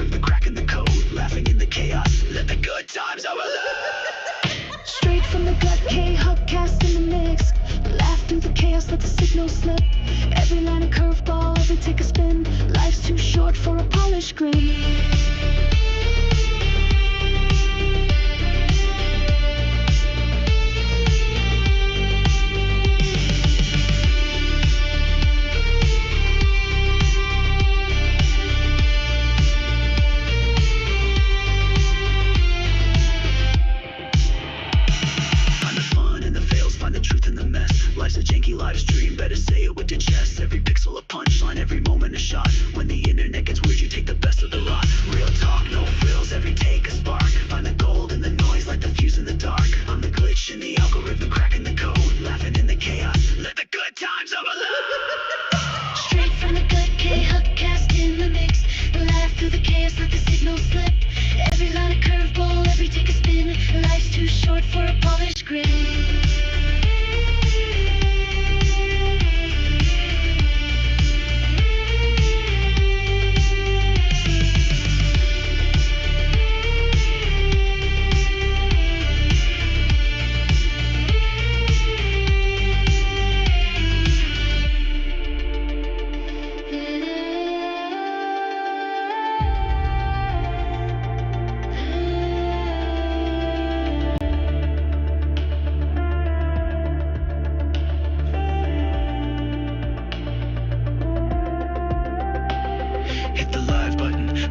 algorithm cracking the code, laughing in the chaos, let the good times overload. Straight from the gut, Khuck cast in the mix. Laugh through the chaos, let the signal slip. Every line a curveball, every take a spin. Life's too short for a polished grin. Life's a janky live stream, better say it with the chest. Every pixel a punchline, every moment a shot. When the internet gets weird, you take the best of the rot. Real talk, no frills, every take a spark. Find the gold in the noise, like the fuse in the dark. I'm the glitch in the algorithm, cracking the code, laughing in the chaos, let the good times overload. Straight from the gut, Khuck cast in the mix. Laugh through the chaos, let the signal slip. Every line a curveball, every take a spin. Life's too short for a polished grin.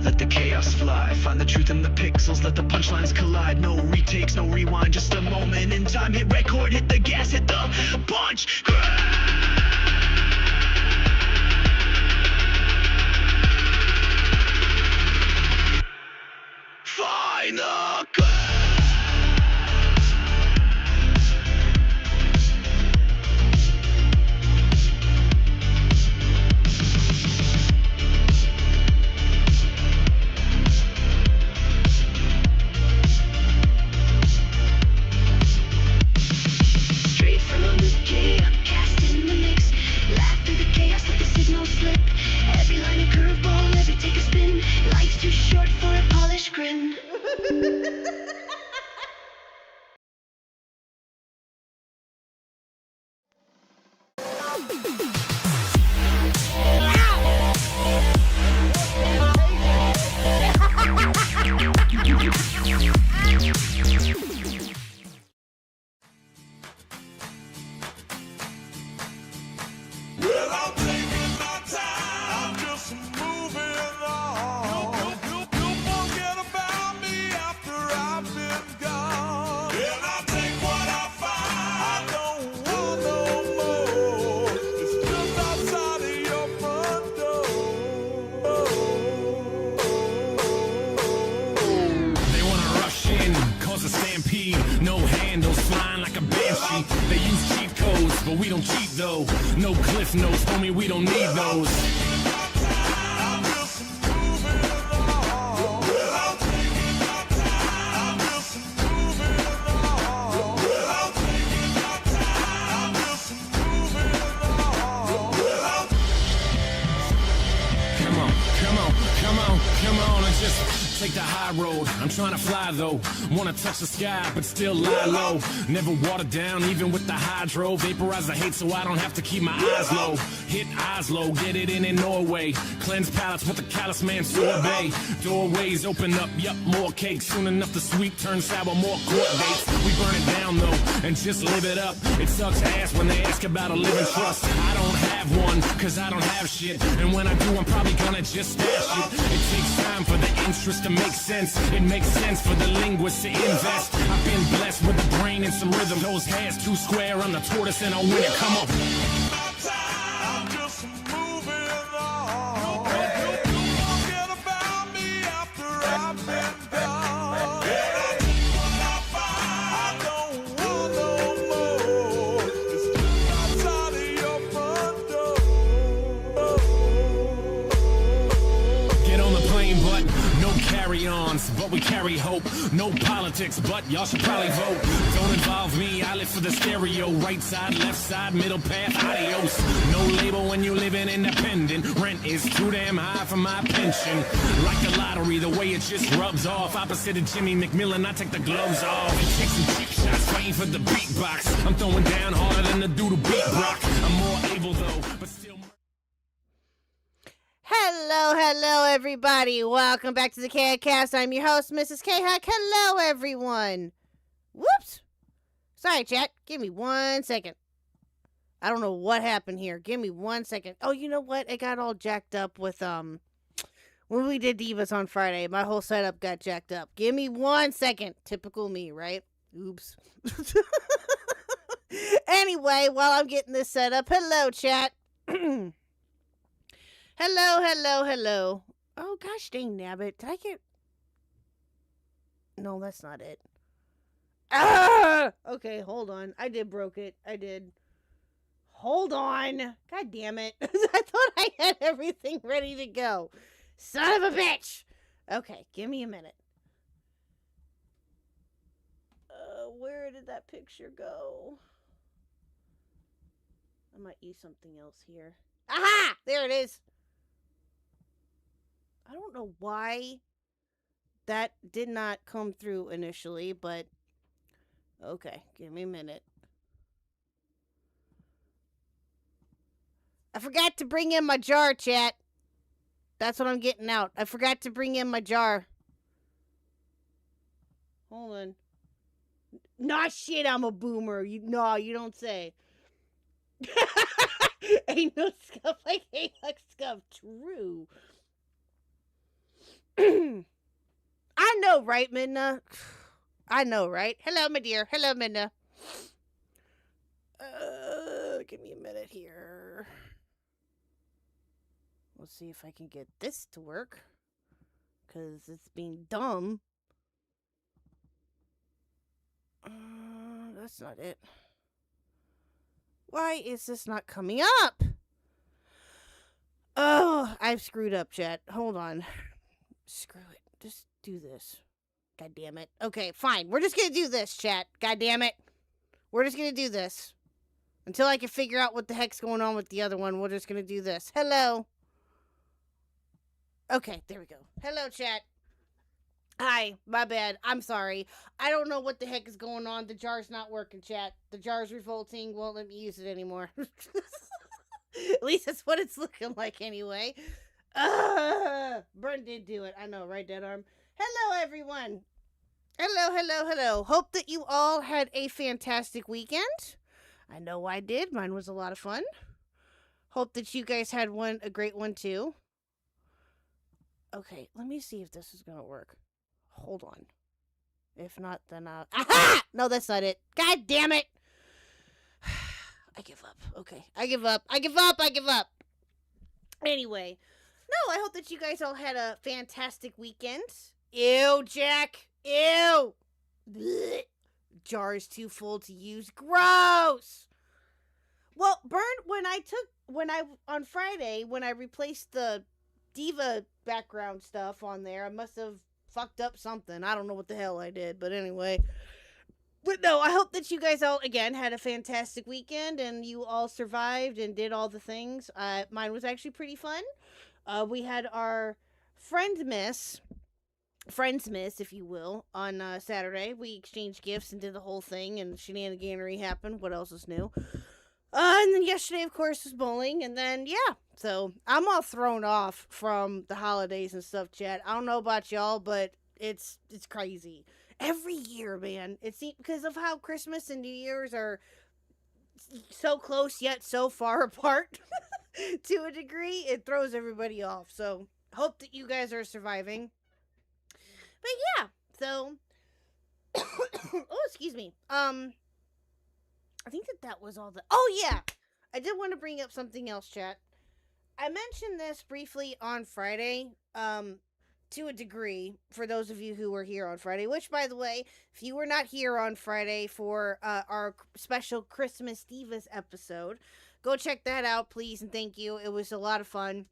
Let the chaos fly, find the truth in the pixels, let the punchlines collide. No retakes, no rewind, just a moment in time. Hit record, hit the gas, hit the punch. Find the cut. Too short for a polished grin. No handles, flying like a banshee. They use cheat codes, but we don't cheat though. No cliff notes, homie, we don't need those. Come on, and just take the high road. I'm trying to fly though, wanna touch the sky but still lie low. Never water down even with the hydro. Vaporize the hate so I don't have to keep my eyes low. Hit Oslo, get it in Norway. Cleanse palates with the callous man sorbet. Doorways open up, yup, more cake. Soon enough the sweet turns sour, more court dates. We burn it down though, and just live it up. It sucks ass when they ask about a living trust. I don't have one, cause I don't have shit. And when I do, I'm probably gonna just stash it. It takes time for the interest to make sense. It makes sense for the linguist to invest. I've been blessed with a brain and some rhythm. Those hairs too square, I'm the tortoise and I'll win it. Come on. carry-ons, but we carry hope. No politics, but y'all should probably vote. Don't involve me, I live for the stereo. Right side, left side, middle path, adios. No label when you living independent. Rent is too damn high for my pension. Like the lottery, the way it just rubs off. Opposite of Jimmy McMillan, I take the gloves off. Take some cheap shots, fighting for the beatbox. I'm throwing down harder than the dude who beat Brock. I'm more able though, but still. Hello, everybody. Welcome back to the Khuck. I'm your host, Mrs. Khuck. Hello, everyone. Whoops. Sorry, chat. Give me 1 second. I don't know what happened here. Give me 1 second. Oh, you know what? It got all jacked up with, when we did Divas on Friday. My whole setup got jacked up. Give me 1 second. Typical me, right? Oops. Anyway, while I'm getting this set up, hello, chat. Hello. Oh, gosh dang nabbit. Did I get... No, that's not it. Ah! Okay, hold on. I did broke it. I did. Hold on. God damn it. I thought I had everything ready to go. Son of a bitch. Okay, give me a minute. Where did that picture go? I might use something else here. Aha! There it is. I don't know why that did not come through initially, but okay, give me a minute. I forgot to bring in my jar, chat. That's what I'm getting out. I forgot to bring in my jar. Hold on. Nah, shit, I'm a boomer. You don't say. Ain't no scuff like Khuck scuff. True. I know, right, Midna? I know, right? Hello, my dear. Hello, Midna. Give me a minute here. Let's see if I can get this to work. Because it's being dumb. That's not it. Why is this not coming up? Oh, I've screwed up, chat. Hold on. Screw it. Just do this. God damn it. Okay, fine. We're just gonna do this, chat. God damn it. We're just gonna do this. Until I can figure out what the heck's going on with the other one, we're just gonna do this. Hello. Okay, there we go. Hello, chat. Hi, my bad. I'm sorry. I don't know what the heck is going on. The jar's not working, chat. The jar's revolting. Won't let me use it anymore. At least that's what it's looking like anyway. Burn did do it. I know, right, dead arm? Hello, everyone. Hello. Hope that you all had a fantastic weekend. I know I did. Mine was a lot of fun. Hope that you guys had a great one, too. Okay, let me see if this is going to work. Hold on. If not, then I'll... Aha! No, that's not it. God damn it. I give up. Okay. I give up. Anyway. No, I hope that you guys all had a fantastic weekend. Ew, Jack. Ew. Blech. Jar is too full to use. Gross. Well, on Friday, when I replaced the Diva background stuff on there, I must have fucked up something. I don't know what the hell I did, but anyway. But no, I hope that you guys all, again, had a fantastic weekend and you all survived and did all the things. Mine was actually pretty fun. We had our Friendsmas, if you will, on Saturday. We exchanged gifts and did the whole thing, and shenaniganery happened. What else is new? And then yesterday, of course, was bowling, and then, yeah. So, I'm all thrown off from the holidays and stuff, chat. I don't know about y'all, but it's crazy. Every year, man. It's because of how Christmas and New Year's are so close yet so far apart. To a degree, it throws everybody off. So, hope that you guys are surviving. But yeah, so oh, excuse me. I think that was all the... Oh, yeah. I did want to bring up something else, chat. I mentioned this briefly on Friday, to a degree, for those of you who were here on Friday, which, by the way, if you were not here on Friday for our special Christmas Divas episode, go check that out, please, and thank you. It was a lot of fun.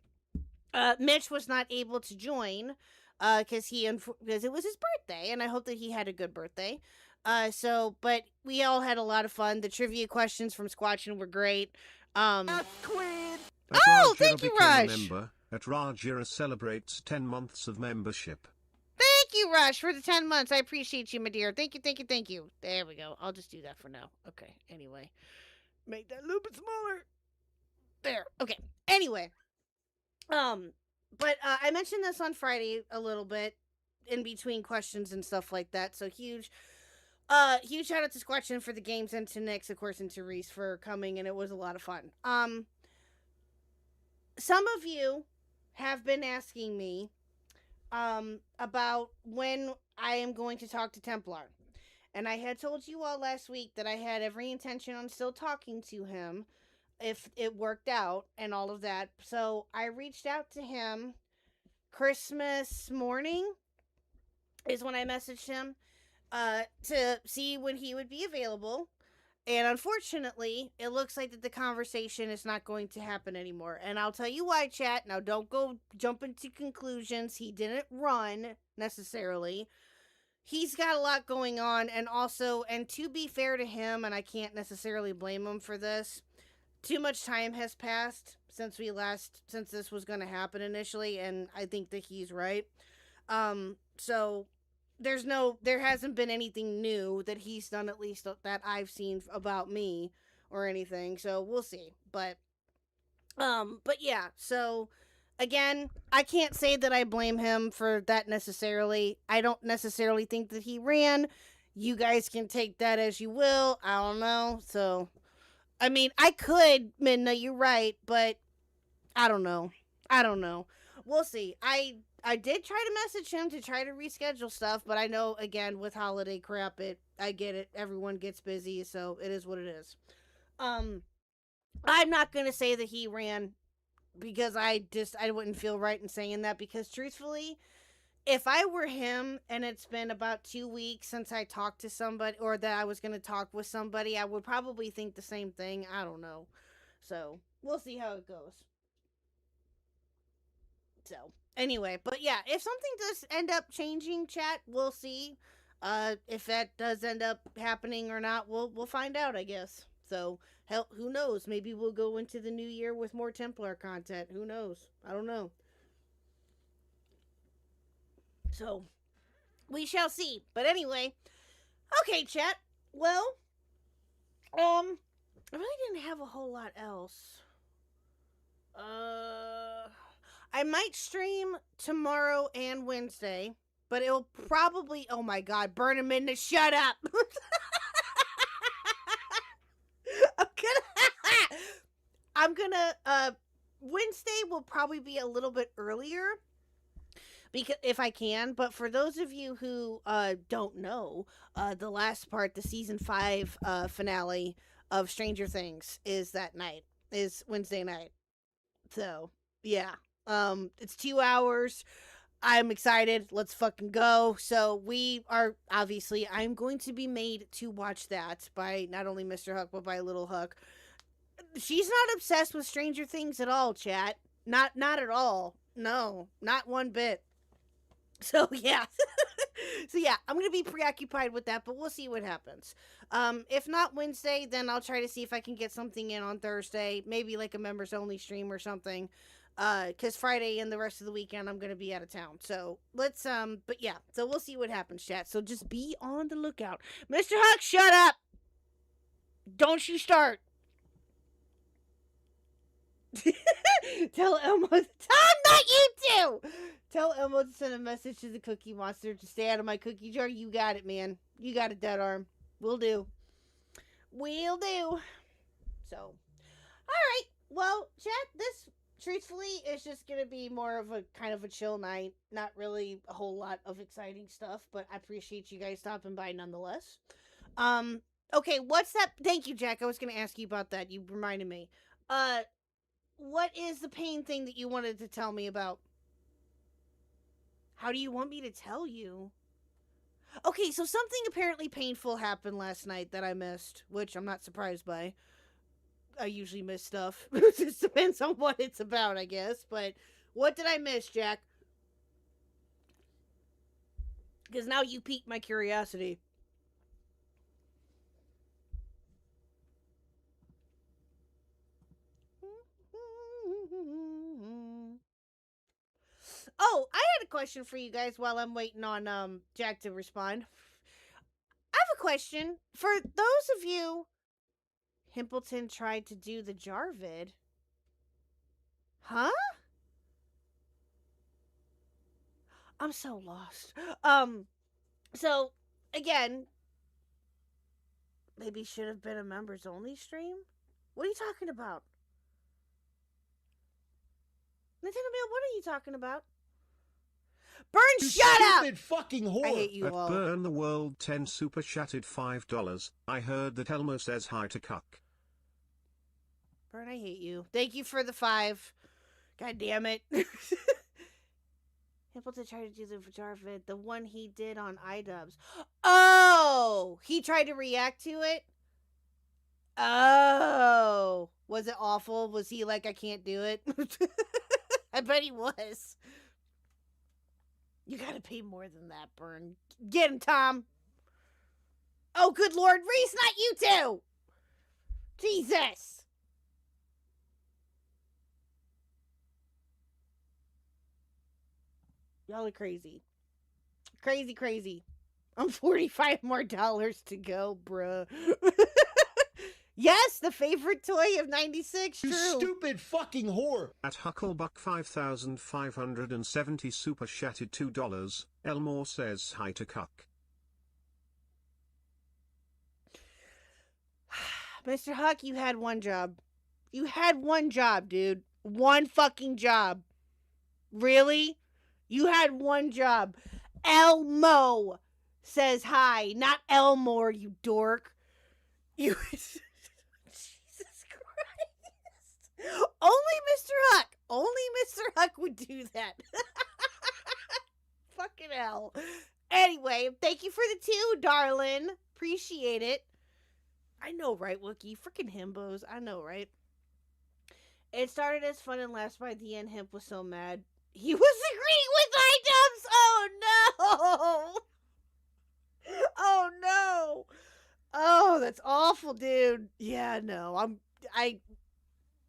Mitch was not able to join, because because it was his birthday, and I hope that he had a good birthday. But we all had a lot of fun. The trivia questions from Squatchin were great. Queen! Oh, thank you, Rush. Member at Rajira celebrates 10 months of membership. Thank you, Rush, for the 10 months. I appreciate you, my dear. Thank you, thank you, thank you. There we go. I'll just do that for now. Okay, anyway. Make that a little bit smaller. There. Okay. Anyway. But I mentioned this on Friday a little bit in between questions and stuff like that. So huge shout out to Squatchin for the games and to Nix, of course, and to Reese for coming, and it was a lot of fun. Some of you have been asking me about when I am going to talk to Templar. And I had told you all last week that I had every intention on still talking to him if it worked out and all of that. So I reached out to him Christmas morning is when I messaged him to see when he would be available. And unfortunately, it looks like that the conversation is not going to happen anymore. And I'll tell you why, chat. Now, don't go jump into conclusions. He didn't run, necessarily. He's got a lot going on. And also, and to be fair to him, and I can't necessarily blame him for this, too much time has passed since this was going to happen initially. And I think that he's right. So there hasn't been anything new that he's done, at least that I've seen about me or anything. So we'll see. But yeah, so again, I can't say that I blame him for that necessarily. I don't necessarily think that he ran. You guys can take that as you will. I don't know. So, I mean, I could, Midna, you're right, but I don't know. We'll see. I did try to message him to try to reschedule stuff, but I know, again, with holiday crap, I get it. Everyone gets busy, so it is what it is. I'm not going to say that he ran because I wouldn't feel right in saying that, because truthfully, if I were him and it's been about 2 weeks since I talked to somebody, or that I was going to talk with somebody, I would probably think the same thing. I don't know. So, we'll see how it goes. So, anyway, but yeah, if something does end up changing, chat, we'll see. If that does end up happening or not, we'll find out, I guess. So, hell, who knows? Maybe we'll go into the new year with more Templar content. Who knows? I don't know. So, we shall see. But anyway, okay, chat. Well, I really didn't have a whole lot else. I might stream tomorrow and Wednesday, but it'll probably, oh my god, burn him in to shut up. Wednesday will probably be a little bit earlier, because if I can, but for those of you who don't know, the last part, the season 5 finale of Stranger Things is Wednesday night. So, yeah. It's 2 hours. I'm excited. Let's fucking go. So we are, obviously, I'm going to be made to watch that by not only Mr. Khuck, but by Little Khuck. She's not obsessed with Stranger Things at all, chat. Not at all. No, not one bit. So, yeah. I'm going to be preoccupied with that, but we'll see what happens. If not Wednesday, then I'll try to see if I can get something in on Thursday. Maybe like a members only stream or something. Because Friday and the rest of the weekend I'm going to be out of town. So, let's, but yeah. So, we'll see what happens, chat. So, just be on the lookout. Mr. Khuck, shut up! Don't you start! Tell Elmo, not you two! Tell Elmo to send a message to the Cookie Monster to stay out of my cookie jar. You got it, man. You got it, Dead Arm. Will do. So, alright. Well, chat, this, truthfully, is just gonna be more of a kind of a chill night. Not really a whole lot of exciting stuff, but I appreciate you guys stopping by nonetheless. Okay, what's that? Thank you, Jack. I was gonna ask you about that. You reminded me. What is the pain thing that you wanted to tell me about? How do you want me to tell you? Okay, so something apparently painful happened last night that I missed, which I'm not surprised by. I usually miss stuff. It just depends on what it's about, I guess. But what did I miss, Jack? Because now you piqued my curiosity. Oh, I had a question for you guys while I'm waiting on Jack to respond. I have a question. For those of you Himpleton tried to do the jar vid. Huh? I'm so lost. So again, maybe should have been a members only stream? What are you talking about? Nintendo Mail, what are you talking about? Burn, You shut stupid up! fucking whore! I hate you At all. Burn the World 10 super chatted $5. I heard that Elmo says hi to Khuck. Burn, I hate you. Thank you for the 5. God damn it. Himpleton tried to do the jar vid, the one he did on iDubbbz. Oh! He tried to react to it? Oh. Was it awful? Was he like, I can't do it? I bet he was. You gotta pay more than that, Burn. Get him, Tom. Oh, good Lord. Reese, not you too! Jesus! Y'all are crazy. Crazy, crazy. I'm 45 more dollars to go, bruh. Yes, the favorite toy of 96, You true. stupid fucking whore! At Hucklebuck 5570 super chatted $2. Elmore says hi to Khuck. Mr. Huck, you had one job. You had one job, dude. One fucking job. Really? You had one job. Elmo says hi, not Elmore, you dork. You... Jesus Christ. Only Mr. Huck. Only Mr. Huck would do that. Fucking hell. Anyway, thank you for the 2, darling. Appreciate it. I know, right, Wookie? Freaking himbos. I know, right? It started as fun and last by the end. Himp was so mad. He was agreeing with iDubbbz. Oh, no. Oh, no. Oh, that's awful, dude. Yeah, no.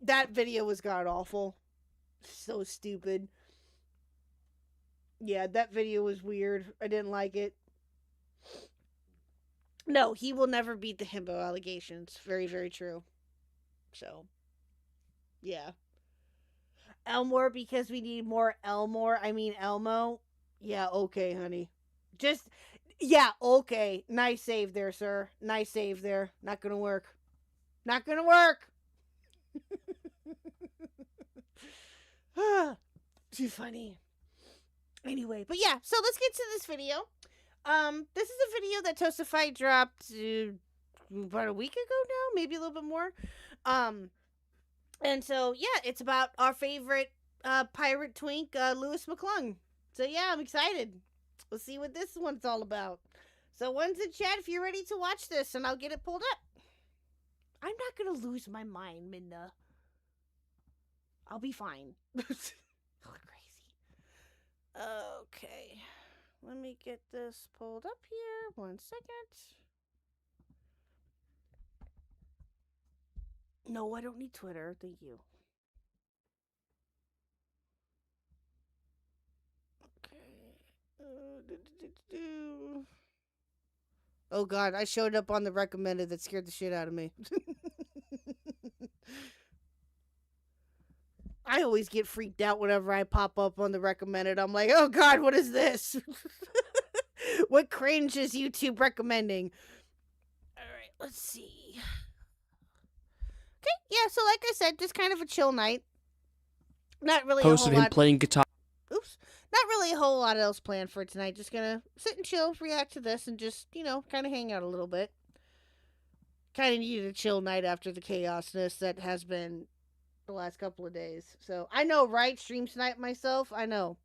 That video was god awful. So stupid. Yeah, that video was weird. I didn't like it. No, he will never beat the himbo allegations. Very, very true. So, yeah. Elmore, because we need more Elmore. I mean, Elmo. Yeah, okay, honey. Just, yeah, okay. Nice save there, sir. Nice save there. Not gonna work. Not gonna work. Too funny. Anyway, but yeah, so let's get to this video. This is a video that Toastify dropped about a week ago now, maybe a little bit more. And so yeah, it's about our favorite pirate twink, Lewis McClung. So yeah, I'm excited. We'll see what this one's all about. So one's in chat if you're ready to watch this, and I'll get it pulled up. I'm not gonna lose my mind, Minna. I'll be fine. Crazy. Okay. Let me get this pulled up here. 1 second. No, I don't need Twitter. Thank you. Okay. Oh god, I showed up on the recommended that scared the shit out of me. I always get freaked out whenever I pop up on the recommended. I'm like, oh god, what is this? What cringe is YouTube recommending? Alright, let's see. Okay, yeah, so like I said, just kind of a chill night. Not really Posted a whole him lot. playing guitar. Oops. Not really a whole lot else planned for tonight. Just gonna sit and chill, react to this, and just, kind of hang out a little bit. Kind of needed a chill night after the chaosness that has been the last couple of days. So, I know, right? Stream snipe myself. I know.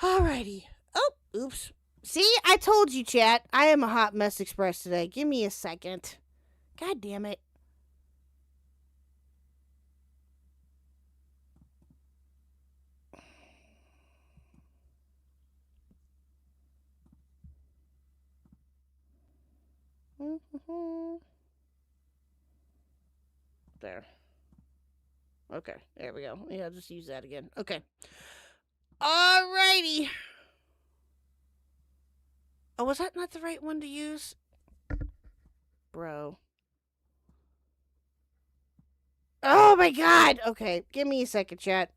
Alrighty. Oh, oops. See, I told you, chat. I am a hot mess express today. Give me a second. God damn it. There. Okay, there we go. Yeah, I'll just use that again. Okay. Alrighty. Oh, was that not the right one to use? Bro. Oh my god! Okay, give me a second, chat.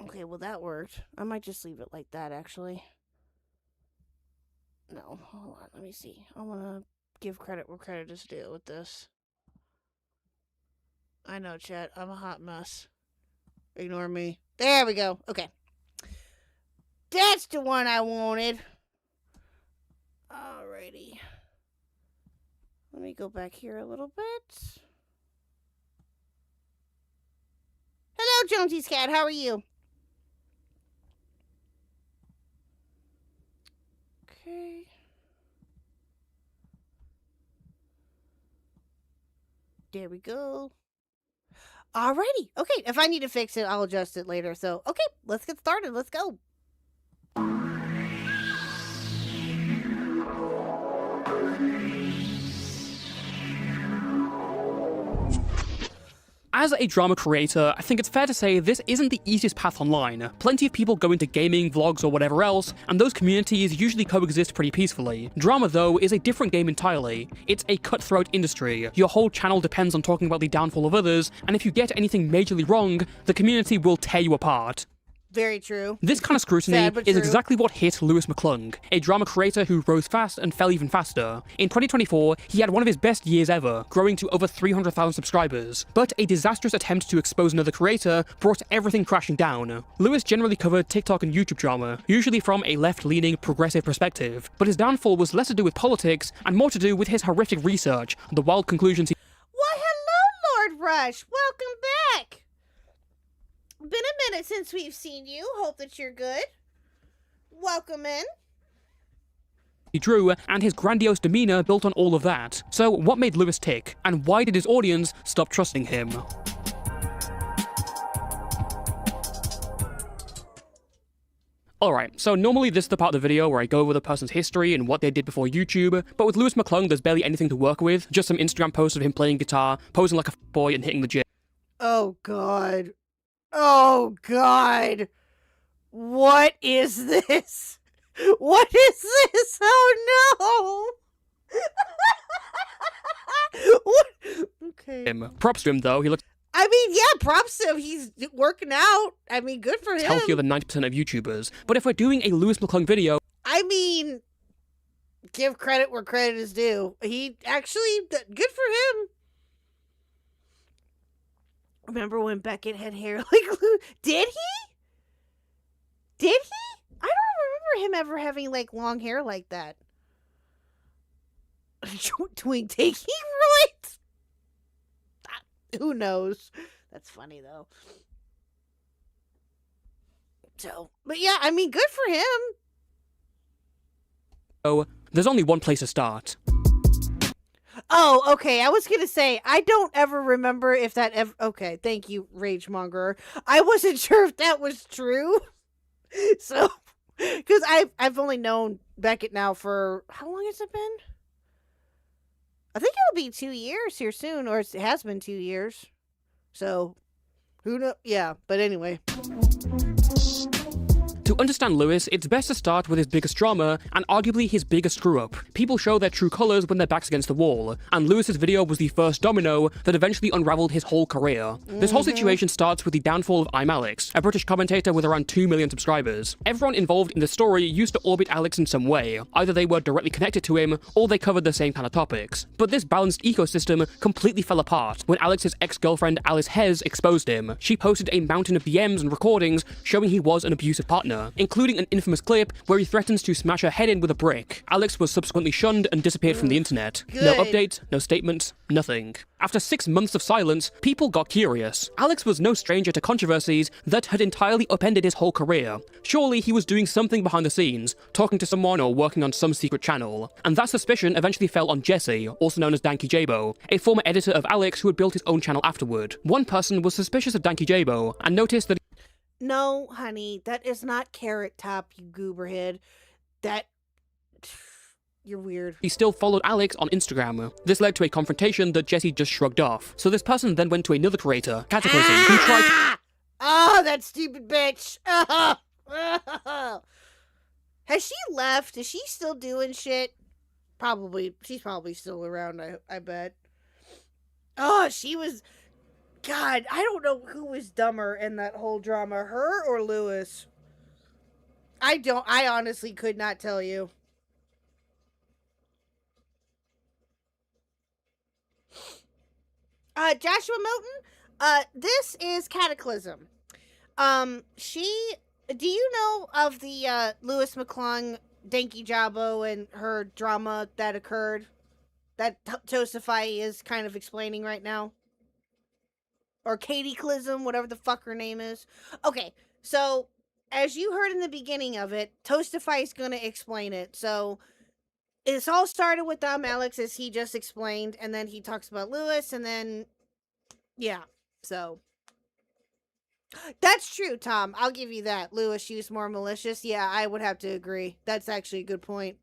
Okay, well that worked. I might just leave it like that, actually. No, hold on, let me see. I want to give credit where credit is due with this. I know, chat. I'm a hot mess. Ignore me. There we go. Okay. That's the one I wanted. Alrighty. Let me go back here a little bit. Hello, Jonesy's cat. How are you? Okay. There we go. Alrighty. Okay, if I need to fix it, I'll adjust it later. So, okay, let's get started. Let's go. As a drama creator, I think it's fair to say this isn't the easiest path online. Plenty of people go into gaming, vlogs, or whatever else, and those communities usually coexist pretty peacefully. Drama, though, is a different game entirely. It's a cutthroat industry. Your whole channel depends on talking about the downfall of others, and if you get anything majorly wrong, the community will tear you apart. Very true. This kind of scrutiny Sad, but is true. exactly what hit Lewis McClung, a drama creator who rose fast and fell even faster. In 2024, he had one of his best years ever, growing to over 300,000 subscribers. But a disastrous attempt to expose another creator brought everything crashing down. Lewis generally covered TikTok and YouTube drama, usually from a left-leaning, progressive perspective. But his downfall was less to do with politics and more to do with his horrific research, the wild conclusions he... Why, hello, Lord Rush. Welcome back. Been a minute since we've seen you. Hope that you're good. Welcome in. He drew, and his grandiose demeanor built on all of that. So what made Lewis tick, and why did his audience stop trusting him? Alright, so normally this is the part of the video where I go over the person's history and what they did before YouTube, but with Lewis McClung there's barely anything to work with, just some Instagram posts of him playing guitar, posing like a boy and hitting the gym. Oh, God. Oh, God. What is this? What is this? Oh, no. What? Okay. Props to him though, he looks I mean, yeah, props to him. He's working out. I mean, good for him. healthier than 90% of YouTubers. But if we're doing a Lewis McClung video, I mean, give credit where credit is due. He actually, good for him. Remember when Beckett had hair like Lou? Did he? Did he? I don't remember him ever having like long hair like that. Twink taking right? Who knows? That's funny though. So, but yeah, I mean, good for him. there's only one place to start. Oh, okay. I was going to say, I don't ever remember if that ever... Okay, thank you, Rage Mongerer. I wasn't sure if that was true. So, because I've only known Beckett now for... How long has it been? I think it'll be 2 years here soon, or it has been 2 years. So, who knows? Yeah, but anyway... To understand Lewis, it's best to start with his biggest drama, and arguably his biggest screw-up. People show their true colours when their back's against the wall, and Lewis's video was the first domino that eventually unravelled his whole career. This whole situation starts with the downfall of I'm Alex, a British commentator with around 2 million subscribers. Everyone involved in the story used to orbit Alex in some way. Either they were directly connected to him, or they covered the same kind of topics. But this balanced ecosystem completely fell apart when Alex's ex-girlfriend Alice Hez exposed him. She posted a mountain of DMs and recordings showing he was an abusive partner, including an infamous clip where he threatens to smash her head in with a brick. Alex was subsequently shunned and disappeared from the internet. No update, no statement, nothing. After 6 months of silence, people got curious. Alex was no stranger to controversies that had entirely upended his whole career. Surely he was doing something behind the scenes, talking to someone or working on some secret channel. And that suspicion eventually fell on Jesse, also known as Danky Jabo, a former editor of Alex who had built his own channel afterward. One person was suspicious of Danky Jabo and noticed that No, honey, that is not Carrot Top, you gooberhead. That... You're weird. He still followed Alex on Instagram. This led to a confrontation that Jesse just shrugged off. So this person then went to another creator, Cataclysm, who tried... Oh, that stupid bitch! Has she left? Is she still doing shit? Probably. She's probably still around, I bet. Oh, she was... God, I don't know who was dumber in that whole drama, her or Lewis. I honestly could not tell you. Joshua Milton, this is Cataclysm. Do you know of the, Lewis McClung, Danky Jabo, and her drama that occurred? That Tosify is kind of explaining right now? Or Cataclysm, whatever the fuck her name is. Okay, so, as you heard in the beginning of it, Tosify is gonna explain it, so... It's all started with Alex, as he just explained, and then he talks about Lewis, and then, yeah, so. That's true, Tom. I'll give you that. Lewis, she was more malicious. Yeah, I would have to agree. That's actually a good point.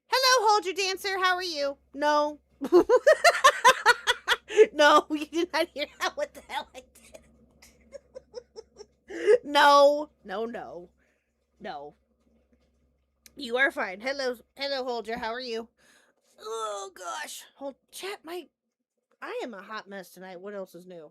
Hello, Hold Your Dancer. How are you? No. No, you did not hear what the hell I did. No. No. You are fine. Hello, Holger. How are you? Oh gosh, chat. I am a hot mess tonight. What else is new?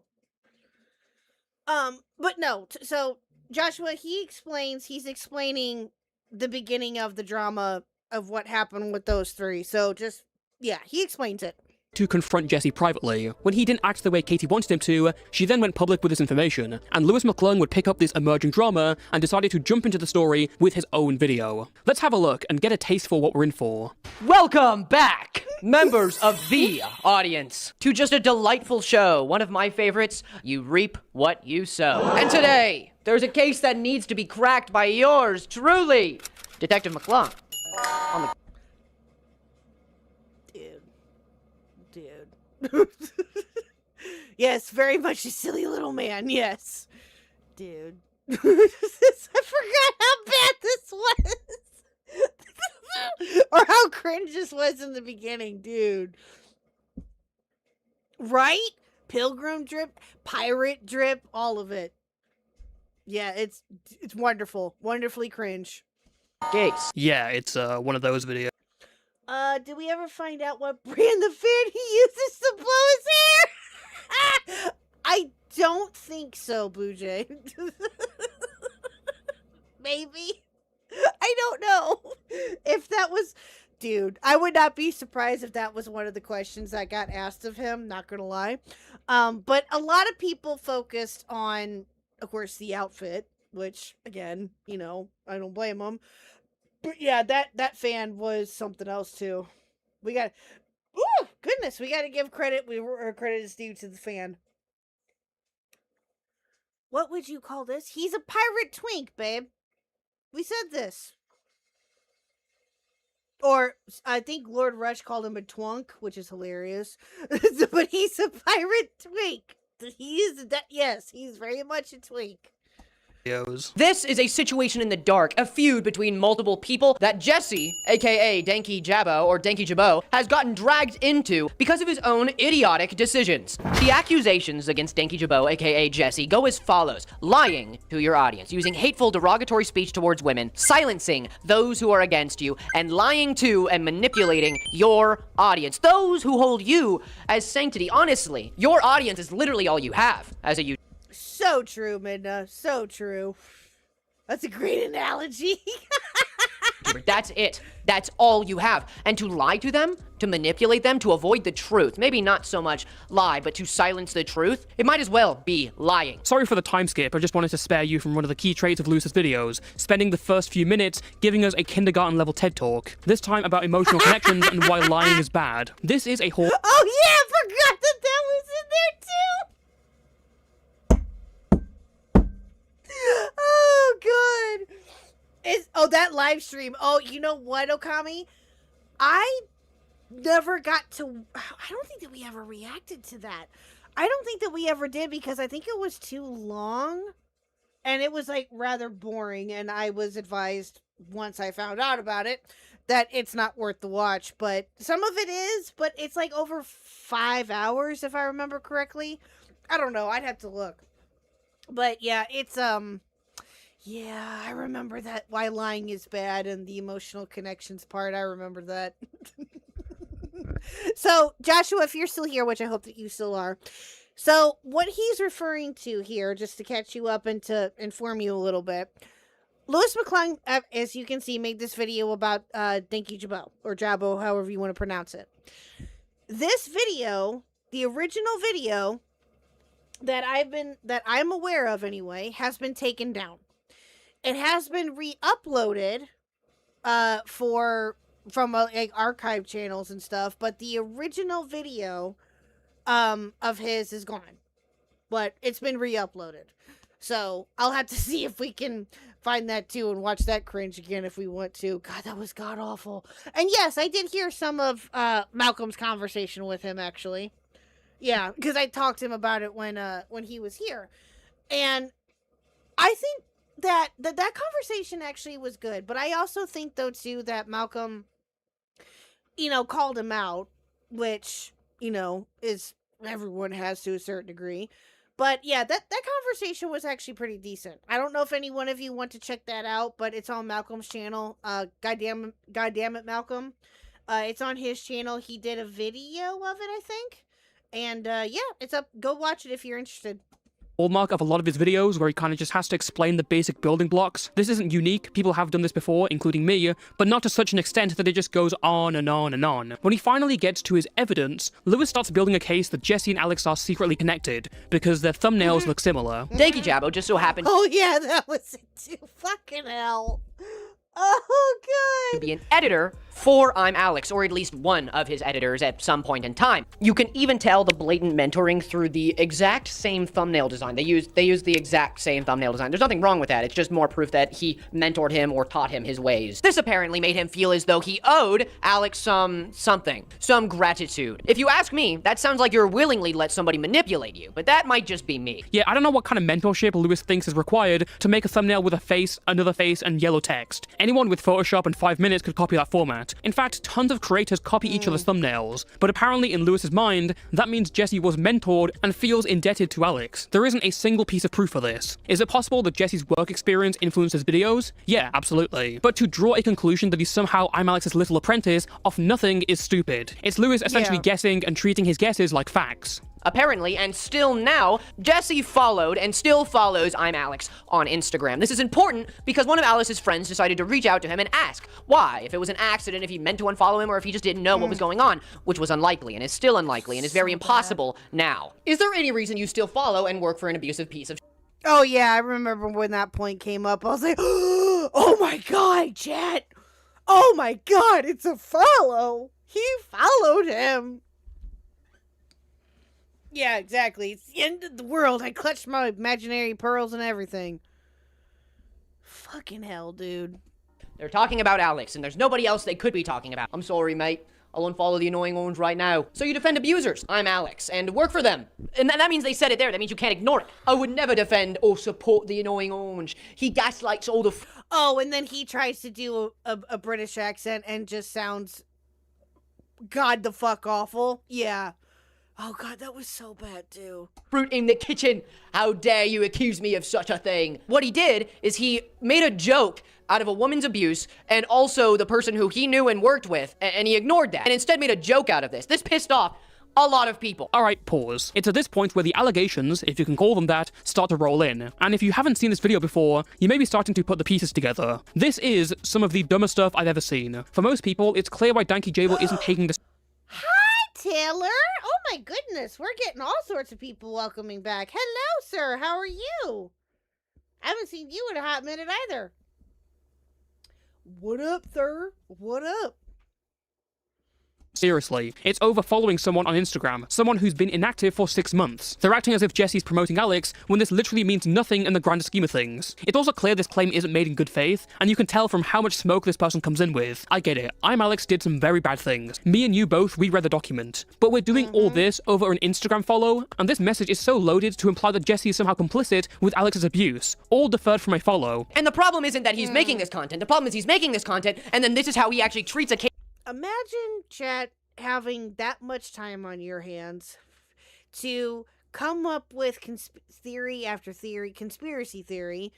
But no. So Joshua, he's explaining the beginning of the drama of what happened with those three. So just he explains it. To confront Jesse privately. When he didn't act the way Katie wanted him to, she then went public with this information, and Lewis McClung would pick up this emerging drama and decided to jump into the story with his own video. Let's have a look and get a taste for what we're in for. Welcome back, members of the audience, to just a delightful show, one of my favorites, You Reap What You Sow. And today, there's a case that needs to be cracked by yours truly, Detective McClung. On the Dude. Yes, very much a silly little man, yes. Dude. I forgot how bad this was. Or how cringe this was in the beginning, dude. Right? Pilgrim drip, pirate drip, all of it. Yeah, it's wonderful. Wonderfully cringe. case. Yeah, it's one of those videos. Did we ever find out what brand of fan he uses to blow his hair? I don't think so, Blue Jay. Maybe. I don't know. If that was... Dude, I would not be surprised if that was one of the questions that got asked of him, not gonna lie. But a lot of people focused on, of course, the outfit, which, again, you know, I don't blame them. But yeah, that fan was something else too. We got, ooh, goodness, we got to give credit. Credit is due to the fan. What would you call this? He's a pirate twink, babe. We said this. Or I think Lord Rush called him a twunk, which is hilarious. But he's a pirate twink. Yes, he's very much a twink. This is a situation in the dark, a feud between multiple people that Jesse, aka Danky Jabo or Danky Jabo, has gotten dragged into because of his own idiotic decisions. The accusations against Danky Jabo, aka Jesse, go as follows: lying to your audience, using hateful, derogatory speech towards women, silencing those who are against you, and lying to and manipulating your audience, those who hold you as sanctity. Honestly, your audience is literally all you have as a So true, Midna. So true. That's a great analogy. That's it. That's all you have. And to lie to them, to manipulate them, to avoid the truth, maybe not so much lie, but to silence the truth, it might as well be lying. Sorry for the time skip, I just wanted to spare you from one of the key traits of Lewis's videos, spending the first few minutes giving us a kindergarten level TED talk, this time about emotional connections and why lying is bad. This is a Oh yeah, I forgot that was in there too. Oh, good. That live stream. Oh, you know what, Okami? I never got to, I don't think that we ever reacted to that. I don't think that we ever did because I think it was too long and it was like rather boring. And I was advised once I found out about it that it's not worth the watch, but some of it is, but it's like over 5 hours if I remember correctly. I don't know. I'd have to look. But yeah, it's, yeah, I remember that why lying is bad and the emotional connections part. I remember that. So, Joshua, if you're still here, which I hope that you still are. So, what he's referring to here, just to catch you up and to inform you a little bit, Louis McClung, as you can see, made this video about Dinky Jabbo, or Jabbo, however you want to pronounce it. This video, the original video that I'm aware of anyway, has been taken down. It has been re-uploaded from like archive channels and stuff, but the original video of his is gone. But it's been re-uploaded. So I'll have to see if we can find that too and watch that cringe again if we want to. God, that was god awful. And yes, I did hear some of Malcolm's conversation with him actually. Yeah, because I talked to him about it when he was here. And I think that conversation actually was good. But I also think, though, too, that Malcolm, called him out, which, is everyone has to a certain degree. But, yeah, that conversation was actually pretty decent. I don't know if any one of you want to check that out, but it's on Malcolm's channel. Goddamn it, Malcolm. It's on his channel. He did a video of it, I think. And, yeah, it's up. Go watch it if you're interested. Hallmark of a lot of his videos where he kind of just has to explain the basic building blocks. This isn't unique, people have done this before, including me, but not to such an extent that it just goes on and on and on. When he finally gets to his evidence, Lewis starts building a case that Jesse and Alex are secretly connected, because their thumbnails look similar. Danky Jabbo just so happened oh yeah, that was it too. Fucking hell. Oh, to good. be an editor for I'm Alex, or at least one of his editors at some point in time. You can even tell the blatant mentoring through the exact same thumbnail design. They use the exact same thumbnail design. There's nothing wrong with that. It's just more proof that he mentored him or taught him his ways. This apparently made him feel as though he owed Alex some gratitude. If you ask me, that sounds like you're willingly let somebody manipulate you, but that might just be me. Yeah, I don't know what kind of mentorship Lewis thinks is required to make a thumbnail with a face, another face, and yellow text. Anyone with Photoshop in 5 minutes could copy that format. In fact, tons of creators copy each other's thumbnails, but apparently in Lewis's mind, that means Jesse was mentored and feels indebted to Alex. There isn't a single piece of proof for this. Is it possible that Jesse's work experience influenced his videos? Yeah, absolutely. But to draw a conclusion that he's somehow I'm Alex's little apprentice off nothing is stupid. It's Lewis essentially guessing and treating his guesses like facts. Apparently, and still now, Jesse followed and still follows I'm Alex on Instagram. This is important because one of Alice's friends decided to reach out to him and ask why, if it was an accident, if he meant to unfollow him, or if he just didn't know what was going on, which was unlikely and is still unlikely and is very impossible now. Is there any reason you still follow and work for an abusive piece of Oh yeah, I remember when that point came up. I was like, oh my god, chat. Oh my god, it's a follow. He followed him. Yeah, exactly. It's the end of the world. I clutched my imaginary pearls and everything. Fucking hell, dude. They're talking about Alex, and there's nobody else they could be talking about. I'm sorry, mate. I'll unfollow the annoying orange right now. So you defend abusers. I'm Alex, and work for them. And that means they said it there. That means you can't ignore it. I would never defend or support the annoying orange. He gaslights all the Oh, and then he tries to do a British accent and just sounds god the fuck awful. Yeah. Oh god, that was so bad too. Fruit in the kitchen. How dare you accuse me of such a thing? What he did is he made a joke out of a woman's abuse and also the person who he knew and worked with, and he ignored that and instead made a joke out of this. This pissed off a lot of people. Alright, pause. It's at this point where the allegations, if you can call them that, start to roll in. And if you haven't seen this video before, you may be starting to put the pieces together. This is some of the dumbest stuff I've ever seen. For most people, it's clear why Danky Jabbo isn't taking this. Taylor, oh my goodness, we're getting all sorts of people welcoming back. Hello, sir, how are you? I haven't seen you in a hot minute either. What up, sir? What up? Seriously, it's over following someone on Instagram, someone who's been inactive for 6 months. They're acting as if Jesse's promoting Alex when this literally means nothing in the grander scheme of things. It's also clear this claim isn't made in good faith, and you can tell from how much smoke this person comes in with. I get it, I'm Alex did some very bad things. Me and you both, we read the document. But we're doing all this over an Instagram follow, and this message is so loaded to imply that Jesse is somehow complicit with Alex's abuse, all deferred from a follow. And the problem isn't that he's making this content. The problem is he's making this content, and then this is how he actually treats a case. Imagine, chat, having that much time on your hands to come up with theory after theory, conspiracy theory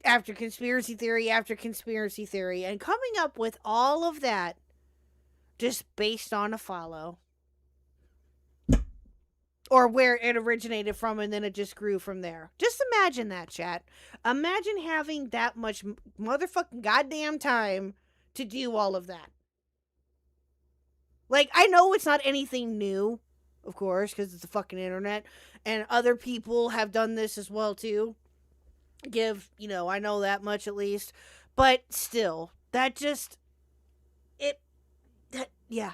after conspiracy theory after conspiracy theory, and coming up with all of that just based on a follow. Or where it originated from, and then it just grew from there. Just imagine that, chat. Imagine having that much motherfucking goddamn time to do all of that. Like, I know it's not anything new, of course, because it's the fucking internet, and other people have done this as well, too. I know that much at least. But still, yeah.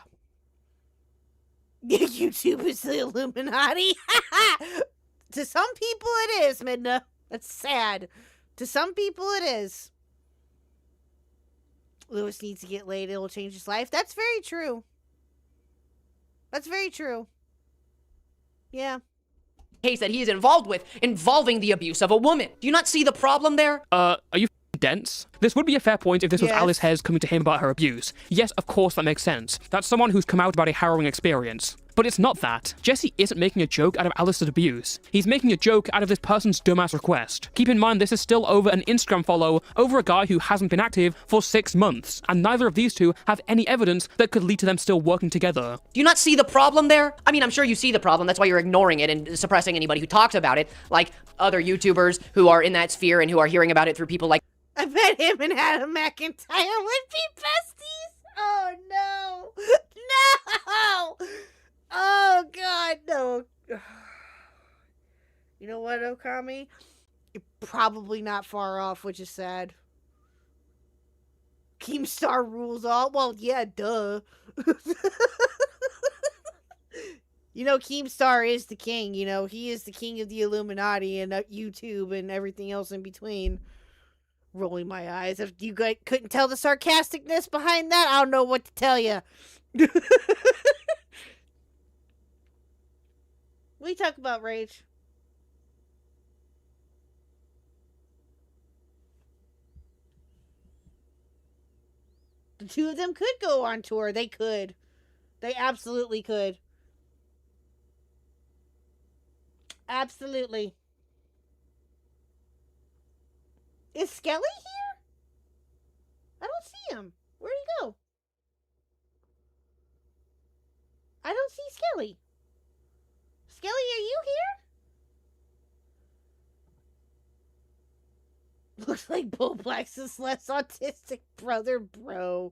YouTube is the Illuminati. To some people it is, Midna. That's sad. To some people it is. Lewis needs to get laid. It'll change his life. That's very true. That's very true. Yeah. Case that he is involved with involving the abuse of a woman. Do you not see the problem there? Are you dense? This would be a fair point if this was Alice Hairs coming to him about her abuse. Yes, of course that makes sense. That's someone who's come out about a harrowing experience. But it's not that. Jesse isn't making a joke out of Alice's abuse. He's making a joke out of this person's dumbass request. Keep in mind this is still over an Instagram follow over a guy who hasn't been active for 6 months, and neither of these two have any evidence that could lead to them still working together. Do you not see the problem there? I mean, I'm sure you see the problem. That's why you're ignoring it and suppressing anybody who talks about it, like other YouTubers who are in that sphere and who are hearing about it through people like I bet him and Adam McIntyre would be besties. Oh, no. No. Oh, God, no. You know what, Okami? You're probably not far off, which is sad. Keemstar rules all. Well, yeah, duh. Keemstar is the king. He is the king of the Illuminati and YouTube and everything else in between. Rolling my eyes. If you guys couldn't tell the sarcasticness behind that, I don't know what to tell you. What do you talk about, Rage? The two of them could go on tour. They could. They absolutely could. Absolutely. Is Skelly here? I don't see him. Where'd he go? I don't see Skelly. Skelly, are you here? Looks like Bo Black's less autistic brother, bro.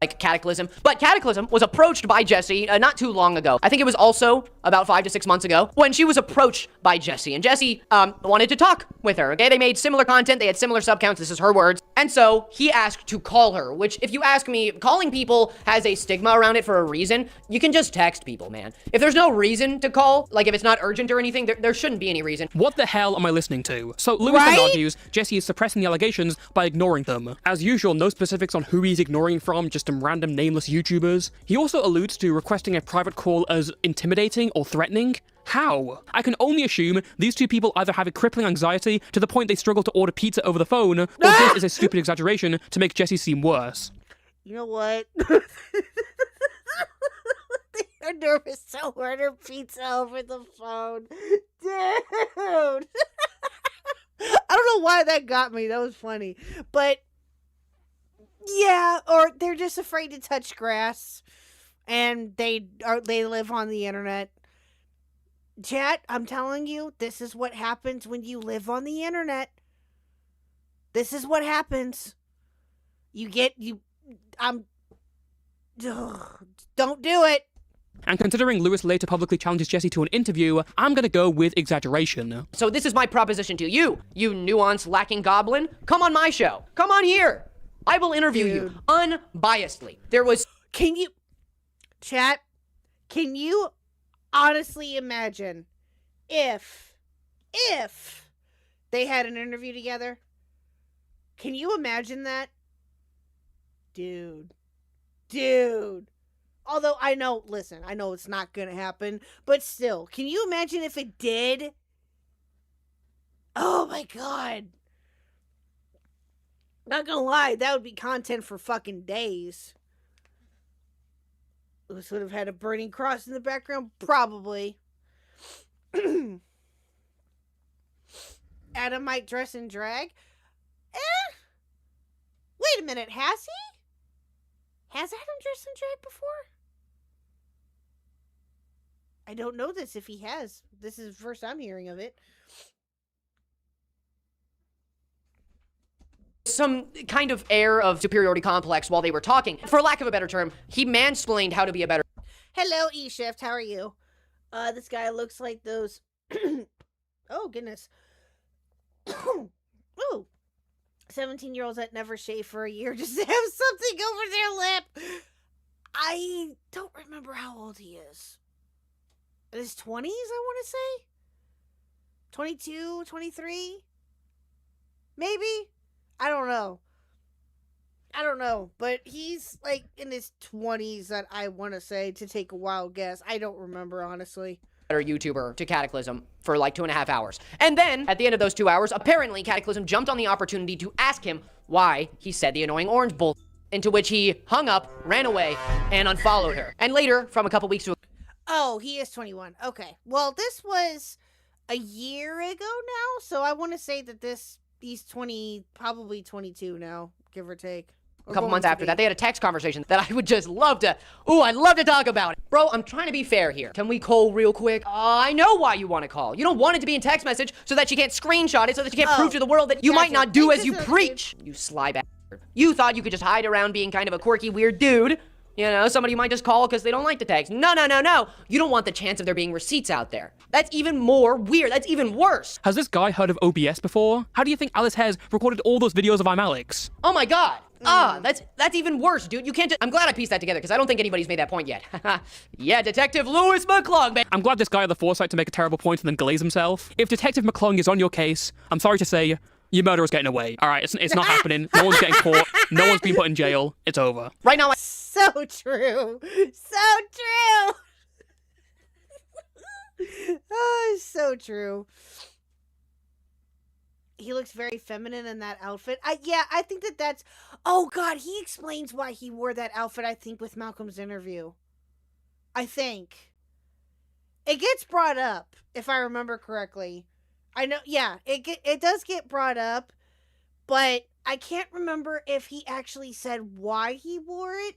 like Cataclysm. But Cataclysm was approached by Jessie not too long ago. I think it was also about 5 to 6 months ago when she was approached by Jessie. And Jessie wanted to talk with her, okay? They made similar content. They had similar subcounts. This is her words. And so he asked to call her, which if you ask me, calling people has a stigma around it for a reason. You can just text people, man. If there's no reason to call, like if it's not urgent or anything, there shouldn't be any reason. What the hell am I listening to? So Lewis then argues Jessie is suppressing the allegations by ignoring them. As usual, no specifics on who he's ignoring from, just some random nameless YouTubers. He also alludes to requesting a private call as intimidating or threatening. How? I can only assume these two people either have a crippling anxiety to the point they struggle to order pizza over the phone, or this is a stupid exaggeration to make Jessie seem worse. You know what? They're nervous to order pizza over the phone. Dude! I don't know why that got me. That was funny. But, yeah, or they're just afraid to touch grass. And they live on the internet. Chat, I'm telling you, this is what happens when you live on the internet. This is what happens. Don't do it. And considering Lewis later publicly challenges Jesse to an interview, I'm gonna go with exaggeration. So this is my proposition to you, you nuance-lacking goblin. Come on my show. Come on here. I will interview you unbiasedly. There was... Can you honestly imagine if they had an interview together? Can you imagine that? Dude. Although I know it's not gonna happen, but still, can you imagine if it did? Oh my god. Not gonna lie, that would be content for fucking days. Lewis would have had a burning cross in the background, probably. Adam might dress in drag. Wait a minute, has he? Has Adam dressed in drag before? I don't know this if he has. This is the first I'm hearing of it. Some kind of air of superiority complex while they were talking. For lack of a better term, he mansplained how to be a better... Hello, E-Shift. How are you? This guy looks like those... oh, goodness. Ooh. 17-year-olds that never shave for a year just to have something over their lip. I don't remember how old he is. In his 20s, I want to say? 22, 23? Maybe? I don't know, but he's like in his 20s that I want to say, to take a wild guess. I don't remember, honestly. YouTuber to Cataclysm for like 2.5 hours. And then, at the end of those 2 hours, apparently Cataclysm jumped on the opportunity to ask him why he said the annoying orange bull, into which he hung up, ran away, and unfollowed her. And later, from a couple weeks to... Oh, he is 21. Okay. Well, this was a year ago now, so I want to say that he's probably 22 now, give or take. A couple months after that, they had a text conversation that I would just love to... Ooh, I'd love to talk about it. Bro, I'm trying to be fair here. Can we call real quick? I know why you want to call. You don't want it to be in text message so that you can't screenshot it, so that you can't prove to the world that you might not do as you preach. You sly bastard. You thought you could just hide around being kind of a quirky, weird dude. You know, somebody you might just call because they don't like the text. No. You don't want the chance of there being receipts out there. That's even more weird. That's even worse. Has this guy heard of OBS before? How do you think Alice Hez recorded all those videos of I'm Alex? Oh my god. That's even worse, dude. You can't I'm glad I pieced that together because I don't think anybody's made that point yet. Yeah, Detective Lewis McClung, man. I'm glad this guy had the foresight to make a terrible point and then glaze himself. If Detective McClung is on your case, I'm sorry to say, your murderer's getting away. All right, it's not happening. No one's getting caught. No one's being put in jail. It's over. Right now, So true. So true. Oh, so true. He looks very feminine in that outfit. I think that's... Oh, God, he explains why he wore that outfit, I think, with Malcolm's interview. I think. It gets brought up, if I remember correctly. I know, yeah, it does get brought up, but I can't remember if he actually said why he wore it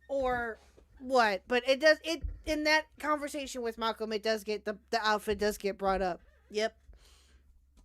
or what. But in that conversation with Malcolm, it does get, the outfit does get brought up. Yep.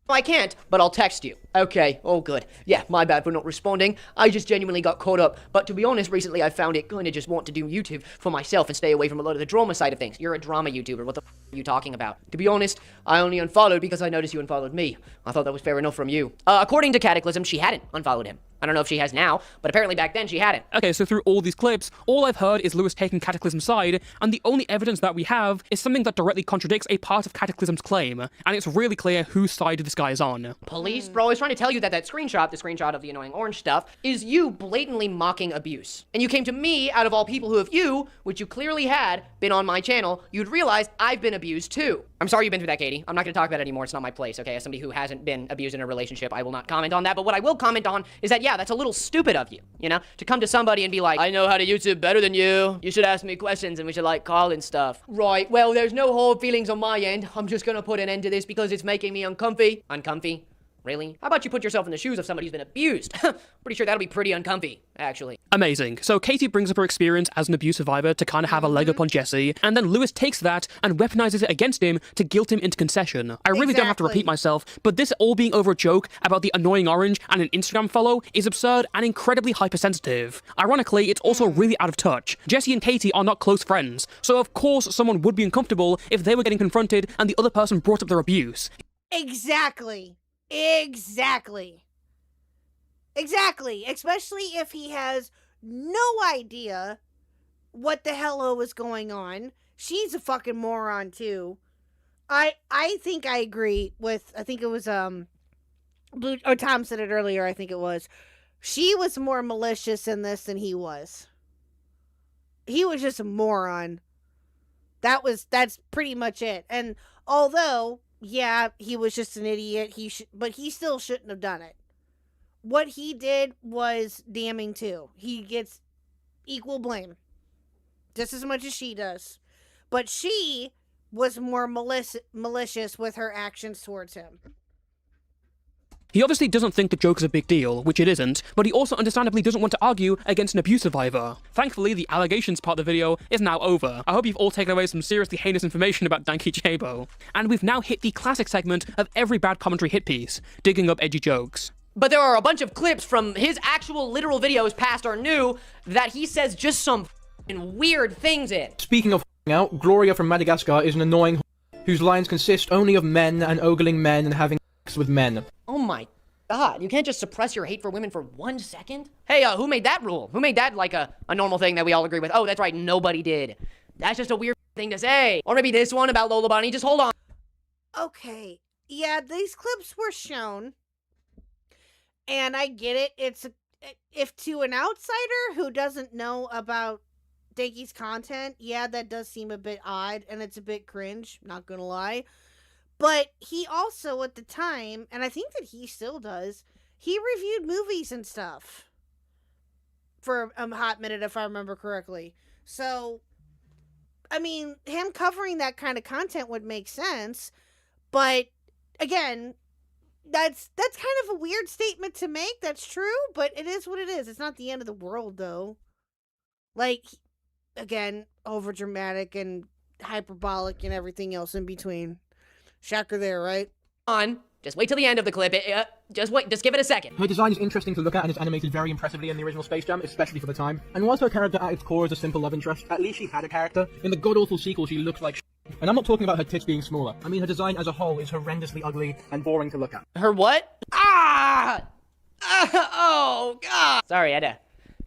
I can't, but I'll text you. Okay, oh good. Yeah, my bad for not responding. I just genuinely got caught up. But to be honest, recently I found it kind of just want to do YouTube for myself and stay away from a lot of the drama side of things. You're a drama YouTuber. What the f*** are you talking about? To be honest, I only unfollowed because I noticed you unfollowed me. I thought that was fair enough from you. According to Cataclysm, she hadn't unfollowed him. I don't know if she has now, but apparently back then she hadn't. Okay, so through all these clips, all I've heard is Lewis taking Cataclysm's side, and the only evidence that we have is something that directly contradicts a part of Cataclysm's claim, and it's really clear whose side this guy is on. Police? Bro, I was trying to tell you that the screenshot of the annoying orange stuff, is you blatantly mocking abuse. And you came to me, out of all people who, if you, which you clearly had, been on my channel, you'd realize I've been abused too. I'm sorry you've been through that, Katie. I'm not gonna talk about it anymore. It's not my place, okay? As somebody who hasn't been abused in a relationship, I will not comment on that. But what I will comment on is that, yeah, that's a little stupid of you, you know? To come to somebody and be like, I know how to YouTube better than you. You should ask me questions and we should, like, call and stuff. Right, well, there's no hard feelings on my end. I'm just gonna put an end to this because it's making me uncomfy. Uncomfy? Really? How about you put yourself in the shoes of somebody who's been abused? Pretty sure that'll be pretty uncomfy, actually. Amazing. So Katie brings up her experience as an abuse survivor to kind of have a leg up on Jesse, and then Lewis takes that and weaponizes it against him to guilt him into concession. I really don't have to repeat myself, but this all being over a joke about the annoying orange and an Instagram follow is absurd and incredibly hypersensitive. Ironically, it's also really out of touch. Jesse and Katie are not close friends, so of course someone would be uncomfortable if they were getting confronted and the other person brought up their abuse. Exactly. Especially if he has no idea what the hell is going on. She's a fucking moron too. I think I agree with, I think it was Tom said it earlier, I think it was. She was more malicious in this than he was. He was just a moron. That's pretty much it. And although, yeah, he was just an idiot, but he still shouldn't have done it. What he did was damning too. He gets equal blame. Just as much as she does. But she was more malicious with her actions towards him. He obviously doesn't think the joke is a big deal, which it isn't, but he also understandably doesn't want to argue against an abuse survivor. Thankfully, the allegations part of the video is now over. I hope you've all taken away some seriously heinous information about Danky Jabo. And we've now hit the classic segment of every bad commentary hit piece, digging up edgy jokes. But there are a bunch of clips from his actual literal videos, past or new, that he says just some weird things in. Speaking of out, Gloria from Madagascar is an annoying whose lines consist only of men and ogling men and having sex with men. Oh my god, you can't just suppress your hate for women for 1 second? Hey, who made that rule? Who made that like a normal thing that we all agree with? Oh, that's right, nobody did. That's just a weird thing to say. Or maybe this one about Lola Bunny, just hold on. Okay, yeah, these clips were shown, and I get it. If to an outsider who doesn't know about Danky's content, yeah, that does seem a bit odd, and it's a bit cringe, not gonna lie. But he also, at the time, and I think that he still does, he reviewed movies and stuff for a hot minute, if I remember correctly. So, I mean, him covering that kind of content would make sense, but again, that's kind of a weird statement to make. That's true, but it is what it is. It's not the end of the world, though. Like, again, overdramatic and hyperbolic and everything else in between. Shocker there, right? Just wait till the end of the clip. Just wait, just give it a second. Her design is interesting to look at and is animated very impressively in the original Space Jam, especially for the time. And whilst her character at its core is a simple love interest, at least she had a character. In the god-awful sequel, she looks like And I'm not talking about her tits being smaller. I mean her design as a whole is horrendously ugly and boring to look at. Her what? Oh, God! Sorry, I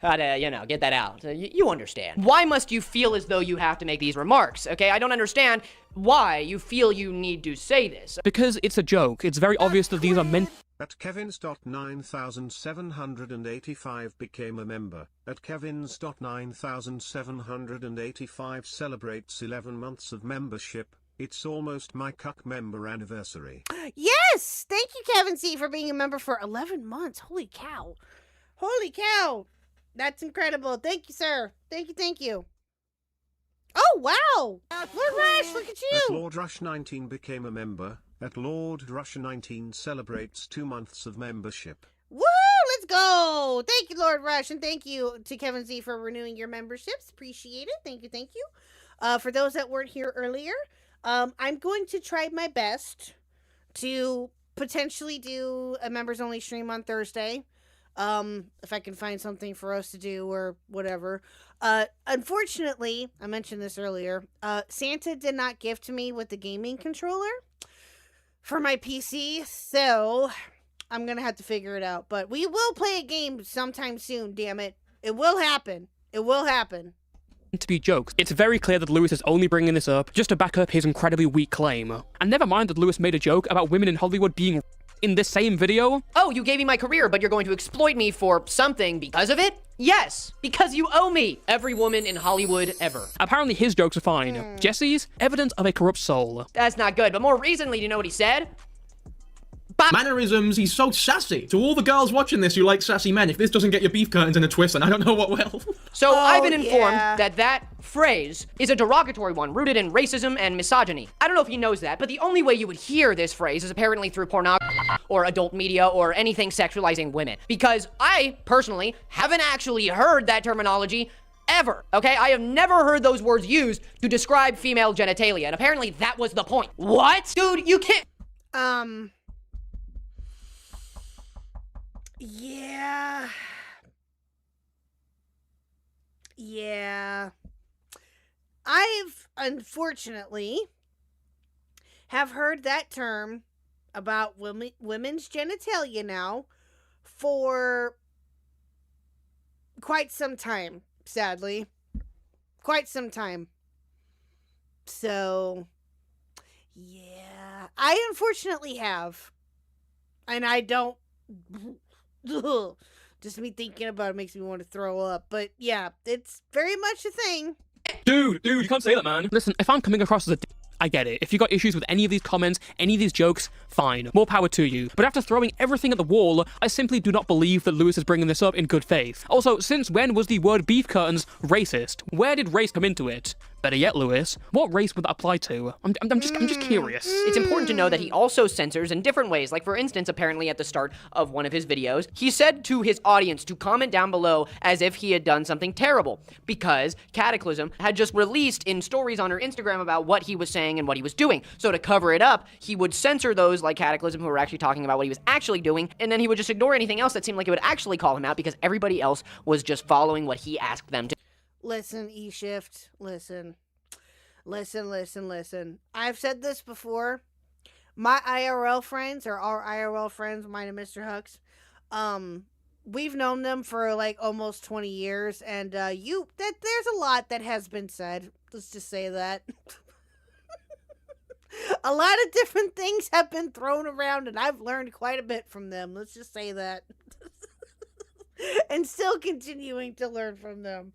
had to, get that out. You understand. Why must you feel as though you have to make these remarks, okay? I don't understand why you feel you need to say this. Because it's a joke. It's very obvious that these are meant... At Kevins.9785 became a member. At Kevins.9785 celebrates 11 months of membership. It's almost my Khuck member anniversary. Yes! Thank you, Kevin C, for being a member for 11 months. Holy cow. Holy cow. That's incredible. Thank you, sir. Thank you. Oh, wow! Lord Rush, look at you! At Lord Rush 19 became a member. At Lord Rush 19 celebrates 2 months of membership. Woo! Let's go! Thank you, Lord Rush, and thank you to Kevin Z for renewing your memberships. Appreciate it. Thank you. For those that weren't here earlier, I'm going to try my best to potentially do a members-only stream on Thursday. If I can find something for us to do or whatever. Unfortunately, I mentioned this earlier, Santa did not gift me with the gaming controller for my PC, so I'm gonna have to figure it out. But we will play a game sometime soon, damn it. It will happen. To be jokes. It's very clear that Lewis is only bringing this up just to back up his incredibly weak claim. And never mind that Lewis made a joke about women in Hollywood being in this same video. Oh, you gave me my career, but you're going to exploit me for something because of it? Yes, because you owe me. Every woman in Hollywood ever. Apparently his jokes are fine. Jesse's? Evidence of a corrupt soul. That's not good, but more recently, do you know what he said? mannerisms. He's so sassy. To all the girls watching this who like sassy men, if this doesn't get your beef curtains in a twist, then I don't know what will. So I've been informed that phrase is a derogatory one rooted in racism and misogyny. I don't know if he knows that, but the only way you would hear this phrase is apparently through pornography or adult media or anything sexualizing women. Because I, personally, haven't actually heard that terminology ever, okay? I have never heard those words used to describe female genitalia, and apparently that was the point. What? Dude, you can't... Yeah. I've, unfortunately, have heard that term about women's genitalia now for quite some time, sadly. Quite some time. So, yeah. I unfortunately have. And I don't... Just me thinking about it makes me want to throw up. But yeah, it's very much a thing. Dude, you can't say that, man. Listen, if I'm coming across as a d, I get it. If you got issues with any of these comments, any of these jokes, fine. More power to you. But after throwing everything at the wall, I simply do not believe that Lewis is bringing this up in good faith. Also, since when was the word beef curtains racist? Where did race come into it? Better yet, Lewis, what race would that apply to? I'm just curious. It's important to know that he also censors in different ways. Like, for instance, apparently at the start of one of his videos, he said to his audience to comment down below as if he had done something terrible, because Cataclysm had just released in stories on her Instagram about what he was saying and what he was doing. So to cover it up, he would censor those like Cataclysm who were actually talking about what he was actually doing, and then he would just ignore anything else that seemed like it would actually call him out because everybody else was just following what he asked them to. Listen, E-Shift, listen. I've said this before. My IRL friends, or our IRL friends, mine and Mr. Huck's, we've known them for like almost 20 years, and there's a lot that has been said. Let's just say that. A lot of different things have been thrown around, and I've learned quite a bit from them. Let's just say that. And still continuing to learn from them.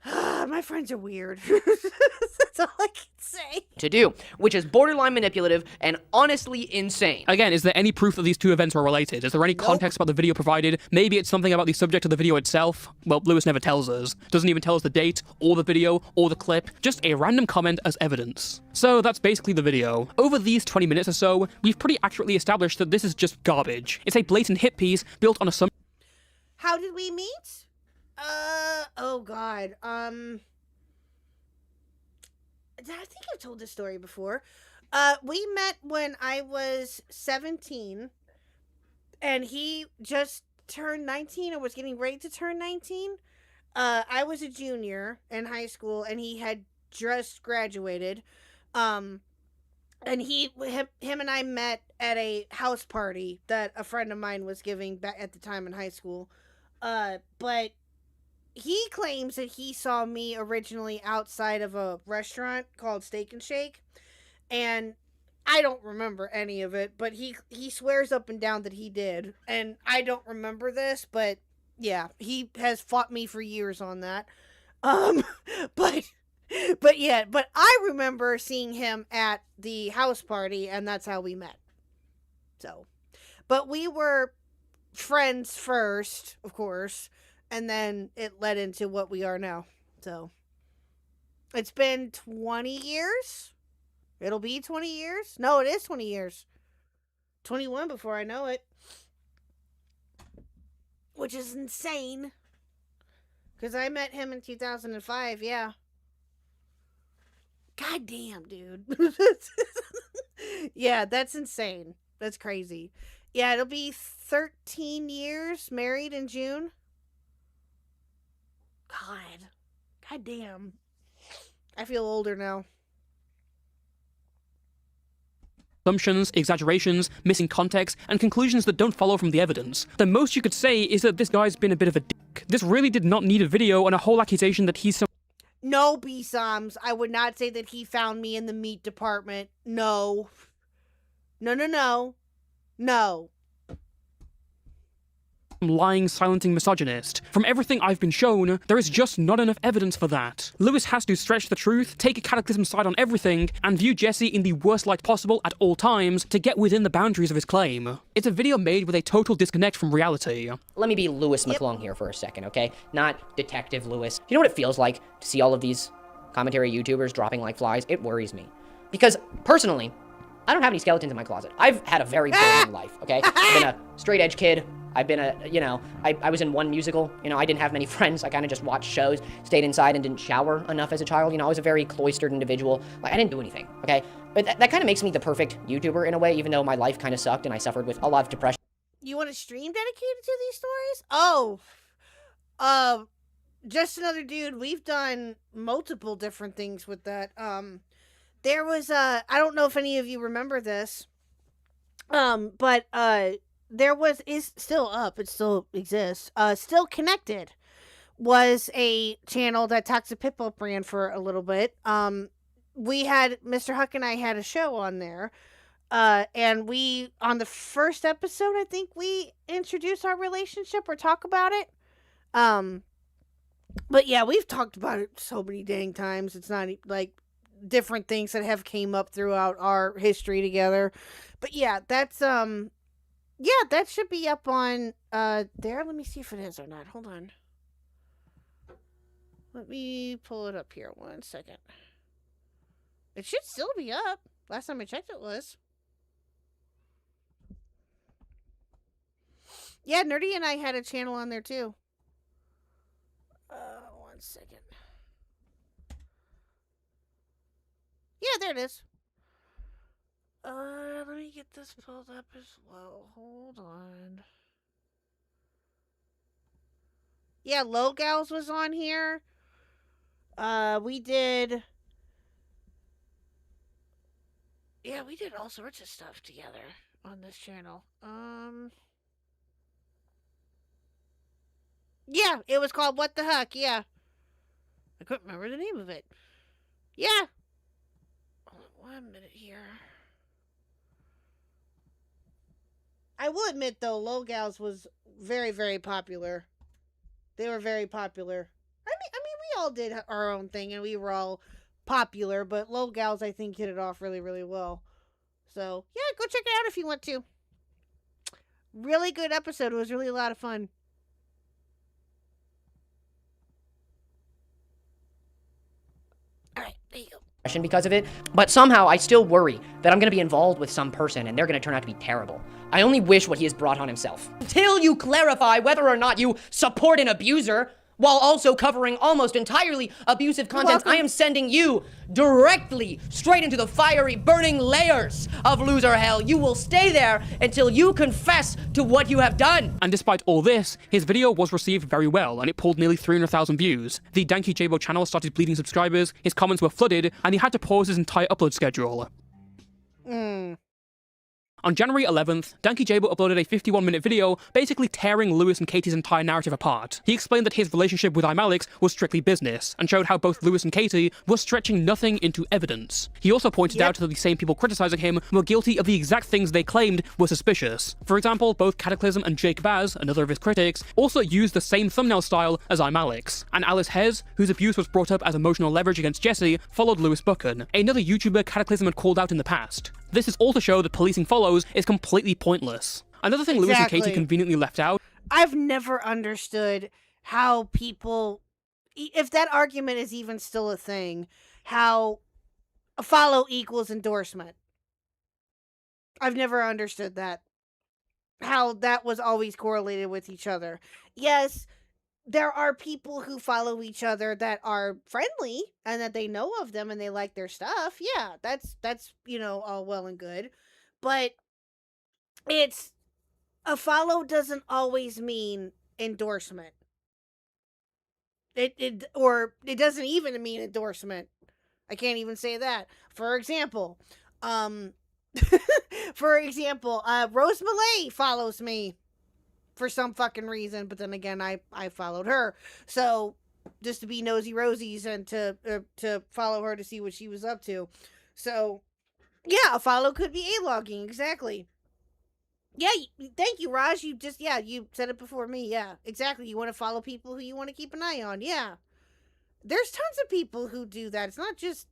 My friends are weird. That's all I can say. To do, which is borderline manipulative and honestly insane. Again, is there any proof that these two events were related? Is there any context about the video provided? Maybe it's something about the subject of the video itself? Well, Lewis never tells us. Doesn't even tell us the date, or the video, or the clip. Just a random comment as evidence. So that's basically the video. Over these 20 minutes or so, we've pretty accurately established that this is just garbage. It's a blatant hit piece built on a How did we meet? Oh god. I think I've told this story before. We met when I was 17, and he just turned 19, or was getting ready to turn 19. I was a junior in high school, and he had just graduated. And him and I met at a house party that a friend of mine was giving back at the time in high school. But he claims that he saw me originally outside of a restaurant called Steak and Shake, and I don't remember any of it, but he swears up and down that he did, and I don't remember this, but yeah, he has fought me for years on that. But I remember seeing him at the house party, and that's how we met. So, but we were friends first, of course, and then it led into what we are now. So it's been 20 years. It'll be 20 years. No, it is 20 years. 21 before I know it, which is insane, because I met him in 2005. Yeah, god damn, dude. Yeah, that's insane. That's crazy. Yeah, it'll be 13 years married in June. God damn. I feel older now. Assumptions, exaggerations, missing context, and conclusions that don't follow from the evidence. The most you could say is that this guy's been a bit of a dick. This really did not need a video and a whole accusation that he's some... No, B-Soms. I would not say that he found me in the meat department. No. No. lying, silencing misogynist. From everything I've been shown, there is just not enough evidence for that. Lewis has to stretch the truth, take a Cataclysm side on everything, and view Jesse in the worst light possible at all times to get within the boundaries of his claim. It's a video made with a total disconnect from reality. Let me be Lewis McClung here for a second, okay? Not Detective Lewis. You know what it feels like to see all of these commentary YouTubers dropping like flies? It worries me. Because, personally, I don't have any skeletons in my closet. I've had a very boring life, okay? I've been a straight edge kid. I've been I was in one musical. I didn't have many friends. I kind of just watched shows, stayed inside, and didn't shower enough as a child. I was a very cloistered individual. Like, I didn't do anything, okay? But that kind of makes me the perfect YouTuber in a way, even though my life kind of sucked and I suffered with a lot of depression. You want a stream dedicated to these stories? Oh, just another dude. We've done multiple different things with that. There was I don't know if any of you remember this, but is still up. It still exists. Still Connected was a channel that Toxic Pitbull ran for a little bit. We had Mr. Khuck and I had a show on there. And we, on the first episode, I think we introduced our relationship or talk about it. But yeah, we've talked about it so many dang times. It's not like different things that have came up throughout our history together. But yeah, that's, that should be up on, there. Let me see if it is or not. Hold on. Let me pull it up here 1 second. It should still be up. Last time I checked it was. Yeah, Nerdy and I had a channel on there too. 1 second. Yeah, there it is. Let me get this pulled up as well. Hold on. Yeah, Low Gals was on here. We did all sorts of stuff together on this channel. Yeah, it was called What the Heck, yeah. I couldn't remember the name of it. Yeah. Hold on 1 minute here. I will admit, though, Low Gals was very, very popular. They were very popular. I mean, we all did our own thing, and we were all popular, but Low Gals, I think, hit it off really, really well. So, yeah, go check it out if you want to. Really good episode. It was really a lot of fun. Alright, there you go. Because of it, but somehow I still worry that I'm going to be involved with some person and they're going to turn out to be terrible. I only wish what he has brought on himself. Until you clarify whether or not you support an abuser, while also covering almost entirely abusive content, I am sending you directly straight into the fiery, burning layers of loser hell. You will stay there until you confess to what you have done. And despite all this, his video was received very well, and it pulled nearly 300,000 views. The Danky Jabo channel started bleeding subscribers, his comments were flooded, and he had to pause his entire upload schedule. On January 11th, Danky Jabo uploaded a 51-minute video basically tearing Lewis and Katie's entire narrative apart. He explained that his relationship with Alex was strictly business, and showed how both Lewis and Katie were stretching nothing into evidence. He also pointed out that the same people criticizing him were guilty of the exact things they claimed were suspicious. For example, both Cataclysm and Jake Baz, another of his critics, also used the same thumbnail style as Alex. And Alice Hez, whose abuse was brought up as emotional leverage against Jesse, followed Lewis Buchan, another YouTuber Cataclysm had called out in the past. This is all to show that policing follows is completely pointless. Another thing Lewis and Katie conveniently left out. I've never understood how people, if that argument is even still a thing, how a follow equals endorsement. I've never understood that. How that was always correlated with each other. Yes, there are people who follow each other that are friendly and that they know of them and they like their stuff. Yeah, that's all well and good. But it's a follow doesn't always mean endorsement. It doesn't even mean endorsement. I can't even say that. For example, Rose Malay follows me for some fucking reason, but then again, I followed her. So just to be nosy rosies and to follow her to see what she was up to. So yeah, a follow could be a logging, exactly. Yeah, thank you, Raj. You said it before me. Yeah, exactly. You want to follow people who you want to keep an eye on. Yeah. There's tons of people who do that. It's not just,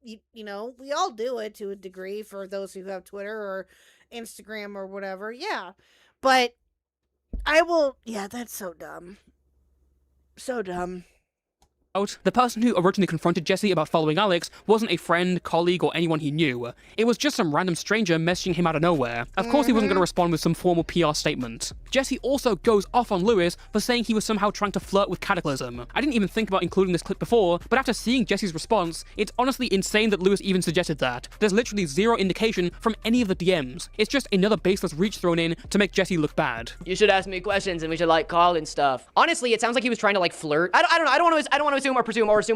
we all do it to a degree for those who have Twitter or Instagram or whatever. Yeah. But that's so dumb. So dumb. The person who originally confronted Jesse about following Alex wasn't a friend, colleague, or anyone he knew. It was just some random stranger messaging him out of nowhere. Of course he wasn't going to respond with some formal PR statement. Jesse also goes off on Lewis for saying he was somehow trying to flirt with Cataclysm. I didn't even think about including this clip before, but after seeing Jesse's response, it's honestly insane that Lewis even suggested that. There's literally zero indication from any of the DMs. It's just another baseless reach thrown in to make Jesse look bad. You should ask me questions and we should call and stuff. Honestly, it sounds like he was trying to flirt. I don't want to assume or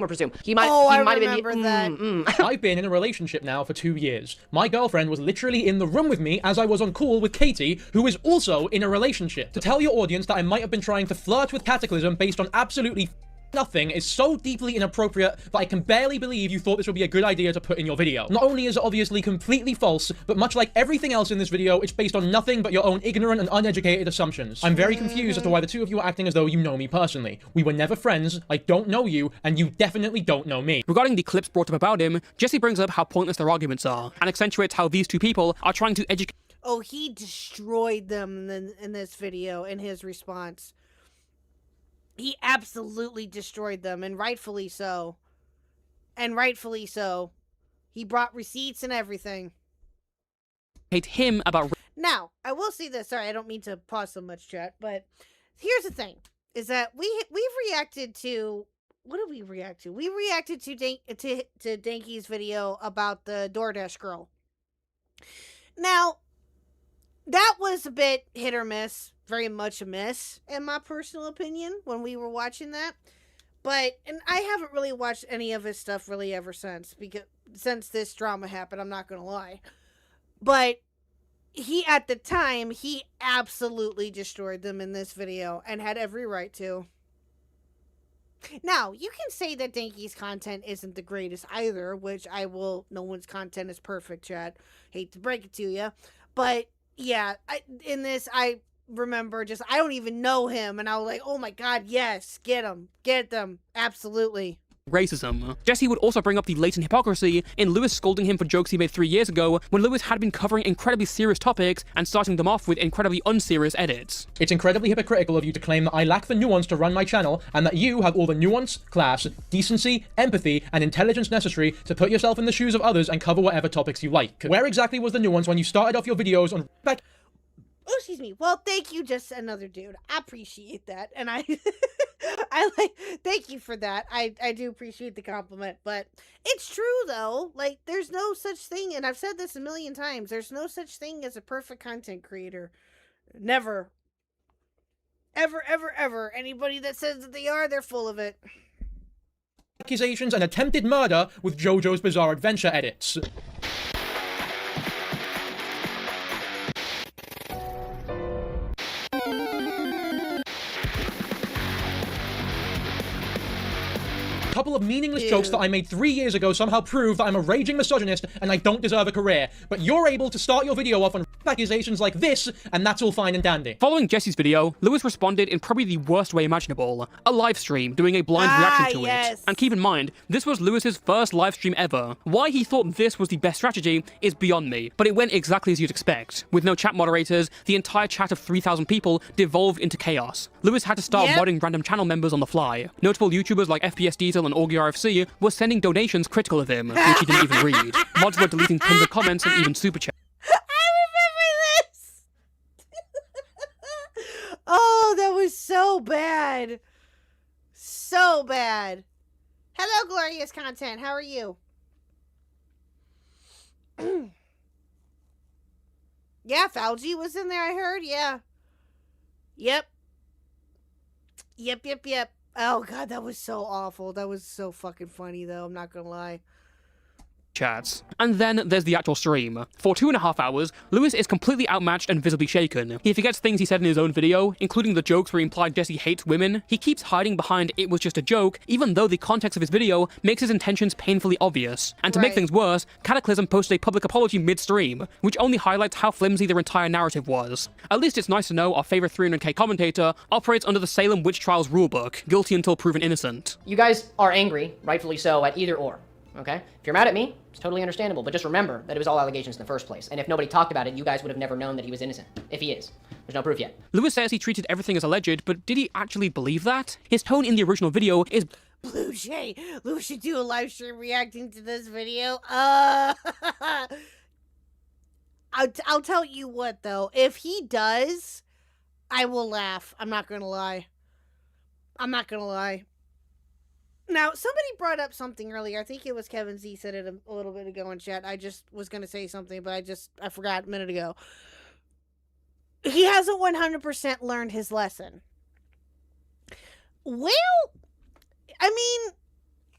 presume. He might have been that. I've been in a relationship now for 2 years. My girlfriend was literally in the room with me as I was on call with Katie, who is also in a relationship. To tell your audience that I might have been trying to flirt with Cataclysm based on absolutely nothing is so deeply inappropriate that I can barely believe you thought this would be a good idea to put in your video. Not only is it obviously completely false, but much like everything else in this video, it's based on nothing but your own ignorant and uneducated assumptions. I'm very confused as to why the two of you are acting as though you know me personally. We were never friends, I don't know you, and you definitely don't know me. Regarding the clips brought up about him, Jesse brings up how pointless their arguments are, and accentuates how these two people are trying to educate. Oh, he destroyed them in this video in his response. He absolutely destroyed them, and rightfully so. He brought receipts and everything. Hate him about. Now, I will say this. Sorry, I don't mean to pause so much, chat, but here's the thing: is that we've reacted to. What did we react to? We reacted to Danky's video about the DoorDash girl. Now, that was a bit hit or miss. Very much a miss, in my personal opinion, when we were watching that. And I haven't really watched any of his stuff really ever since this drama happened, I'm not gonna lie. But at the time, he absolutely destroyed them in this video, and had every right to. Now, you can say that Danky's content isn't the greatest either, which no one's content is perfect, chat. Hate to break it to you. But, yeah, I remember I don't even know him, and I was like, oh my god, yes, get them, absolutely. Racism. Jesse would also bring up the latent hypocrisy in Lewis scolding him for jokes he made 3 years ago, when Lewis had been covering incredibly serious topics and starting them off with incredibly unserious edits. It's incredibly hypocritical of you to claim that I lack the nuance to run my channel, and that you have all the nuance, class, decency, empathy, and intelligence necessary to put yourself in the shoes of others and cover whatever topics you like. Where exactly was the nuance when you started off your videos on Oh, excuse me. Well, thank you, just another dude. I appreciate that. And thank you for that. I do appreciate the compliment. But it's true, though. There's no such thing, and I've said this a million times, there's no such thing as a perfect content creator. Never. Ever, ever, ever. Anybody that says that they are, they're full of it. Accusations and attempted murder with JoJo's Bizarre Adventure edits. Couple of meaningless jokes that I made 3 years ago somehow prove that I'm a raging misogynist and I don't deserve a career. But you're able to start your video off on accusations like this, and that's all fine and dandy. Following Jesse's video, Lewis responded in probably the worst way imaginable. A live stream, doing a blind reaction to it. And keep in mind, this was Lewis's first live stream ever. Why he thought this was the best strategy is beyond me, but it went exactly as you'd expect. With no chat moderators, the entire chat of 3,000 people devolved into chaos. Lewis had to start modding random channel members on the fly. Notable YouTubers like FPS Diesel and Augie RFC were sending donations critical of him, which he didn't even read. Mods were deleting tons of comments and even super chats. I remember this! Oh, that was so bad. So bad. Hello, Glorious Content. How are you? Yeah, Fauci was in there, I heard. Yeah. Yep. Oh, God, that was so awful. That was so fucking funny, though. I'm not gonna lie. chats. And then there's the actual stream. For 2.5 hours, Lewis is completely outmatched and visibly shaken. He forgets things he said in his own video, including the jokes where he implied Jesse hates women. He keeps hiding behind "it was just a joke," even though the context of his video makes his intentions painfully obvious. And to make things worse, Cataclysm posted a public apology mid-stream, which only highlights how flimsy their entire narrative was. At least it's nice to know our favorite 300k commentator operates under the Salem witch trials rulebook, guilty until proven innocent. You guys are angry, rightfully so, at either or, okay? If you're mad at me, it's totally understandable, but just remember that it was all allegations in the first place. And if nobody talked about it, you guys would have never known that he was innocent. If he is. There's no proof yet. Lewis says he treated everything as alleged, but did he actually believe that? His tone in the original video is Blue Jay, Lewis should do a live stream reacting to this video. I'll tell you what, though. If he does, I will laugh. I'm not gonna lie. Now, somebody brought up something earlier. I think it was Kevin Z said it a little bit ago in chat. I just was gonna say something, but I forgot a minute ago. He hasn't 100% learned his lesson. Well, I mean,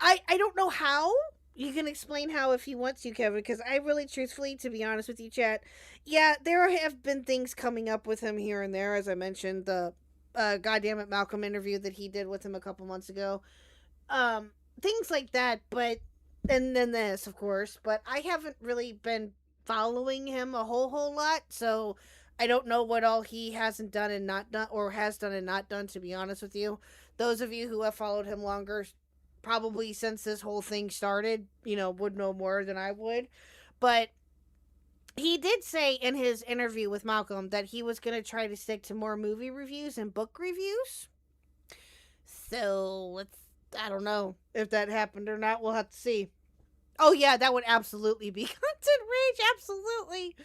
I don't know how. You can explain how if he wants to, Kevin, because I really, truthfully, to be honest with you, chat, yeah, there have been things coming up with him here and there, as I mentioned, the Goddammit Malcolm interview that he did with him a couple months ago. Things like that, but, and then this, of course, but I haven't really been following him a whole lot, so I don't know what all he hasn't done and not done, or has done and not done, to be honest with you. Those of you who have followed him longer, probably since this whole thing started, would know more than I would. But he did say in his interview with Malcolm that he was going to try to stick to more movie reviews and book reviews. So, I don't know if that happened or not. We'll have to see. Oh, yeah, that would absolutely be content rage. Absolutely.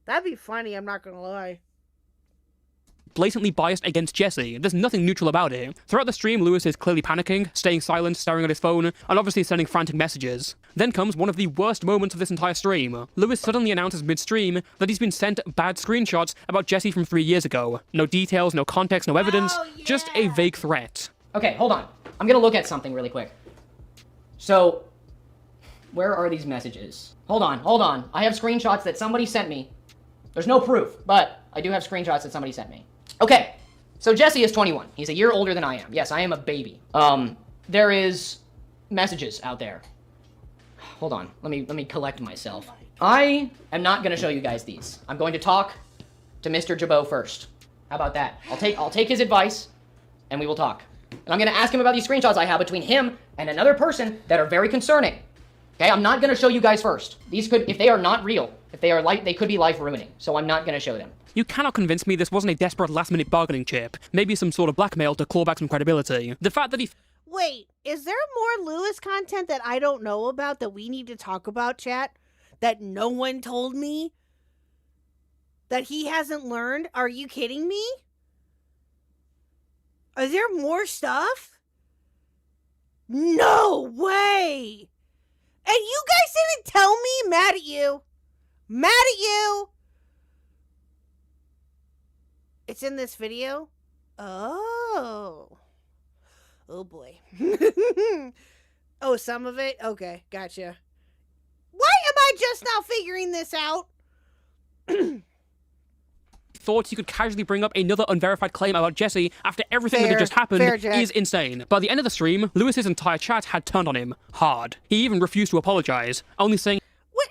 That'd be funny, I'm not going to lie. Blatantly biased against Jesse. There's nothing neutral about it. Throughout the stream, Lewis is clearly panicking, staying silent, staring at his phone, and obviously sending frantic messages. Then comes one of the worst moments of this entire stream. Lewis suddenly announces mid-stream that he's been sent bad screenshots about Jesse from 3 years ago. No details, no context, no evidence, just a vague threat. Okay, hold on. I'm gonna look at something really quick. So, where are these messages? Hold on. I have screenshots that somebody sent me. There's no proof, but I do have screenshots that somebody sent me. Okay, so Jesse is 21. He's a year older than I am. Yes, I am a baby. There is messages out there. Hold on, let me collect myself. I am not gonna show you guys these. I'm going to talk to Mr. Jabot first. How about that? I'll take his advice, and we will talk. And I'm gonna ask him about these screenshots I have between him and another person that are very concerning. Okay, I'm not gonna show you guys first. These could, if they are not real, if they are they could be life-ruining. So I'm not gonna show them. You cannot convince me this wasn't a desperate last-minute bargaining chip. Maybe some sort of blackmail to claw back some credibility. The fact that he... Wait, is there more Lewis content that I don't know about that we need to talk about, chat? That no one told me? That he hasn't learned? Are you kidding me? Are there more stuff? No way! And you guys didn't tell me? Mad at you. Mad at you. It's in this video? Oh. Oh boy. Oh, some of it? Okay, gotcha. Why am I just now figuring this out? Thought he could casually bring up another unverified claim about Jesse after everything that had just happened is insane. By the end of the stream, Lewis's entire chat had turned on him hard. He even refused to apologize, only saying, "What?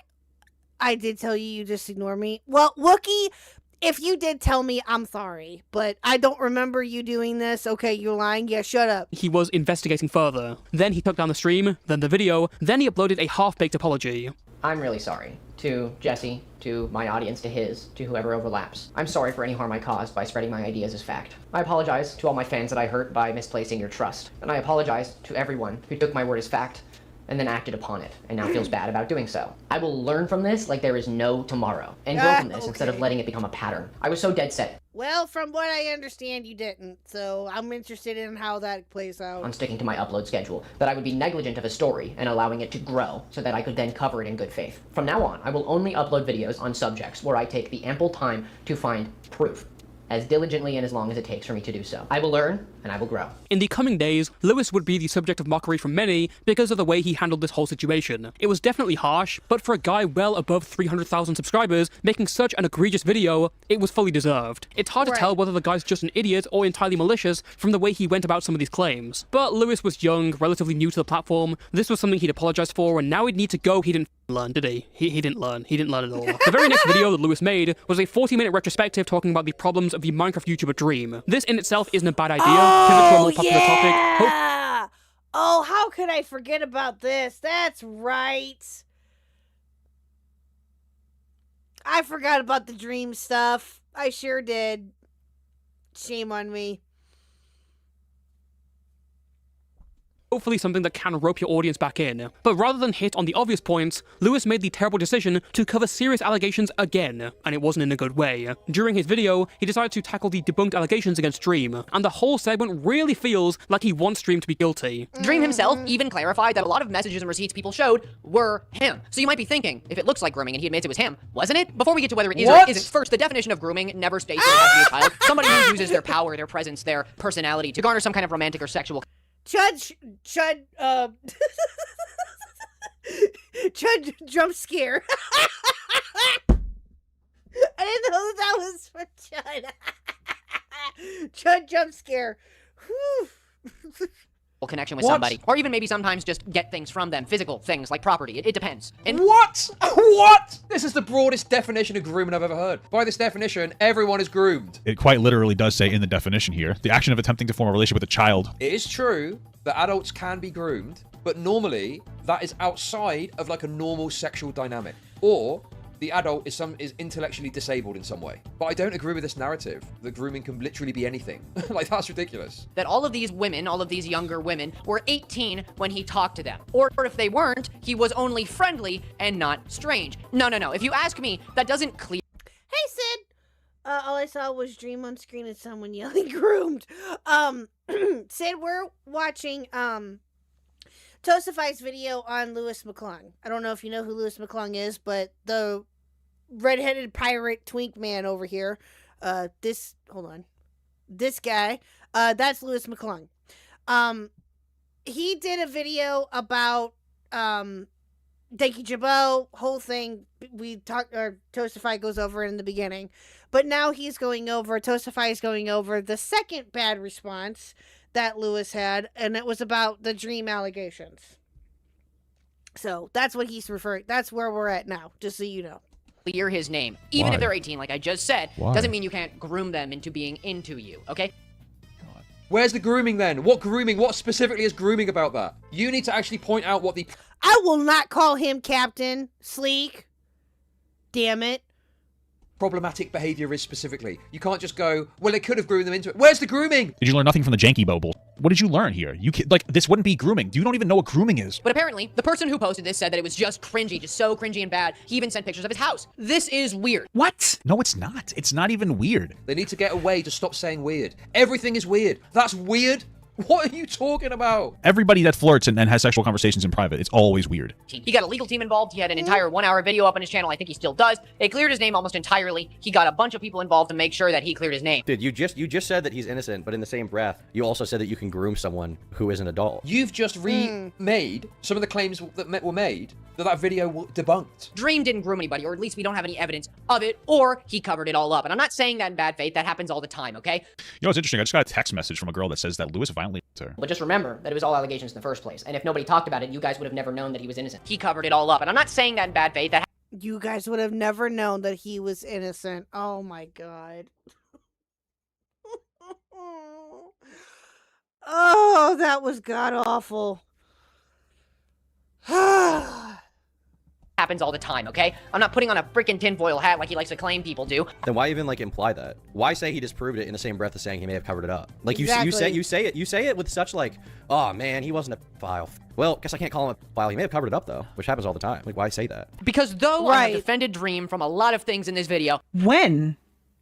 I did tell you, you just ignore me." Well, Wookie, if you did tell me, I'm sorry, but I don't remember you doing this. Okay, you're lying. Yeah, shut up. He was investigating further. Then he took down the stream, then the video, then he uploaded a half-baked apology. I'm really sorry. To Jesse, to my audience, to his, to whoever overlaps. I'm sorry for any harm I caused by spreading my ideas as fact. I apologize to all my fans that I hurt by misplacing your trust. And I apologize to everyone who took my word as fact and then acted upon it, and now feels bad about doing so. I will learn from this like there is no tomorrow, and grow from this instead of letting it become a pattern. I was so dead set. Well, from what I understand, you didn't, so I'm interested in how that plays out. On sticking to my upload schedule, that I would be negligent of a story and allowing it to grow so that I could then cover it in good faith. From now on, I will only upload videos on subjects where I take the ample time to find proof, as diligently and as long as it takes for me to do so. I will learn and I will grow. In the coming days, Lewis would be the subject of mockery from many because of the way he handled this whole situation. It was definitely harsh, but for a guy well above 300,000 subscribers making such an egregious video, it was fully deserved. It's hard to tell whether the guy's just an idiot or entirely malicious from the way he went about some of these claims. But Lewis was young, relatively new to the platform, this was something he'd apologized for, and now he'd need to go. He didn't learn, did he? He didn't learn. He didn't learn at all. The very next video that Lewis made was a 40-minute retrospective talking about the problems of the Minecraft YouTuber dream. This in itself isn't a bad idea. Pivot to a more popular topic. Oh, how could I forget about this? That's right. I forgot about the dream stuff. I sure did. Shame on me. Hopefully something that can rope your audience back in. But rather than hit on the obvious points, Lewis made the terrible decision to cover serious allegations again, and it wasn't in a good way. During his video, he decided to tackle the debunked allegations against Dream, and the whole segment really feels like he wants Dream to be guilty. Dream himself even clarified that a lot of messages and receipts people showed were him. So you might be thinking, if it looks like grooming and he admits it was him, wasn't it? Before we get to whether it is or isn't, first, the definition of grooming never states that it has to be a child. Somebody who uses their power, their presence, their personality to garner some kind of romantic or sexual Chud jump scare. I didn't know that was for Chud. Chud jump scare. connection with somebody, or even maybe sometimes just get things from them, physical things like property. It depends. And what? What? This is the broadest definition of grooming I've ever heard. By this definition, everyone is groomed. It quite literally does say in the definition here, the action of attempting to form a relationship with a child. It is true that adults can be groomed, but normally that is outside of like a normal sexual dynamic, or the adult is intellectually disabled in some way. But I don't agree with this narrative that grooming can literally be anything. Like, that's ridiculous. That all of these women, all of these younger women, were 18 when he talked to them. Or if they weren't, he was only friendly and not strange. No. If you ask me, that doesn't clear. Hey, Sid. All I saw was Dream on screen and someone yelling groomed. Sid, we're watching, Toastify's video on Louis McClung. I don't know if you know who Louis McClung is, but the redheaded pirate twink man over here, this guy, that's Louis McClung. He did a video about, Thank You Jabot, whole thing, Toastify goes over it in the beginning, but now Toastify is going over the second bad response that Lewis had, and it was about the Dream allegations. So that's what he's referring. That's where we're at now, just so you know. Clear his name, even Why? if they're 18, like I just said. Why? Doesn't mean you can't groom them into being into you. Okay. Where's the grooming then? What grooming? What specifically is grooming about that? You need to actually point out what the I will not call him Captain Sleek. Damn it. problematic behavior is specifically. You can't just go, well, they could have groomed them into it. Where's the grooming? Did you learn nothing from the janky boble? What did you learn here? This wouldn't be grooming. You don't even know what grooming is. But apparently, the person who posted this said that it was just cringy, just so cringy and bad. He even sent pictures of his house. This is weird. What? No, it's not. It's not even weird. They need to get a way to stop saying weird. Everything is weird. That's weird? What are you talking about? Everybody that flirts and has sexual conversations in private, it's always weird. He got a legal team involved. He had an entire 1-hour video up on his channel. I think he still does. They cleared his name almost entirely. He got a bunch of people involved to make sure that he cleared his name. Dude, you just said that he's innocent, but in the same breath, you also said that you can groom someone who is an adult. You've just remade some of the claims that were made that video debunked. Dream didn't groom anybody, or at least we don't have any evidence of it, or he covered it all up. And I'm not saying that in bad faith. That happens all the time, okay? You know what's interesting? I just got a text message from a girl that says that Lewis violently raped her. But just remember that it was all allegations in the first place. And if nobody talked about it, you guys would have never known that he was innocent. He covered it all up. And I'm not saying that in bad faith. You guys would have never known that he was innocent. Oh my god. Oh, that was god awful. Happens all the time, okay? I'm not putting on a freaking tinfoil hat like he likes to claim people do. Then why even imply that? Why say he disproved it in the same breath as saying he may have covered it up? Like Exactly. you say it with such oh man, he wasn't a pedophile. Well, guess I can't call him a pedophile. He may have covered it up though, which happens all the time. Like, why say that? Because though I have defended Dream from a lot of things in this video, When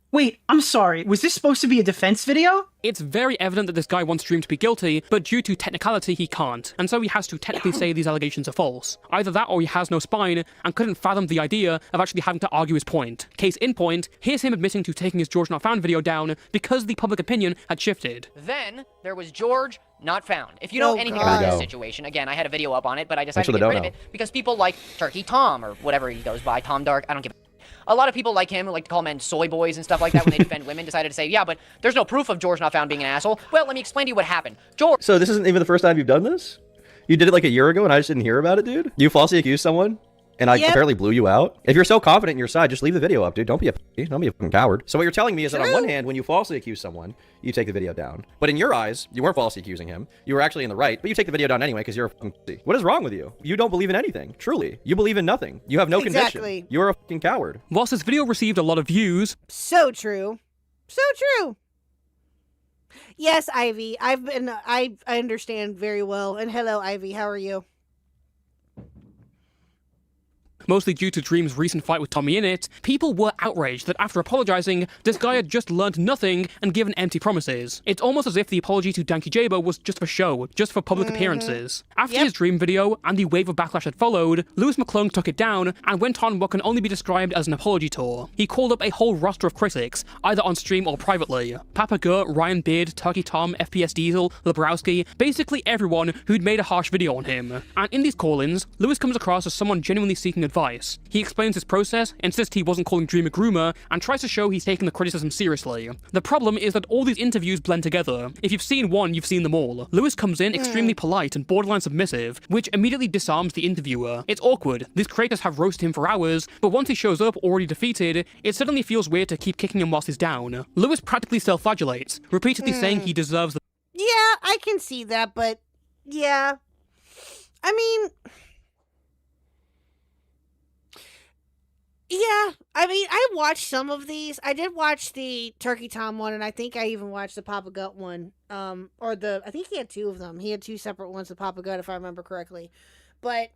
Wait, I'm sorry. Was this supposed to be a defense video? It's very evident that this guy wants Dream to be guilty, but due to technicality he can't, and so he has to technically say these allegations are false. Either that or he has no spine and couldn't fathom the idea of actually having to argue his point. Case in point, here's him admitting to taking his George Not Found video down because the public opinion had shifted. Then there was George Not Found. If you know anything about this situation, again, I had a video up on it, but I decided to get rid of it because people like Turkey Tom, or whatever he goes by, Tom Dark, I don't give a lot of people like him, who like to call men soy boys and stuff like that when they defend women, decided to say, yeah, but there's no proof of George Not Found being an asshole. Well, let me explain to you what happened. George... So this isn't even the first time you've done this? You did it like a year ago and I just didn't hear about it, dude? You falsely accused someone? And I apparently blew you out? If you're so confident in your side, just leave the video up, dude. Don't be a fucking coward. So what you're telling me is that on one hand, when you falsely accuse someone, you take the video down. But in your eyes, you weren't falsely accusing him. You were actually in the right, but you take the video down anyway because you're a fucking pussy. What is wrong with you? You don't believe in anything. Truly. You believe in nothing. You have no conviction. You're a fucking coward. Whilst this video received a lot of views... So true. So true. Yes, Ivy. I understand very well. And hello, Ivy. How are you? Mostly due to Dream's recent fight with Tommy Innit, people were outraged that after apologizing, this guy had just learned nothing and given empty promises. It's almost as if the apology to Danky Jabo was just for show, just for public appearances. After his Dream video and the wave of backlash that followed, Lewis McClung took it down and went on what can only be described as an apology tour. He called up a whole roster of critics, either on stream or privately. Papa Gurt, Ryan Beard, Turkey Tom, FPS Diesel, Lebrowski, basically everyone who'd made a harsh video on him. And in these call-ins, Lewis comes across as someone genuinely seeking advice. He explains his process, insists he wasn't calling Dream a groomer, and tries to show he's taking the criticism seriously. The problem is that all these interviews blend together. If you've seen one, you've seen them all. Lewis comes in extremely polite and borderline submissive, which immediately disarms the interviewer. It's awkward. These creators have roasted him for hours, but once he shows up already defeated, it suddenly feels weird to keep kicking him whilst he's down. Lewis practically self-flagellates, repeatedly saying he deserves the... Yeah, I can see that, but yeah. I mean... Yeah, I watched some of these. I did watch the Turkey Tom one, and I think I even watched the Papa Gut one. I think he had two of them. He had two separate ones, the Papa Gut, if I remember correctly. But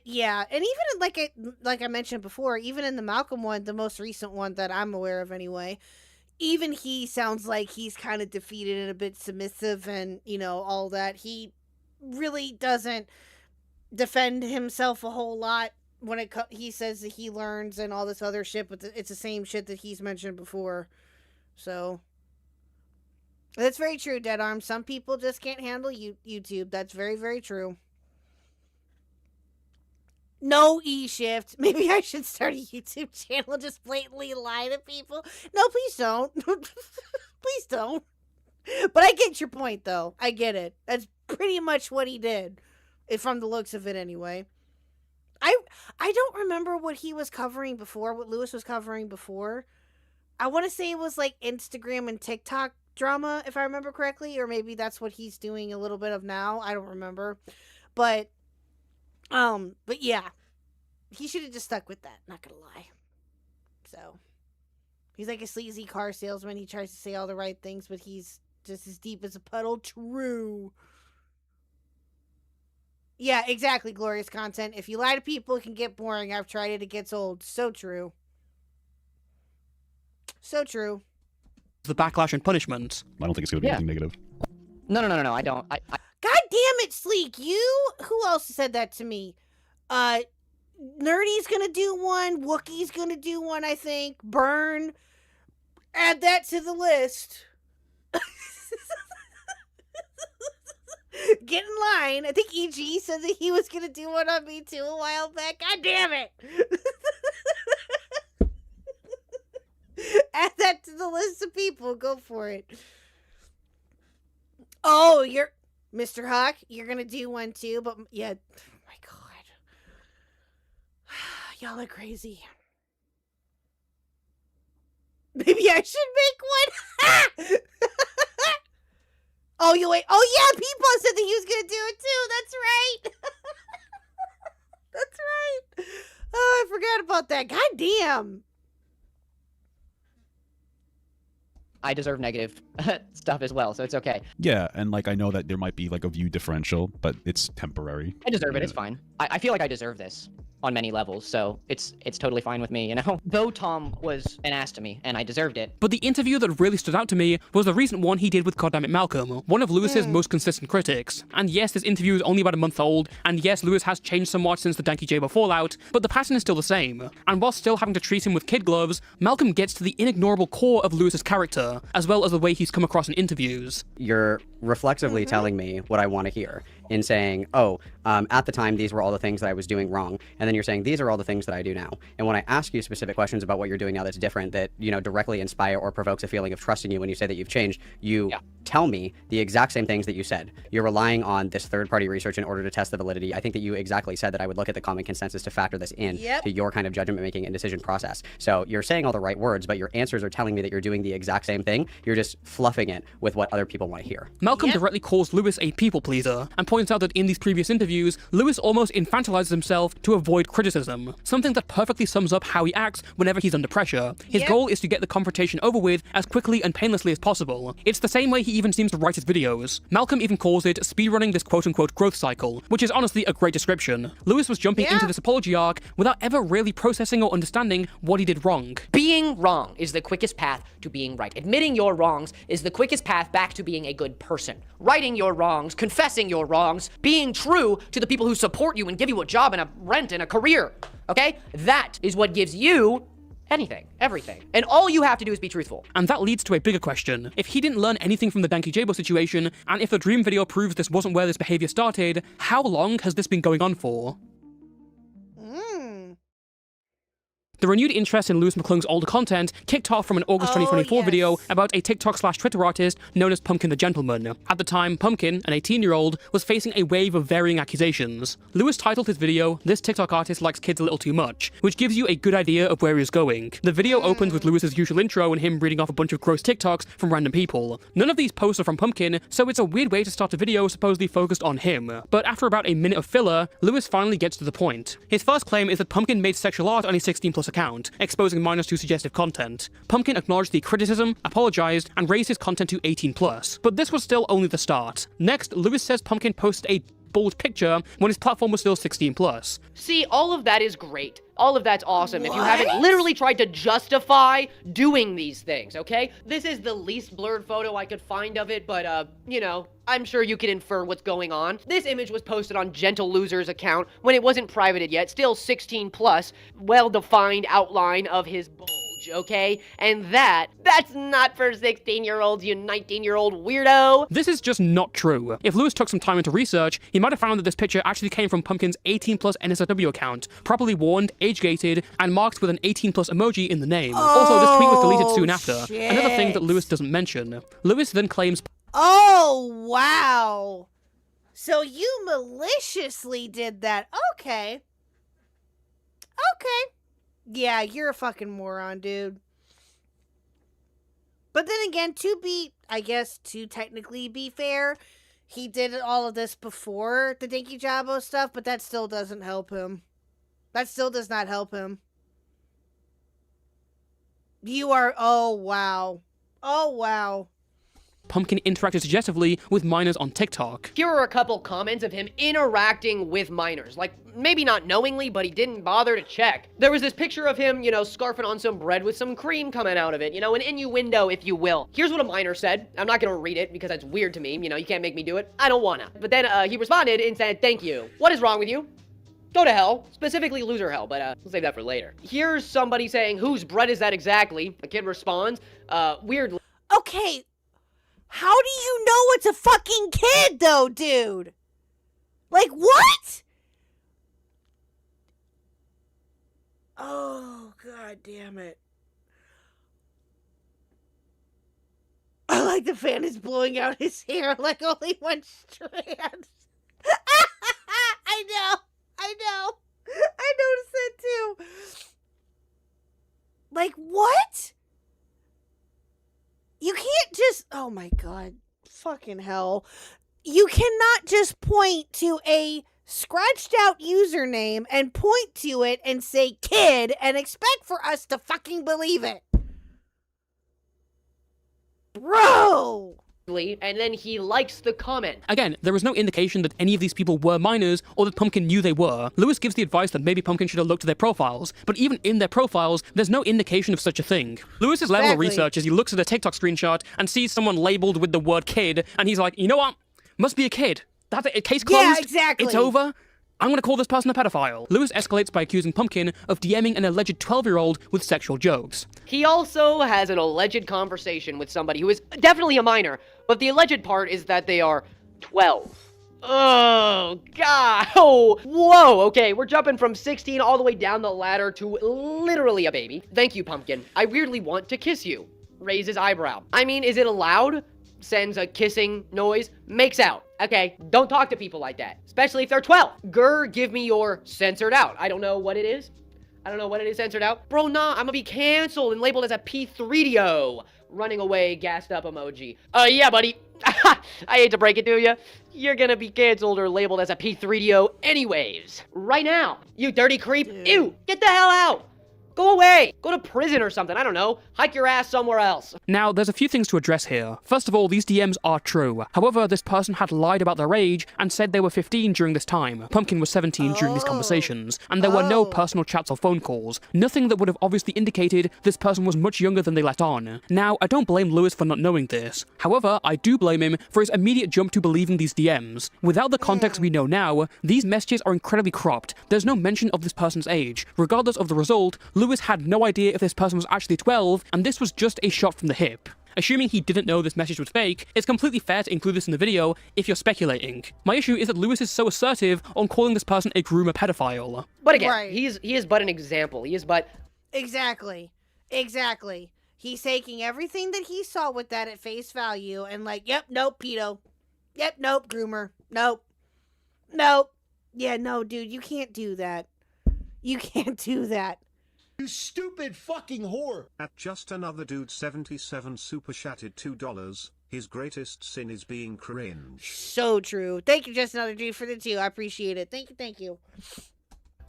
yeah, and even like I mentioned before, even in the Malcolm one, the most recent one that I'm aware of anyway, even he sounds like he's kind of defeated and a bit submissive, and all that. He really doesn't defend himself a whole lot when he says that he learns and all this other shit, but it's the same shit that he's mentioned before. So that's very true, Dead Arm. Some people just can't handle YouTube. That's very, very true. No E-shift. Maybe I should start a YouTube channel and just blatantly lie to people. No, please don't. Please don't. But I get your point, though. I get it. That's pretty much what he did. From the looks of it, anyway. I don't remember what he was covering before, what Lewis was covering before. I want to say it was like Instagram and TikTok drama, if I remember correctly, or maybe that's what he's doing a little bit of now. I don't remember. But yeah. He should have just stuck with that, not gonna lie. So, he's like a sleazy car salesman. He tries to say all the right things, but he's just as deep as a puddle. True. Yeah, exactly, glorious content. If you lie to people, it can get boring. I've tried it, it gets old. So true. So true. The backlash and punishment. I don't think it's going to be anything negative. No, I don't. God damn it, Sleek. Who else said that to me? Nerdy's gonna do one. Wookie's gonna do one, I think. Burn. Add that to the list. Get in line. I think EG said that he was going to do one on me too a while back. God damn it. Add that to the list of people. Go for it. Oh, you're Mr. Khuck. You're going to do one too. But yeah. Oh my God. Y'all are crazy. Maybe I should make one. Oh, you wait. Oh, yeah, Peepaw said that he was going to do it, too. That's right. That's right. Oh, I forgot about that. God damn. I deserve negative stuff as well, so it's okay. Yeah, and like I know that there might be like a view differential, but it's temporary. I deserve it. It's fine. I feel like I deserve this. on many levels, so it's totally fine with me, you know? Though Tom was an ass to me, and I deserved it. But the interview that really stood out to me was the recent one he did with Goddammit Malcolm, one of Lewis's most consistent critics. And yes, this interview is only about a month old, and yes, Lewis has changed somewhat since the Danky Jabo fallout, but the pattern is still the same. And while still having to treat him with kid gloves, Malcolm gets to the inignorable core of Lewis's character, as well as the way he's come across in interviews. You're reflexively telling me what I want to hear in saying, oh, at the time, these were all the things that I was doing wrong. And then you're saying, these are all the things that I do now. And when I ask you specific questions about what you're doing now that's different, that, you know, directly inspire or provokes a feeling of trusting you when you say that you've changed, you tell me the exact same things that you said. You're relying on this third-party research in order to test the validity. I think that you exactly said that I would look at the common consensus to factor this in to your kind of judgment-making and decision process. So you're saying all the right words, but your answers are telling me that you're doing the exact same thing. You're just fluffing it with what other people want to hear. Malcolm directly calls Lewis a people pleaser, and points out that in these previous interviews, Lewis almost infantilizes himself to avoid criticism, something that perfectly sums up how he acts whenever he's under pressure. His goal is to get the confrontation over with as quickly and painlessly as possible. It's the same way he even seems to write his videos. Malcolm even calls it speedrunning this quote-unquote growth cycle, which is honestly a great description. Lewis was jumping into this apology arc without ever really processing or understanding what he did wrong. Being wrong is the quickest path to being right. Admitting your wrongs is the quickest path back to being a good person. Righting your wrongs, confessing your wrongs, being true to the people who support you and give you a job and a rent and a career, okay? That is what gives you anything, everything. And all you have to do is be truthful. And that leads to a bigger question. If he didn't learn anything from the Danky Jabo situation, and if the Dream video proves this wasn't where this behavior started, how long has this been going on for? The renewed interest in Lewis McClung's older content kicked off from an August 2024 video about a TikTok/Twitter artist known as Pumpkin the Gentleman. At the time, Pumpkin, an 18-year-old, was facing a wave of varying accusations. Lewis titled his video, "This TikTok artist likes kids a little too much," which gives you a good idea of where he is going. The video opens with Lewis's usual intro and him reading off a bunch of gross TikToks from random people. None of these posts are from Pumpkin, so it's a weird way to start a video supposedly focused on him. But after about a minute of filler, Lewis finally gets to the point. His first claim is that Pumpkin made sexual art on a 16+ account, exposing minors to suggestive content. Pumpkin acknowledged the criticism, apologized, and raised his content to 18+. But this was still only the start. Next, Lewis says Pumpkin posted a bold picture when his platform was still 16+. See, all of that is great. All of that's awesome if you haven't literally tried to justify doing these things, okay? This is the least blurred photo I could find of it, but, you know, I'm sure you can infer what's going on. This image was posted on Gentle Loser's account when it wasn't privated yet, still 16+, well-defined outline of his bulge, okay? And that's not for 16-year-olds, you 19-year-old weirdo. This is just not true. If Lewis took some time into research, he might have found that this picture actually came from Pumpkin's 18+ NSFW account, properly warned, age-gated, and marked with an 18+ emoji in the name. Also, this tweet was deleted soon after. Another thing that Lewis doesn't mention. Lewis then claims, "Oh, wow. So you maliciously did that. Okay. Yeah, you're a fucking moron, dude." But then again, to technically be fair, he did all of this before the Danky Jabo stuff, but that still doesn't help him. That still does not help him. Oh, wow. Pumpkin interacted suggestively with minors on TikTok. Here are a couple comments of him interacting with minors. Like, maybe not knowingly, but he didn't bother to check. There was this picture of him, you know, scarfing on some bread with some cream coming out of it. You know, an innuendo, if you will. Here's what a minor said. I'm not gonna read it because that's weird to me. You know, you can't make me do it. I don't wanna. But then he responded and said, "Thank you. What is wrong with you? Go to hell." Specifically loser hell, but we'll save that for later. Here's somebody saying, "Whose bread is that exactly?" A kid responds, weirdly. Okay. How do you know it's a fucking kid, though, dude? Like, what? Oh, god damn it. I like the fan is blowing out his hair like only one strand. I know. I noticed it too. Like, what? You can't just, oh my god, fucking hell. You cannot just point to a scratched out username and point to it and say kid and expect for us to fucking believe it. Bro! and then he likes the comment. Again, there is no indication that any of these people were minors or that Pumpkin knew they were. Lewis gives the advice that maybe Pumpkin should have looked at their profiles, but even in their profiles, there's no indication of such a thing. Lewis's level of research is he looks at a TikTok screenshot and sees someone labeled with the word kid, and he's like, you know what? Must be a kid. That's it. Case closed. Yeah, exactly. It's over. I'm gonna call this person a pedophile. Lewis escalates by accusing Pumpkin of DMing an alleged 12-year-old with sexual jokes. He also has an alleged conversation with somebody who is definitely a minor, but the alleged part is that they are 12. Oh, God. Oh, whoa. Okay, we're jumping from 16 all the way down the ladder to literally a baby. Thank you, Pumpkin. I weirdly want to kiss you. Raise his eyebrow. I mean, is it allowed? Sends a kissing noise. Makes out. Okay, don't talk to people like that, especially if they're 12. Grr, give me your censored out. I don't know what it is. I don't know what it is censored out. Bro, nah, I'm gonna be canceled and labeled as a P3DO. Running away, gassed up emoji. Yeah, buddy. I hate to break it to you. You're gonna be canceled or labeled as a P3DO anyways. Right now. You dirty creep. Dude. Ew, get the hell out. Go away! Go to prison or something, I don't know. Hike your ass somewhere else. Now, there's a few things to address here. First of all, these DMs are true. However, this person had lied about their age and said they were 15 during this time. Pumpkin was 17 during these conversations, and there were no personal chats or phone calls. Nothing that would have obviously indicated this person was much younger than they let on. Now, I don't blame Lewis for not knowing this. However, I do blame him for his immediate jump to believing these DMs. Without the context we know now, these messages are incredibly cropped. There's no mention of this person's age. Regardless of the result, Lewis had no idea if this person was actually 12, and this was just a shot from the hip. Assuming he didn't know this message was fake, it's completely fair to include this in the video if you're speculating. My issue is that Lewis is so assertive on calling this person a groomer pedophile. But again, he is but an example. He is but... Exactly. He's taking everything that he saw with that at face value and like, yep, nope, pedo. Yep, nope, groomer. Nope. Yeah, no, dude, you can't do that. You can't do that. You stupid fucking whore! At just another dude 77 super chatted $2. His greatest sin is being cringe. So true. Thank you, just another dude, for the 2. I appreciate it. Thank you.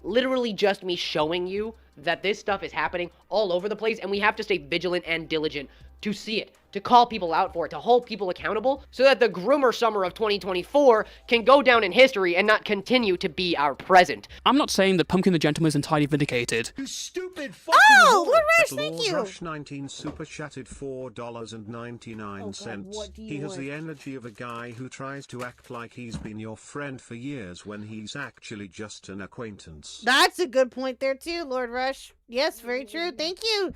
Literally just me showing you that this stuff is happening all over the place, and we have to stay vigilant and diligent to see it, to call people out for it, to hold people accountable, so that the groomer summer of 2024 can go down in history and not continue to be our present. I'm not saying that Pumpkin the Gentleman is entirely vindicated. You stupid fucking Lord Rush, thank you! Lord Rush 19 super chatted $4.99. He has the energy of a guy who tries to act like he's been your friend for years when he's actually just an acquaintance. That's a good point there too, Lord Rush. Yes, very true. Thank you,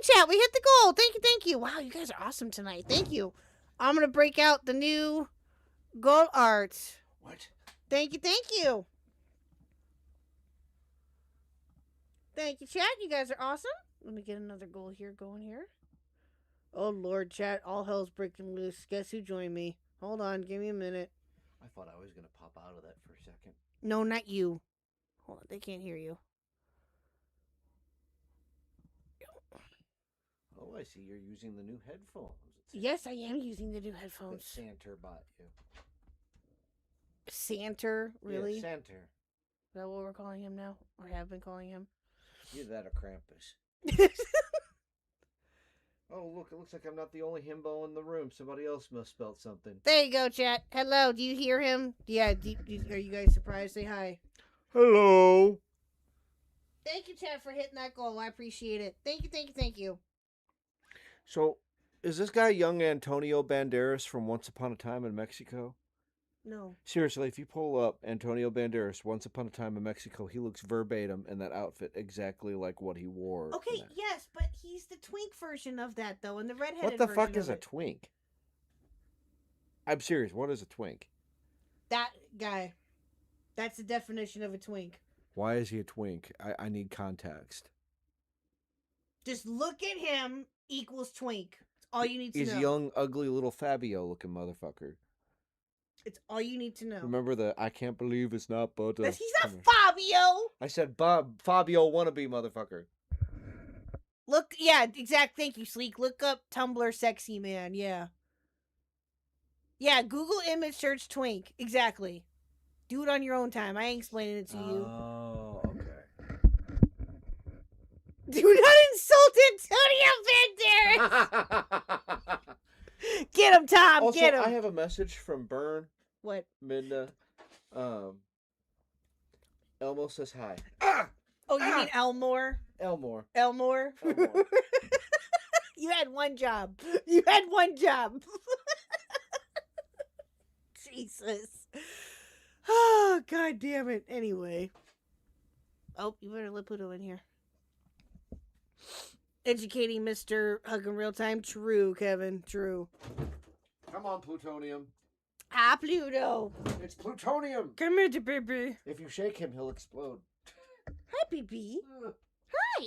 chat. We hit the goal. Thank you. Wow, you guys are awesome tonight. Thank you. I'm gonna break out the new goal art. What? Thank you. Thank you, chat. You guys are awesome. Let me get another goal here going here. Oh Lord, chat. All hell's breaking loose. Guess who joined me? Hold on, give me a minute. I thought I was gonna pop out of that for a second. No, not you. Hold on, they can't hear you. Oh, I see you're using the new headphones. Yes, I am using the new headphones. Santer bought you. Santer, really? Yeah, Santer. Is that what we're calling him now? Or have been calling him? Either that or Krampus. Oh, look, it looks like I'm not the only himbo in the room. Somebody else must spell something. There you go, chat. Hello, do you hear him? Yeah, are you guys surprised? Say hi. Hello. Thank you, chat, for hitting that goal. I appreciate it. Thank you. So, is this guy young Antonio Banderas from Once Upon a Time in Mexico? No. Seriously, if you pull up Antonio Banderas, Once Upon a Time in Mexico, he looks verbatim in that outfit exactly like what he wore. Okay, yes, but he's the twink version of that, though, and the redheaded What the version fuck is a twink? I'm serious, what is a twink? That guy. That's the definition of a twink. Why is he a twink? I need context. Just look at him equals twink. It's all you need to know. He's a young, ugly little Fabio looking motherfucker. It's all you need to know. Remember the I can't believe it's not butter. He's not Fabio! I said Fabio wannabe motherfucker. Look, yeah, exact. Thank you, Sleek. Look up Tumblr sexy man, yeah. Yeah, Google image search twink. Exactly. Do it on your own time. I ain't explaining it to you. Oh, okay. Do not insult Antonio Banderas! Get him, Tom. Also, Get him. I have a message from Bern. What? Midna. Elmo says hi. Oh, you mean Elmore? Elmore. Elmore? You had one job. You had one job. Jesus. Oh, God damn it. Anyway. Oh, you better let Pluto in here. Educating Mr. Hug in real time. True, Kevin. True. Come on, plutonium. Ah, Pluto. It's plutonium. Come here, baby. If you shake him, he'll explode. Hi, baby. Hi.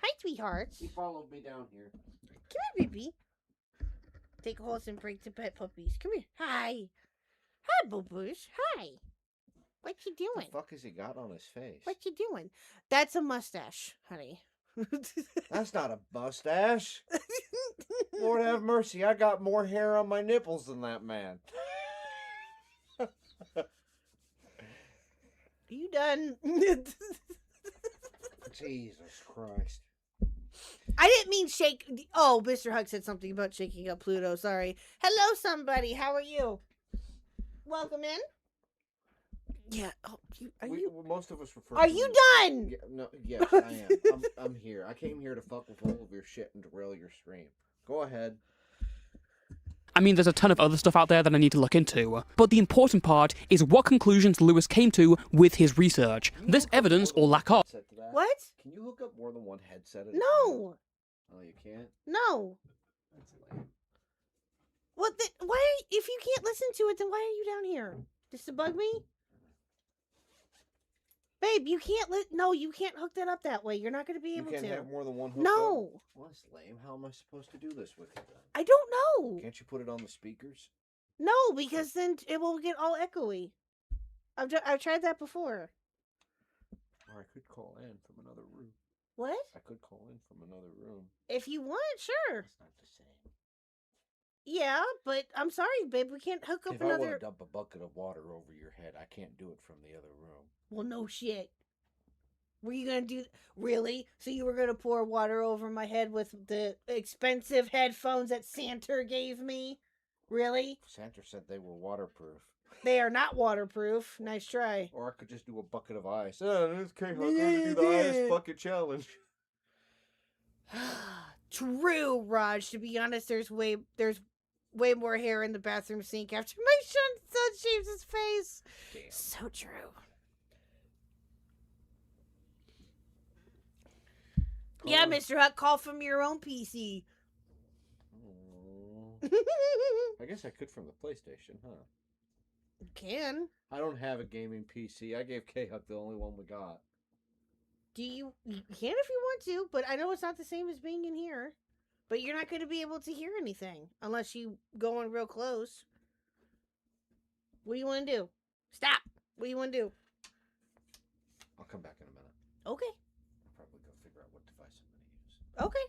Hi, sweethearts. He followed me down here. Come here, baby. Take a horse and break the pet puppies. Come here. Hi. Hi, boo-boos. Hi. What you doing? What the fuck has he got on his face? What you doing? That's a mustache, honey. That's not a mustache. Lord have mercy, I got more hair on my nipples than that man. Are you done? Jesus Christ. I didn't mean shake. Oh, Mr. Hug said something about shaking up Pluto. Sorry. Hello, somebody. How are you? Welcome in. Yeah. Oh, Most of us refer. Are to you me- done? Yeah, no. Yes, I am. I'm here. I came here to fuck with all of your shit and derail your stream. Go ahead. I mean, there's a ton of other stuff out there that I need to look into, but the important part is what conclusions Lewis came to with his research. This evidence, or lack of. What? Can you hook up more than one headset? At a No. time? Oh, you can't. No. What? If you can't listen to it, then why are you down here? Just to bug me? Babe, you can't no, you can't hook that up that way. You're not going to be able to. You can't have more than one hookup? No. Well, that's lame. How am I supposed to do this with you then? I don't know. Can't you put it on the speakers? No, because then it will get all echoey. I've tried that before. Or I could call in from another room. What? I could call in from another room. If you want, sure. It's not the same. Yeah, but I'm sorry, babe. We can't hook up If I another. want to dump a bucket of water over your head, I can't do it from the other room. Well, no shit. Were you gonna do really? So you were gonna pour water over my head with the expensive headphones that Santa gave me? Really? Santa said they were waterproof. They are not waterproof. Nice try. Or I could just do a bucket of ice. This K-Hawk going to do the ice bucket challenge. True, Raj. To be honest, there's way more hair in the bathroom sink after my son shaves his face. Damn. So true. Yeah, Mr. Huck, call from your own PC. I guess I could from the PlayStation, huh? You can. I don't have a gaming PC. I gave K-Huck the only one we got. You can if you want to, but I know it's not the same as being in here. But you're not going to be able to hear anything unless you go in real close. What do you want to do? Stop. What do you want to do? I'll come back in a minute. Okay. I'll probably go figure out what device I'm going to use. Okay.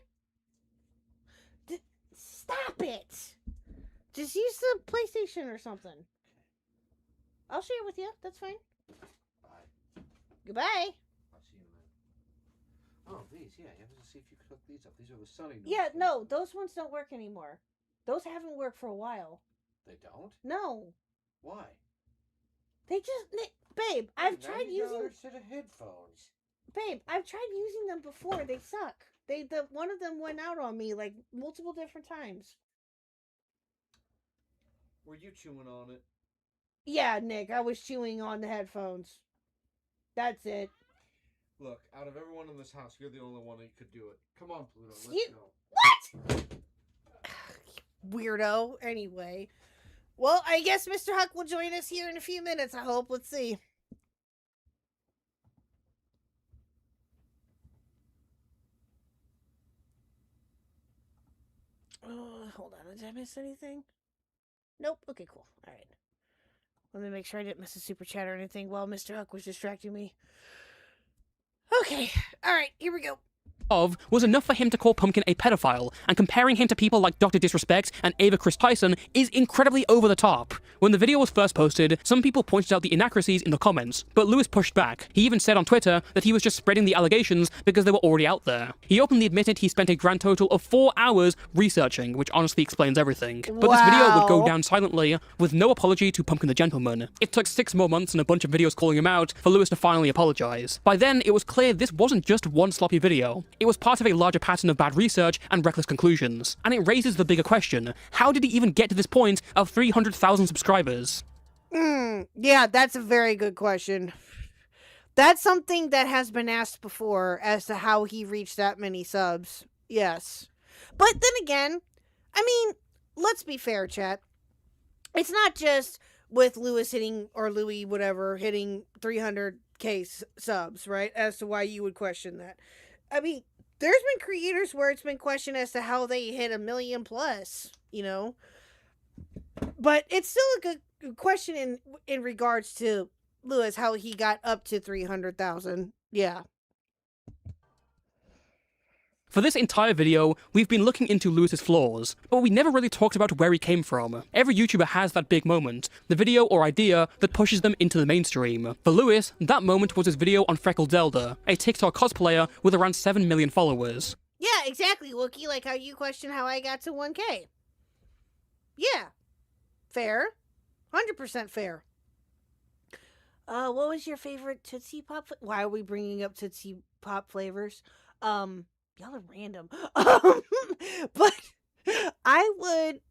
Stop it. Just use the PlayStation or something. I'll share it with you. That's fine. Bye. Goodbye. I'll see you in a minute. Oh, these, yeah. You have to see if you could hook these up. These are the Sunny Notes. Yeah, no, those ones don't work anymore. Those haven't worked for a while. They don't? No. Why? They just... Babe, I've tried using... $90 set of headphones. Babe, I've tried using them before. They suck. One of them went out on me like multiple different times. Were you chewing on it? Yeah, Nick, I was chewing on the headphones. That's it. Look, out of everyone in this house, you're the only one that could do it. Come on, Pluto, let's go. What? Weirdo. Anyway. Well, I guess Mr. Huck will join us here in a few minutes, I hope. Let's see. Hold on. Did I miss anything? Nope. Okay, cool. All right. Let me make sure I didn't miss a super chat or anything while Mr. Huck was distracting me. Okay. All right. Here we go. of was enough for him to call Pumpkin a pedophile, and comparing him to people like Dr. Disrespect and Ava Chris Tyson is incredibly over the top. When the video was first posted, some people pointed out the inaccuracies in the comments, but Lewis pushed back. He even said on Twitter that he was just spreading the allegations because they were already out there. He openly admitted he spent a grand total of 4 hours researching, which honestly explains everything. But this video would go down silently, with no apology to Pumpkin the Gentleman. It took 6 more months and a bunch of videos calling him out for Lewis to finally apologize. By then, it was clear this wasn't just one sloppy video. It was part of a larger pattern of bad research and reckless conclusions. And it raises the bigger question: how did he even get to this point of 300,000 subscribers? Yeah, that's a very good question. That's something that has been asked before as to how he reached that many subs. Yes. But then again, I mean, let's be fair, chat. It's not just with Lewis hitting, or Louis, whatever, hitting 300k subs, right? As to why you would question that. I mean, there's been creators where it's been questioned as to how they hit 1 million plus, you know? But it's still a good question in regards to Lewis, how he got up to 300,000. Yeah. For this entire video, we've been looking into Lewis's flaws, but we never really talked about where he came from. Every YouTuber has that big moment, the video or idea that pushes them into the mainstream. For Lewis, that moment was his video on Freckled Zelda, a TikTok cosplayer with around 7 million followers. Yeah, exactly, Wookie, like how you question how I got to 1K. Yeah. Fair. 100% fair. What was your favorite Tootsie Pop? Why are we bringing up Tootsie Pop flavors? Y'all are random. But I would...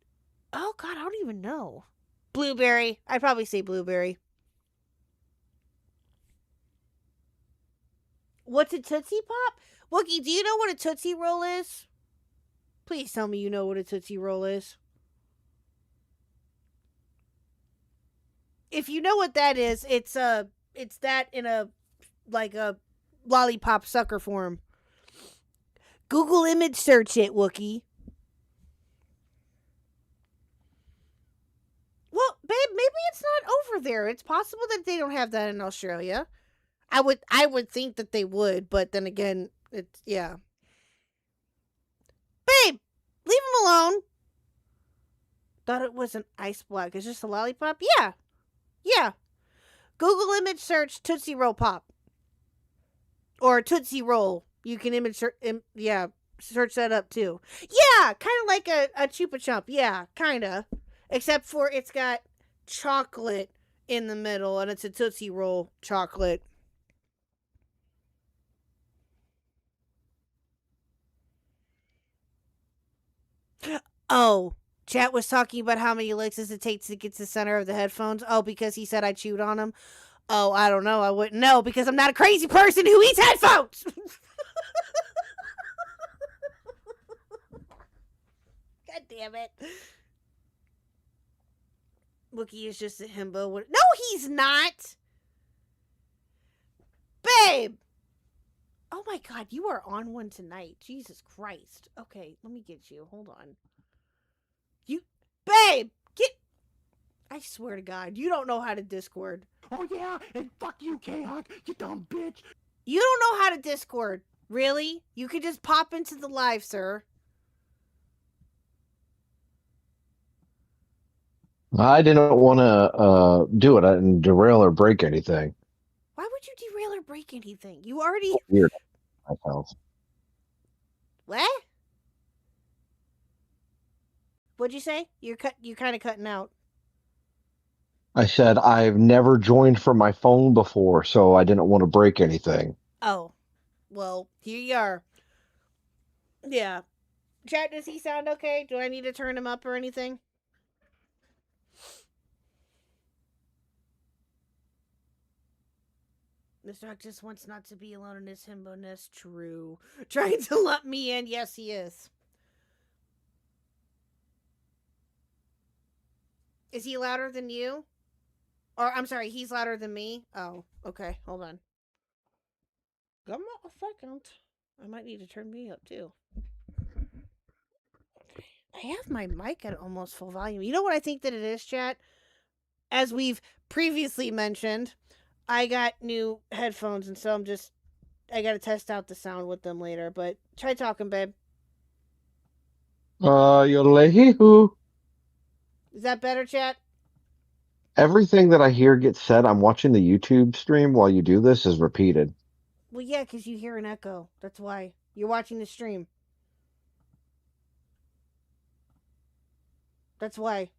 Oh, God, I don't even know. Blueberry. I'd probably say blueberry. What's a Tootsie Pop? Wookie, do you know what a Tootsie Roll is? Please tell me you know what a Tootsie Roll is. If you know what that is, it's that in a lollipop sucker form. Google image search it, Wookie. Well, babe, maybe it's not over there. It's possible that they don't have that in Australia. I would think that they would, but then again, it's, yeah. Babe, leave him alone. Thought it was an ice block. It's just a lollipop? Yeah. Yeah. Google image search Tootsie Roll Pop. Or Tootsie Roll. You can image search that up too. Yeah, kind of like a Chupa Chump. Yeah, kind of. Except for it's got chocolate in the middle and it's a Tootsie Roll chocolate. Oh, chat was talking about how many licks does it take to get to the center of the headphones. Oh, because he said I chewed on them. Oh, I don't know. I wouldn't know because I'm not a crazy person who eats headphones. God damn it. Wookie is just a himbo. No, he's not. Babe. Oh my God, you are on one tonight. Jesus Christ. Okay, let me get you. Hold on. Babe, get... I swear to God, you don't know how to Discord. Oh yeah, and fuck you, Khuck, you dumb bitch. You don't know how to Discord. Really? You could just pop into the live, sir. I didn't want to do it. I didn't derail or break anything. Why would you derail or break anything? You already... Weird. Myself. What? What'd you say? You're kind of cutting out. I said I've never joined from my phone before, so I didn't want to break anything. Oh. Well, here you are. Yeah. Chat, does he sound okay? Do I need to turn him up or anything? This dog just wants not to be alone in his himbo-ness. True. Trying to let me in. Yes, he is. Is he louder than you? Or, I'm sorry, he's louder than me? Oh, okay. Hold on. Give me a second. I might need to turn me up, too. I have my mic at almost full volume. You know what I think that it is, chat? As we've previously mentioned, I got new headphones, and so I'm just gotta test out the sound with them later. But try talking, babe. Yodelehihu. Is that better, chat? Everything that I hear gets said, I'm watching the YouTube stream while you do this, is repeated. Well, yeah, because you hear an echo. That's why. You're watching the stream. That's why.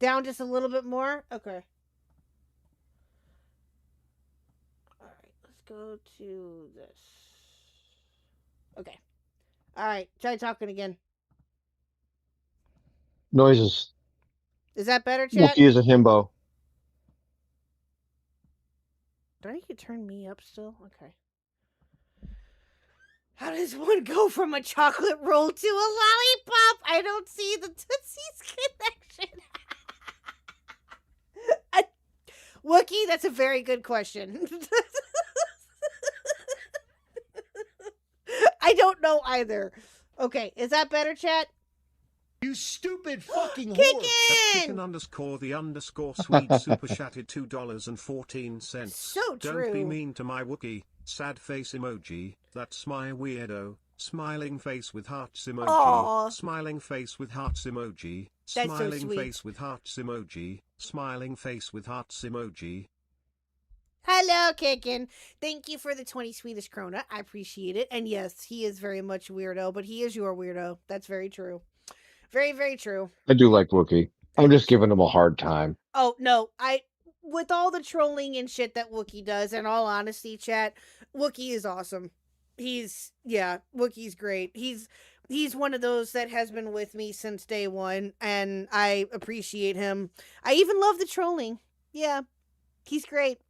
Down just a little bit more? Okay. Alright, let's go to this. Okay. Alright, try talking again. Noises. Is that better, chat? Wookie is a himbo. Do I need to turn me up still? Okay. How does one go from a chocolate roll to a lollipop? I don't see the Tootsie's connection. Wookie, that's a very good question. I don't know either. Okay, is that better, chat? You stupid fucking Kickin'! whore! Chicken underscore the underscore sweet super chatted $2.14. So true. Don't be mean to my Wookie. Sad face emoji. That's my weirdo. Smiling face with hearts emoji. Aw. Smiling face with hearts emoji. That's so Smiling sweet. face with hearts emoji. Smiling face with hearts emoji. Hello, Kickin'. Thank you for the 20 Swedish krona. I appreciate it. And yes, he is very much weirdo, but he is your weirdo. That's very true. Very, very true. I do like Wookie. I'm just giving him a hard time. Oh, no. With all the trolling and shit that Wookie does, in all honesty, chat, Wookie is awesome. Wookie's great. He's one of those that has been with me since day one, and I appreciate him. I even love the trolling. Yeah, he's great.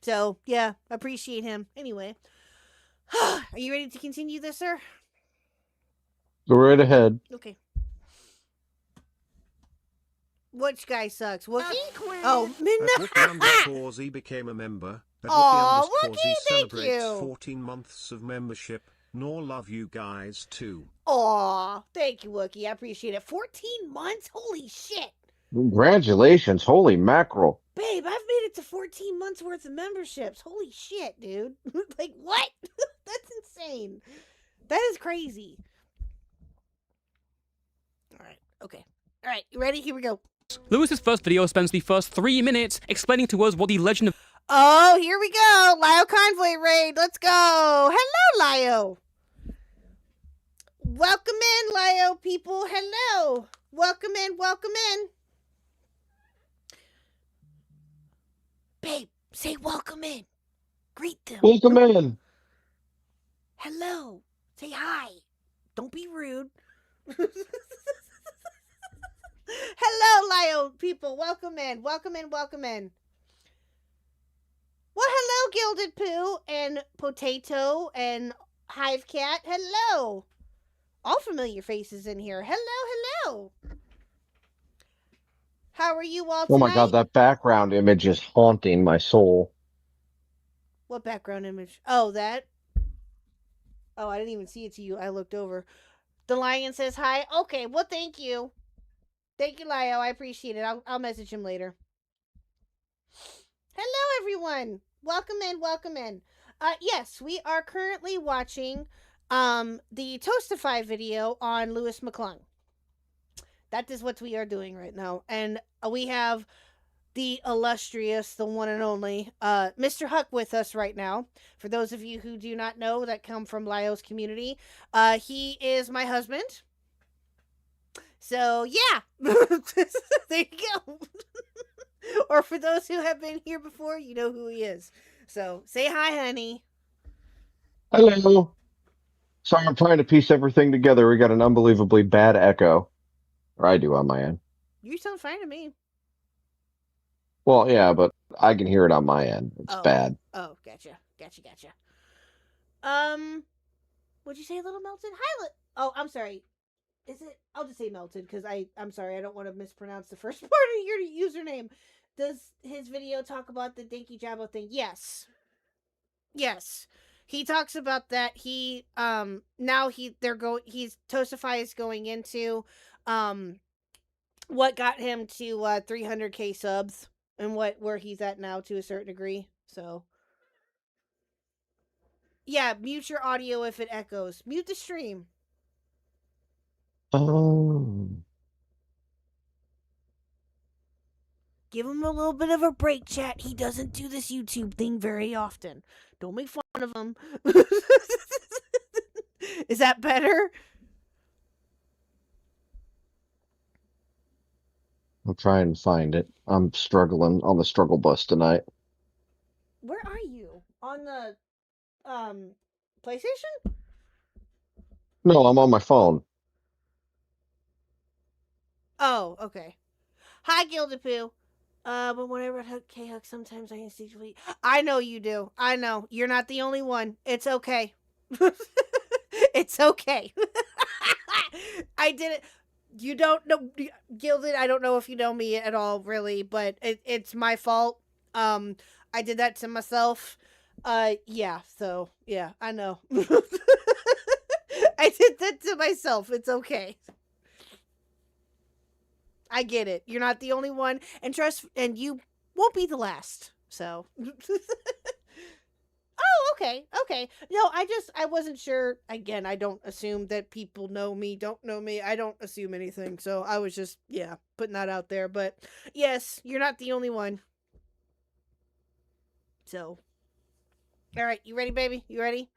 So, yeah, appreciate him. Anyway, are you ready to continue this, sir? Go right ahead. Okay. Which guy sucks? Wookie? Oh, At Wookie underscore Z became a member. At Wookie underscore Z celebrates 14 months of membership. Nor love you guys too. Aw, thank you, Wookie. I appreciate it. 14 months? Holy shit. Congratulations. Holy mackerel. Babe, I've made it to 14 months worth of memberships. Holy shit, dude. Like, what? That's insane. That is crazy. All right, okay. All right, you ready? Here we go. Lewis's first video spends the first 3 minutes explaining to us what the legend of... Oh, here we go. Lio Convoy Raid. Let's go. Hello, Lio. Welcome in, Lio people. Hello. Welcome in. Welcome in. Babe, say welcome in. Greet them. Welcome in. Hello. Say hi. Don't be rude. Hello, Lio people. Welcome in. Welcome in. Welcome in. Well, hello, Gilded Poo and Potato and Hive Cat. Hello. All familiar faces in here. Hello, hello. How are you all tonight? Oh my god, that background image is haunting my soul. What background image? Oh, that? Oh, I didn't even see it to you. I looked over. The lion says hi. Okay, well, thank you. Thank you, Lio. I appreciate it. I'll message him later. Hello, everyone. Welcome in. Welcome in. Yes, we are currently watching the Toastify video on Lewis McClung. That is what we are doing right now. And we have the illustrious, the one and only, Mr. Khuck with us right now. For those of you who do not know that come from Lio's community, he is my husband. So, yeah. There you go. Or for those who have been here before, you know who he is. So, say hi, honey. Hello. Sorry, I'm trying to piece everything together. We got an unbelievably bad echo. Or I do on my end. You sound fine to me. Well, yeah, but I can hear it on my end. It's bad. Oh, gotcha. What'd you say, Little Melted? Hi, oh, I'm sorry. Is it? I'll just say Melted, because I'm sorry, I don't want to mispronounce the first part of your username. Does his video talk about the Dinky Jabbo thing? Yes. Yes. He talks about that. He now Toastify is going into what got him to 300k subs. and where he's at now to a certain degree. So yeah, mute your audio if it echoes. Mute the stream. Oh. Give him a little bit of a break, chat. He doesn't do this YouTube thing very often. Don't make fun of him. Is that better? I'll try and find it. I'm struggling on the struggle bus tonight. Where are you? On the PlayStation? No, I'm on my phone. Oh, okay. Hi, Gildapoo. But whenever I hug K-Hug, sometimes I instinctively... I know you do. I know. You're not the only one. It's okay. It's okay. I did it. You don't know... Gilded, I don't know if you know me at all, really, but it's my fault. I did that to myself. Yeah, so, yeah, I know. I did that to myself. It's okay. I get it. You're not the only one, and you won't be the last. So, oh, okay. No, I wasn't sure. Again, I don't assume that people know me, don't know me. I don't assume anything. So I was just, putting that out there. But yes, you're not the only one. So, all right, you ready, baby? You ready?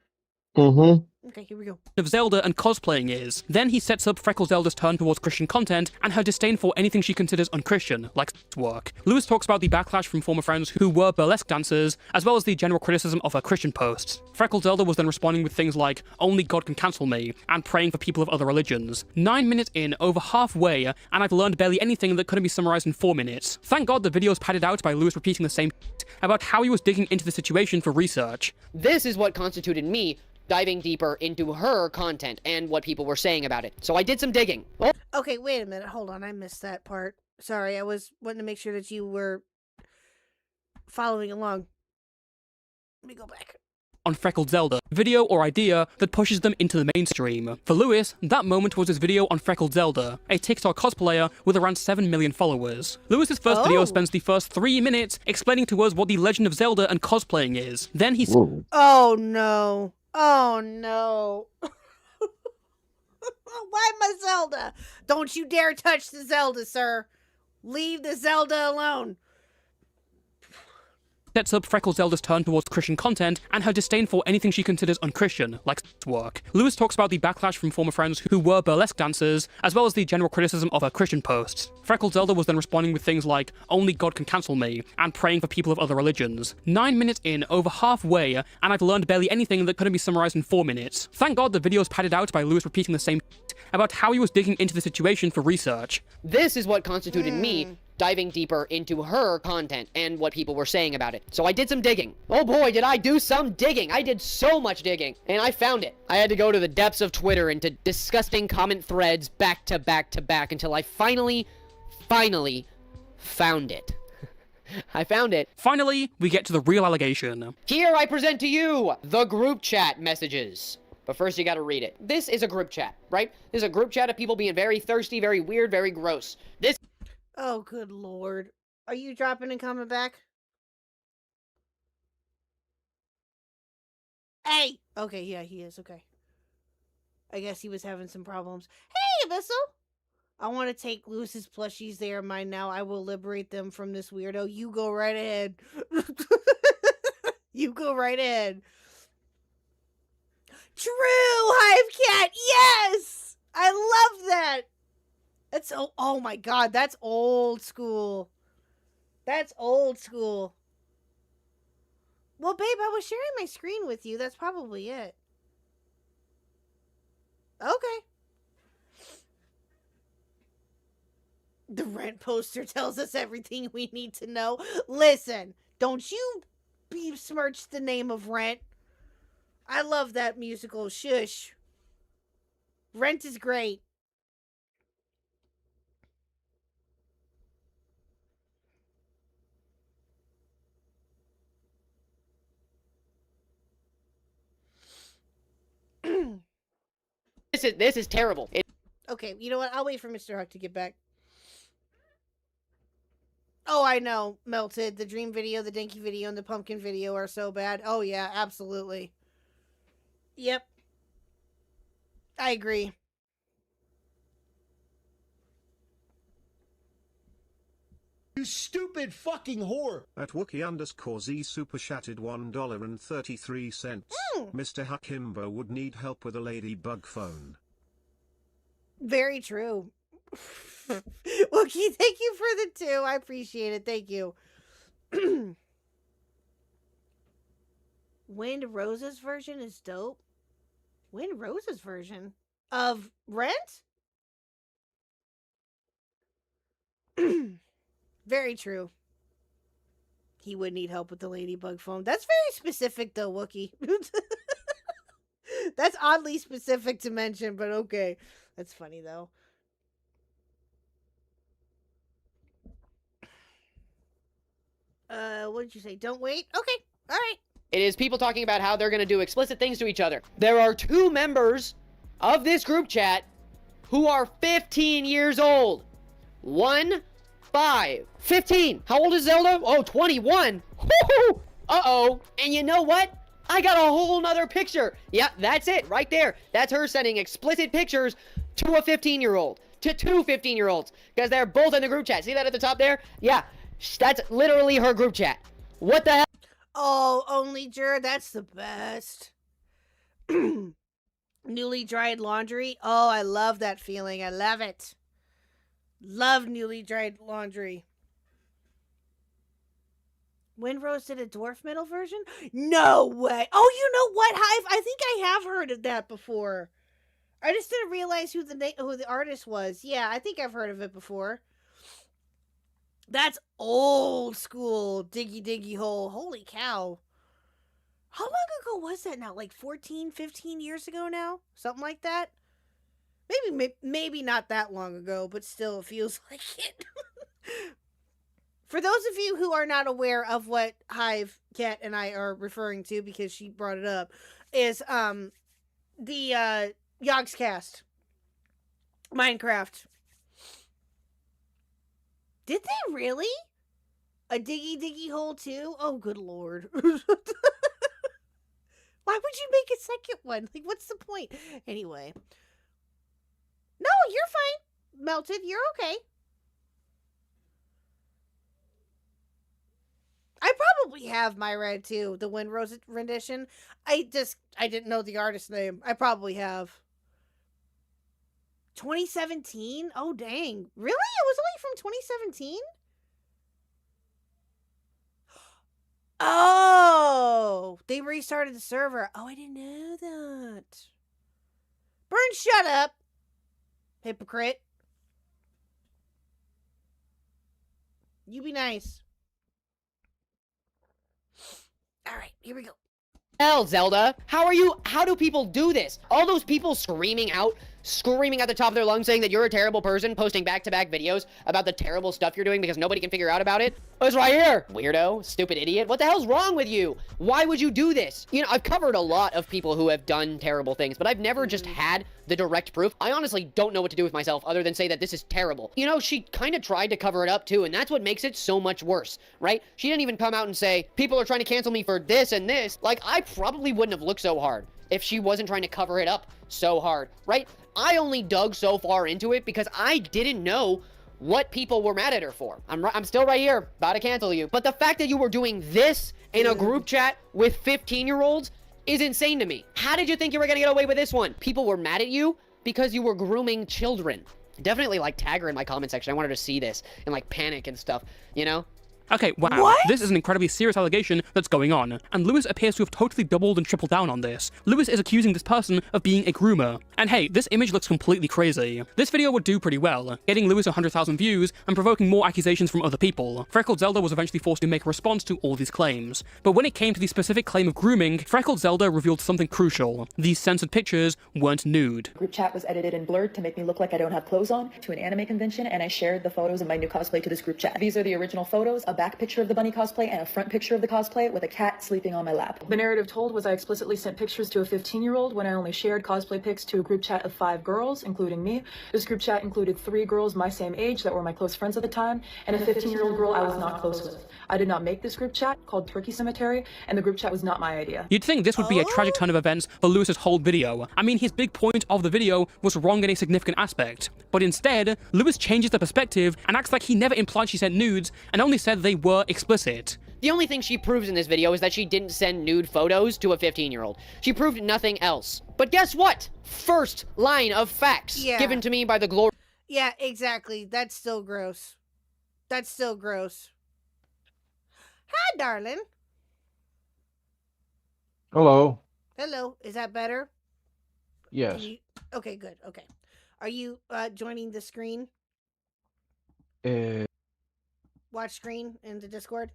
Mm-hmm. Okay, here we go. Of Zelda and cosplaying is. Then he sets up Freckle Zelda's turn towards Christian content and her disdain for anything she considers unchristian, like work. Lewis talks about the backlash from former friends who were burlesque dancers, as well as the general criticism of her Christian posts. Freckle Zelda was then responding with things like, "Only God can cancel me," and praying for people of other religions. 9 minutes in, over halfway, and I've learned barely anything that couldn't be summarized in 4 minutes. Thank God the video's padded out by Lewis repeating the same about how he was digging into the situation for research. This is what constituted me diving deeper into her content and what people were saying about it. So I did some digging. Oh. Okay, wait a minute. Hold on. I missed that part. Sorry, I was wanting to make sure that you were following along. Let me go back. On Freckled Zelda, video or idea that pushes them into the mainstream. For Lewis, that moment was his video on Freckled Zelda, a TikTok cosplayer with around 7 million followers. Lewis's first video spends the first 3 minutes explaining to us what the Legend of Zelda and cosplaying is. Then he Oh no. Oh no. Why my Zelda? Don't you dare touch the Zelda, sir. Leave the Zelda alone. Sets up Freckle Zelda's turn towards Christian content and her disdain for anything she considers unchristian, like work. Lewis talks about the backlash from former friends who were burlesque dancers, as well as the general criticism of her Christian posts. Freckle Zelda was then responding with things like, "Only God can cancel me," and praying for people of other religions. 9 minutes in, over halfway, and I've learned barely anything that couldn't be summarized in 4 minutes. Thank God the video's padded out by Lewis repeating the same about how he was digging into the situation for research. This is what constituted me diving deeper into her content and what people were saying about it. So I did some digging. Oh boy, did I do some digging. I did so much digging, and I found it. I had to go to the depths of Twitter into disgusting comment threads back to back to back until I finally found it. I found it. Finally, we get to the real allegation. Here I present to you the group chat messages. But first you gotta read it. This is a group chat, right? This is a group chat of people being very thirsty, very weird, very gross. This... Oh, good lord. Are you dropping and coming back? Hey! Okay, yeah, he is. Okay. I guess he was having some problems. Hey, Abyssal! I want to take Lewis's plushies. They are mine now. I will liberate them from this weirdo. You go right ahead. You go right ahead. True, Hive Cat! Yes! I love that! That's oh my god, that's old school. That's old school. Well, babe, I was sharing my screen with you. That's probably it. Okay. The Rent poster tells us everything we need to know. Listen, don't you besmirch the name of Rent. I love that musical. Shush. Rent is great. This is terrible. Okay, you know what? I'll wait for Mr. Huck to get back. Oh, I know, Melted. The dream video, the Denki video, and the pumpkin video are so bad. Oh, yeah, absolutely. Yep. I agree. You stupid fucking whore! At Wookie_Z super chatted $1.33. Mr. Hakimbo would need help with a ladybug phone. Very true. Wookie, thank you for the 2. I appreciate it. Thank you. Wind Rose's version is dope. Wind Rose's version of Rent? Very true. He would need help with the ladybug phone. That's very specific, though, Wookie. That's oddly specific to mention, but okay. That's funny, though. What did you say? Don't wait? Okay. All right. It is people talking about how they're going to do explicit things to each other. There are 2 members of this group chat who are 15 years old. 1, 5, 15. How old is Zelda? Oh, 21. Woo-hoo! Uh-oh. And you know what? I got a whole nother picture. Yeah, that's it right there. That's her sending explicit pictures to a 15-year-old. To 2 15-year-olds. Because they're both in the group chat. See that at the top there? Yeah. That's literally her group chat. What the hell? Oh, only Jur, that's the best. Newly dried laundry. Oh, I love that feeling. I love it. Love newly dried laundry. Windrose did a dwarf metal version? No way. Oh, you know what, Hive? I think I have heard of that before. I just didn't realize who the artist was. Yeah, I think I've heard of it before. That's old school Diggy Diggy Hole. Holy cow. How long ago was that now? Like 14, 15 years ago now? Something like that? Maybe not that long ago, but still it feels like it. For those of you who are not aware of what Hive, Cat, and I are referring to, because she brought it up, is the Yogscast. Minecraft. Did they really? A Diggy Diggy Hole too? Oh, good lord. Why would you make a second one? Like, what's the point? Anyway. No, you're fine. Melted, you're okay. I probably have my red too, the Windrose rendition. I didn't know the artist name. I probably have. 2017? Oh, dang. Really? It was only from 2017? Oh, they restarted the server. Oh, I didn't know that. Burn, shut up. Hypocrite. You be nice. All right, here we go. Hell, Zelda. How do people do this? All those people screaming at the top of their lungs saying that you're a terrible person, posting back-to-back videos about the terrible stuff you're doing because nobody can figure out about it. Oh, it's right here. Weirdo. Stupid idiot. What the hell's wrong with you? Why would you do this? You know, I've covered a lot of people who have done terrible things, but I've never just had the direct proof. I honestly don't know what to do with myself other than say that this is terrible. You know, she kind of tried to cover it up too, and that's what makes it so much worse, right? She didn't even come out and say, people are trying to cancel me for this and this. Like, I probably wouldn't have looked so hard if she wasn't trying to cover it up so hard, right? I only dug so far into it because I didn't know what people were mad at her for. I'm still right here, about to cancel you. But the fact that you were doing this in a group chat with 15-year-olds is insane to me. How did you think you were gonna get away with this one? People were mad at you because you were grooming children. Definitely, like, tag her in my comment section. I wanted to see this and, like, panic and stuff, you know? Okay, wow. What? This is an incredibly serious allegation that's going on, and Lewis appears to have totally doubled and tripled down on this. Lewis is accusing this person of being a groomer. And hey, this image looks completely crazy. This video would do pretty well, getting Lewis 100,000 views and provoking more accusations from other people. Freckled Zelda was eventually forced to make a response to all these claims. But when it came to the specific claim of grooming, Freckled Zelda revealed something crucial. These censored pictures weren't nude. Group chat was edited and blurred to make me look like I don't have clothes on to an anime convention, and I shared the photos of my new cosplay to this group chat. These are the original photos, a back picture of the bunny cosplay and a front picture of the cosplay with a cat sleeping on my lap. The narrative told was I explicitly sent pictures to a 15-year-old when I only shared cosplay pics to a group chat of 5 girls, including me. This group chat included 3 girls my same age that were my close friends at the time, and a 15-year-old girl I was not close with. I did not make this group chat, called Turkey Cemetery, and the group chat was not my idea. You'd think this would be a tragic turn of events for Lewis's whole video. I mean, his big point of the video was wrong in a significant aspect. But instead, Lewis changes the perspective and acts like he never implied she sent nudes and only said they were explicit. The only thing she proves in this video is that she didn't send nude photos to a 15-year-old. She proved nothing else. But guess what? First line of facts given to me by the glory. Yeah, exactly. That's still gross. That's still gross. Hi, darling. Hello. Hello. Is that better? Yes. Okay, good. Okay. Are you joining the screen? Watch screen in the Discord?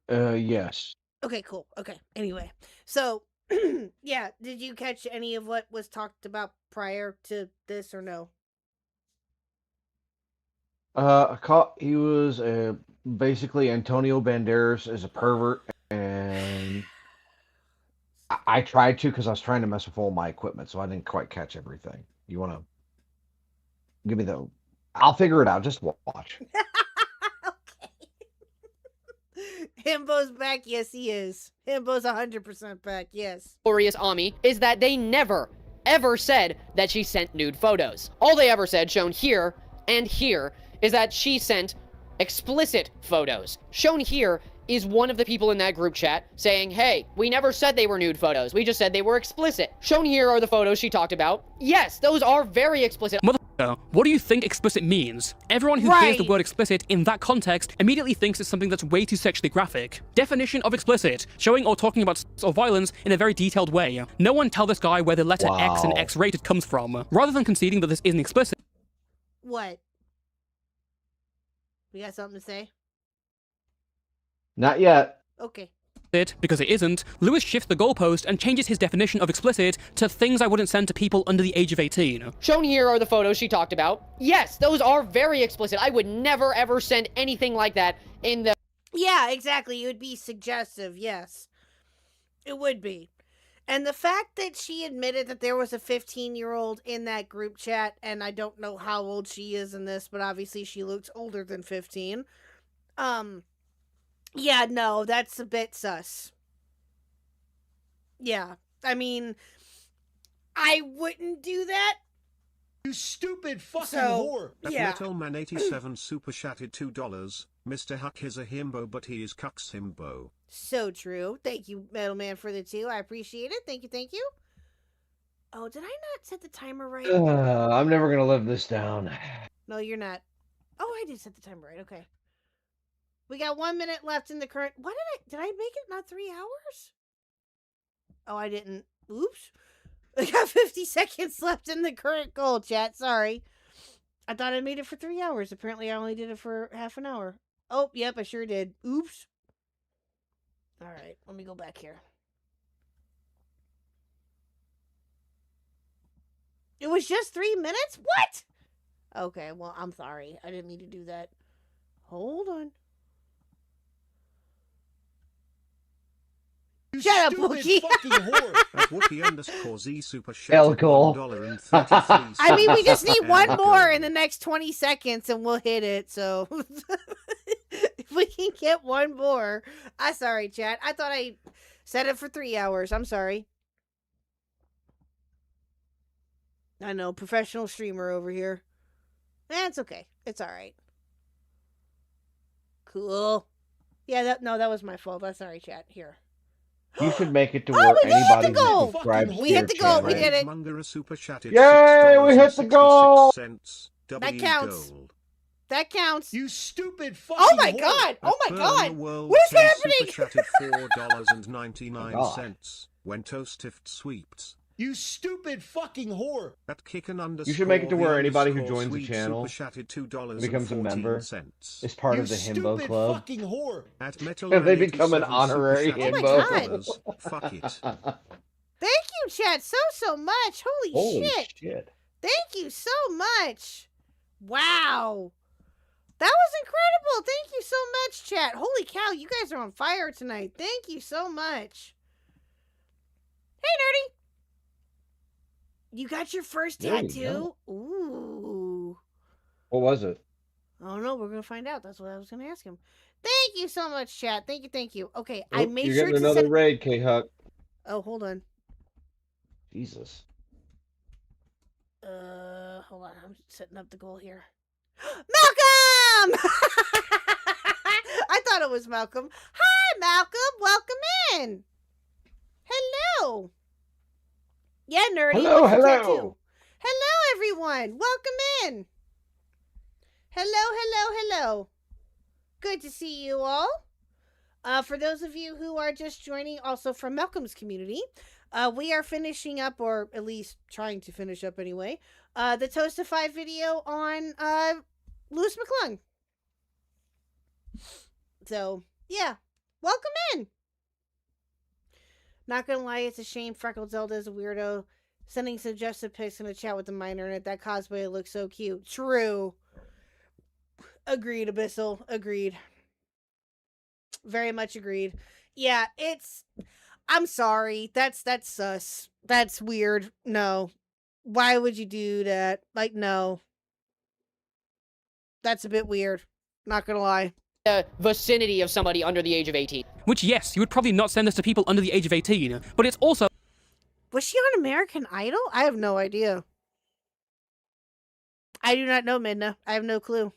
Yes. Okay, cool. Okay. Anyway, so yeah, did you catch any of what was talked about prior to this or no? He was basically Antonio Banderas is a pervert, and I tried to because I was trying to mess with all my equipment, so I didn't quite catch everything. You want to give me the? I'll figure it out. Just watch. Himbo's back. Yes, he is. Himbo's 100% back. Yes. Glorious Ami is that they never, ever said that she sent nude photos. All they ever said, shown here and here, is that she sent explicit photos. Shown here is one of the people in that group chat saying, hey, we never said they were nude photos. We just said they were explicit. Shown here are the photos she talked about. Yes, those are very explicit. Motherfucker, what do you think explicit means? Everyone who hears the word explicit in that context immediately thinks it's something that's way too sexually graphic. Definition of explicit, showing or talking about sex or violence in a very detailed way. No one tell this guy where the letter X in X-rated comes from. Rather than conceding that this isn't explicit. What? We got something to say? Not yet. Okay. Because it isn't, Lewis shifts the goalpost and changes his definition of explicit to things I wouldn't send to people under the age of 18. Shown here are the photos she talked about. Yes, those are very explicit. I would never ever send anything like that in the... Yeah, exactly. It would be suggestive, yes. It would be. And the fact that she admitted that there was a 15-year-old in that group chat, and I don't know how old she is in this, but obviously she looks older than 15. Yeah, no, that's a bit sus. Yeah, I mean, I wouldn't do that. You stupid fucking whore. At Yeah. Metalman87 super chatted $2. Mr. Huck is a himbo, but he is Khuck's himbo. So true. Thank you, Metal Man, for the 2. I appreciate it. Thank you, thank you. Oh, did I not set the timer right? I'm never gonna live this down. No, you're not. Oh, I did set the timer right. Okay. We got 1 minute left in the current. What did I make it not 3 hours? Oh, I didn't. Oops. We got 50 seconds left in the current goal, chat. Sorry. I thought I made it for 3 hours. Apparently, I only did it for half an hour. Oh, yep, I sure did. Oops. All right, let me go back here. It was just 3 minutes? What? Okay, well, I'm sorry. I didn't mean to do that. Hold on. Shut up, Wookie. At Wookie_Z super chat Elko. $1.33. I mean, we just need one more in the next 20 seconds and we'll hit it. So if we can get one more. I'm sorry, chat. I thought I set it for 3 hours. I'm sorry. I know, professional streamer over here. It's okay. It's all right. Cool. Yeah, that was my fault. I'm sorry, chat. Here. You should make it to where anybody who subscribes We hit the goal. We did it. Yay, we hit the goal. That counts. That counts. You stupid fucking Oh my whore. god! Oh my god! World What is 10 happening? Super chatted $4.99 when Toastift sweeps. You stupid fucking whore. At Kicken_. You should make it to where anybody who underscore joins the sweet channel super chatted becomes a member. $2.14. Is part of the You himbo stupid club. fucking whore. At Metal And they become an honorary himbo. Fuck it. Thank you, chat, so much. Holy shit. Thank you so much. Wow. That was incredible. Thank you so much, chat. Holy cow, you guys are on fire tonight. Thank you so much. Hey, Nerdy. You got your first There we tattoo? Ooh. What was it? I don't know. We're going to find out. That's what I was going to ask him. Thank you so much, chat. Thank you, thank you. Okay, I made You're sure getting to another set... raid, Khuck. Oh, hold on. Jesus. Hold on. I'm setting up the goal here. Malcolm! I thought it was Malcolm. Hi, Malcolm. Welcome in. Hello. Yeah, nerdy. Hello, what's your hello. tattoo? Hello, everyone. Welcome in. Hello. Good to see you all. For those of you who are just joining, also from Malcolm's community, we are finishing up, or at least trying to finish up anyway, the Toastify video on Lewis McClung. So, yeah. Welcome in. Not gonna lie, it's a shame Freckled Zelda is a weirdo. Sending suggested pics in a chat with the minor in it. That cosplay looks so cute. True. Agreed, Abyssal. Agreed. Very much agreed. Yeah, it's... I'm sorry. That's sus. That's weird. No. Why would you do that? Like, no. That's a bit weird. Not gonna lie. The vicinity of somebody under the age of 18. Which, yes, you would probably not send this to people under the age of 18, but it's also... Was she on American Idol? I have no idea. I do not know, Midna. I have no clue.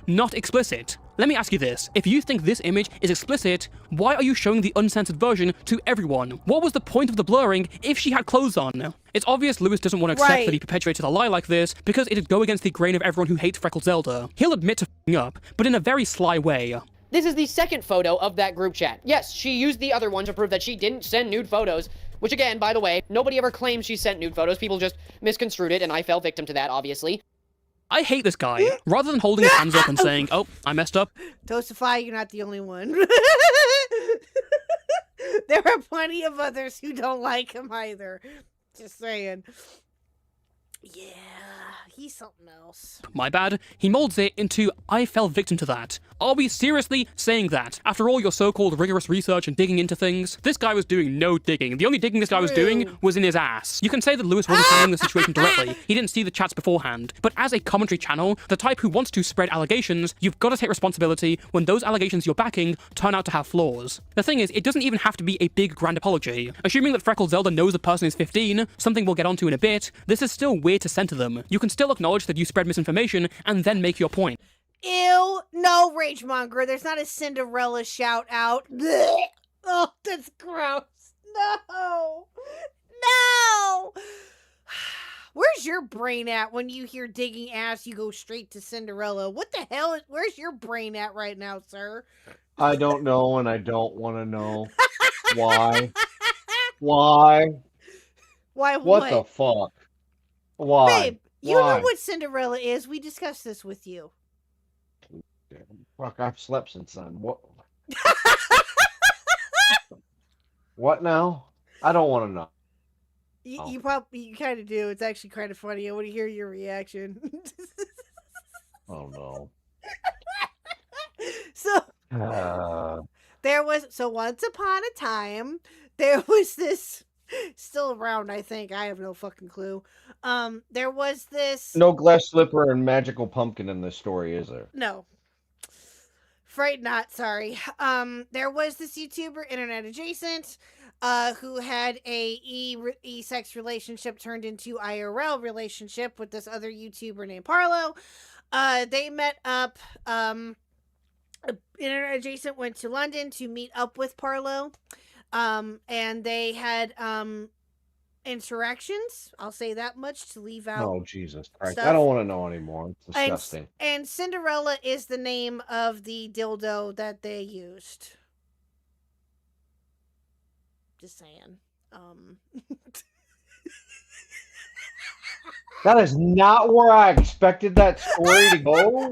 not explicit. Let me ask you this. If you think this image is explicit, why are you showing the uncensored version to everyone? What was the point of the blurring if she had clothes on? It's obvious Lewis doesn't want to accept that he perpetuated a lie like this because it'd go against the grain of everyone who hates Freckled Zelda. He'll admit to f***ing up, but in a very sly way. This is the second photo of that group chat. Yes, she used the other one to prove that she didn't send nude photos, which again, by the way, nobody ever claimed she sent nude photos. People just misconstrued it, and I fell victim to that, obviously. I hate this guy. Rather than holding his hands up and saying, oh, I messed up. Toastify, you're not the only one. There are plenty of others who don't like him either. Just saying. Yeah, he's something else. My bad. He molds it into, I fell victim to that. Are we seriously saying that? After all your so-called rigorous research and digging into things, this guy was doing no digging. The only digging this guy was doing was in his ass. You can say that Lewis wasn't handling the situation directly. He didn't see the chats beforehand. But as a commentary channel, the type who wants to spread allegations, you've got to take responsibility when those allegations you're backing turn out to have flaws. The thing is, it doesn't even have to be a big grand apology. Assuming that Freckled Zelda knows the person is 15, something we'll get onto in a bit, this is still weird to send to them. You can still acknowledge that you spread misinformation and then make your point. Ew, no, Ragemonger, there's not a Cinderella shout out. Blech. Oh, that's gross. No. No. Where's your brain at when you hear digging ass, you go straight to Cinderella? What the hell is, where's your brain at right now, sir? I don't know, and I don't want to know. Why? Why? Why what? The fuck? Why? Babe, you know what Cinderella is. We discussed this with you. Fuck, I've slept since then. What? What now? I don't want to know. You probably kind of do. It's actually kind of funny. I want to hear your reaction. Oh no. So there was once upon a time there was this still around, I think. I have no fucking clue. There was this no glass slipper and magical pumpkin in this story, is there? No. Fright not, sorry. There was this YouTuber, internet adjacent, who had a e-sex relationship turned into IRL relationship with this other YouTuber named Parlo. They met up. Internet adjacent went to London to meet up with Parlo. And they had interactions. I'll say that much to leave out. Oh Jesus Christ! Stuff. I don't want to know anymore. It's disgusting. And Cinderella is the name of the dildo that they used. Just saying. That is not where I expected that story to go.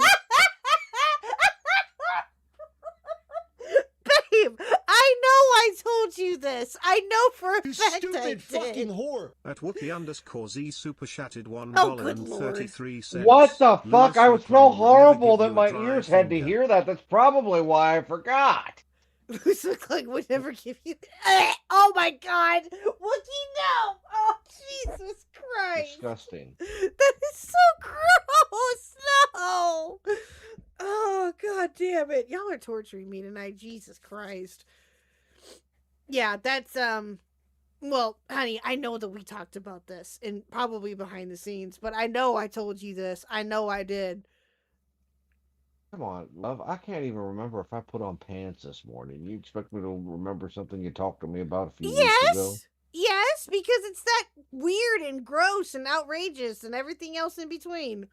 Babe, I know I told you this. I know for a fact I did. Fucking whore. At Wookie_Z super chatted $1 and good 33 cents. What the fuck? Lewis I was so McClung would never horrible give that you my a dry ears had to finger. hear that. That's probably why I forgot. Who's look like would never give you. Oh my God, Wookie, no! Oh Jesus Christ! Disgusting. That is so gross. No. Oh God damn it! Y'all are torturing me tonight. Jesus Christ. Yeah, that's Well, honey, I know that we talked about this and probably behind the scenes, but I know I told you this. I know I did. Come on, love. I can't even remember if I put on pants this morning. You expect me to remember something you talked to me about a few weeks ago? Yes, because it's that weird and gross and outrageous and everything else in between.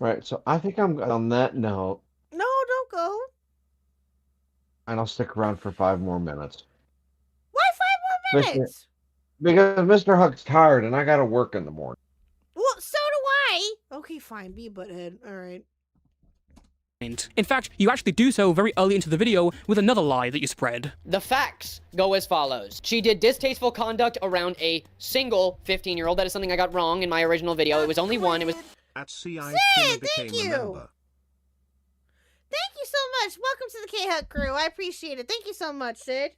Right, so I think I'm on that note, No, don't go. and I'll stick around for 5 more minutes. Why 5 more Mr. minutes? Because Mr. Huck's tired and I gotta work in the morning. Well, so do I. Okay, fine. Be a butthead. All right. In fact, you actually do so very early into the video with another lie that you spread. The facts go as follows. She did distasteful conduct around a single 15-year-old. That is something I got wrong in my original video. It was only one. It was... At CI Sid, became thank you. a member. Thank you so much. Welcome to the K-Hut crew. I appreciate it. Thank you so much, Sid.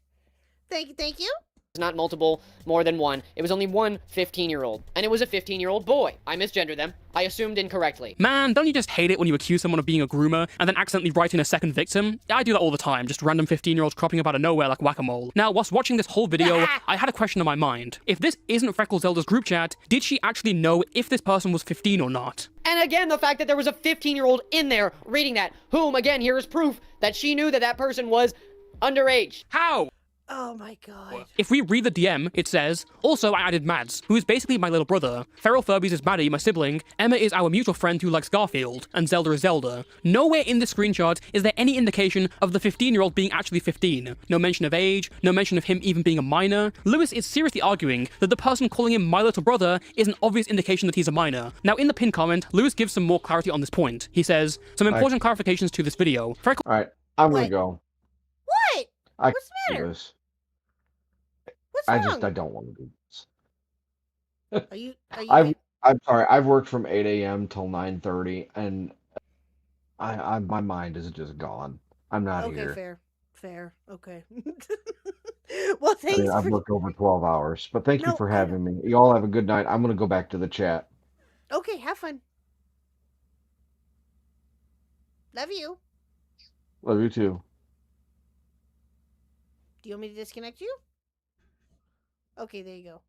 Thank you, thank you. Not multiple, more than one. It was only one 15-year-old. And it was a 15-year-old boy. I misgendered them. I assumed incorrectly. Man, don't you just hate it when you accuse someone of being a groomer and then accidentally write in a second victim? I do that all the time, just random 15-year-olds cropping up out of nowhere like whack-a-mole. Now, whilst watching this whole video, I had a question in my mind. If this isn't Freckle Zelda's group chat, did she actually know if this person was 15 or not? And again, the fact that there was a 15-year-old in there reading that, whom, again, here is proof that she knew that that person was underage. How? Oh my God. If we read the DM, it says, also I added Mads, who is basically my little brother. Feral Furbies is Maddie, my sibling. Emma is our mutual friend who likes Garfield. And Zelda is Zelda. Nowhere in this screenshot is there any indication of the 15-year-old being actually 15. No mention of age, no mention of him even being a minor. Lewis is seriously arguing that the person calling him my little brother is an obvious indication that he's a minor. Now in the pinned comment, Lewis gives some more clarity on this point. He says, some important clarifications to this video. Alright, I'm gonna go. What? What's the matter? What's I wrong? don't want to do this. Are you I'm sorry. I've worked from 8 a.m. till 9:30, and my mind is just gone. I'm not okay, here. fair. Okay. Well, I mean, I've worked over 12 hours, but thank you for having me. You all have a good night. I'm gonna go back to the chat. Okay, have fun. Love you. Love you too. Do you want me to disconnect you? Okay, there you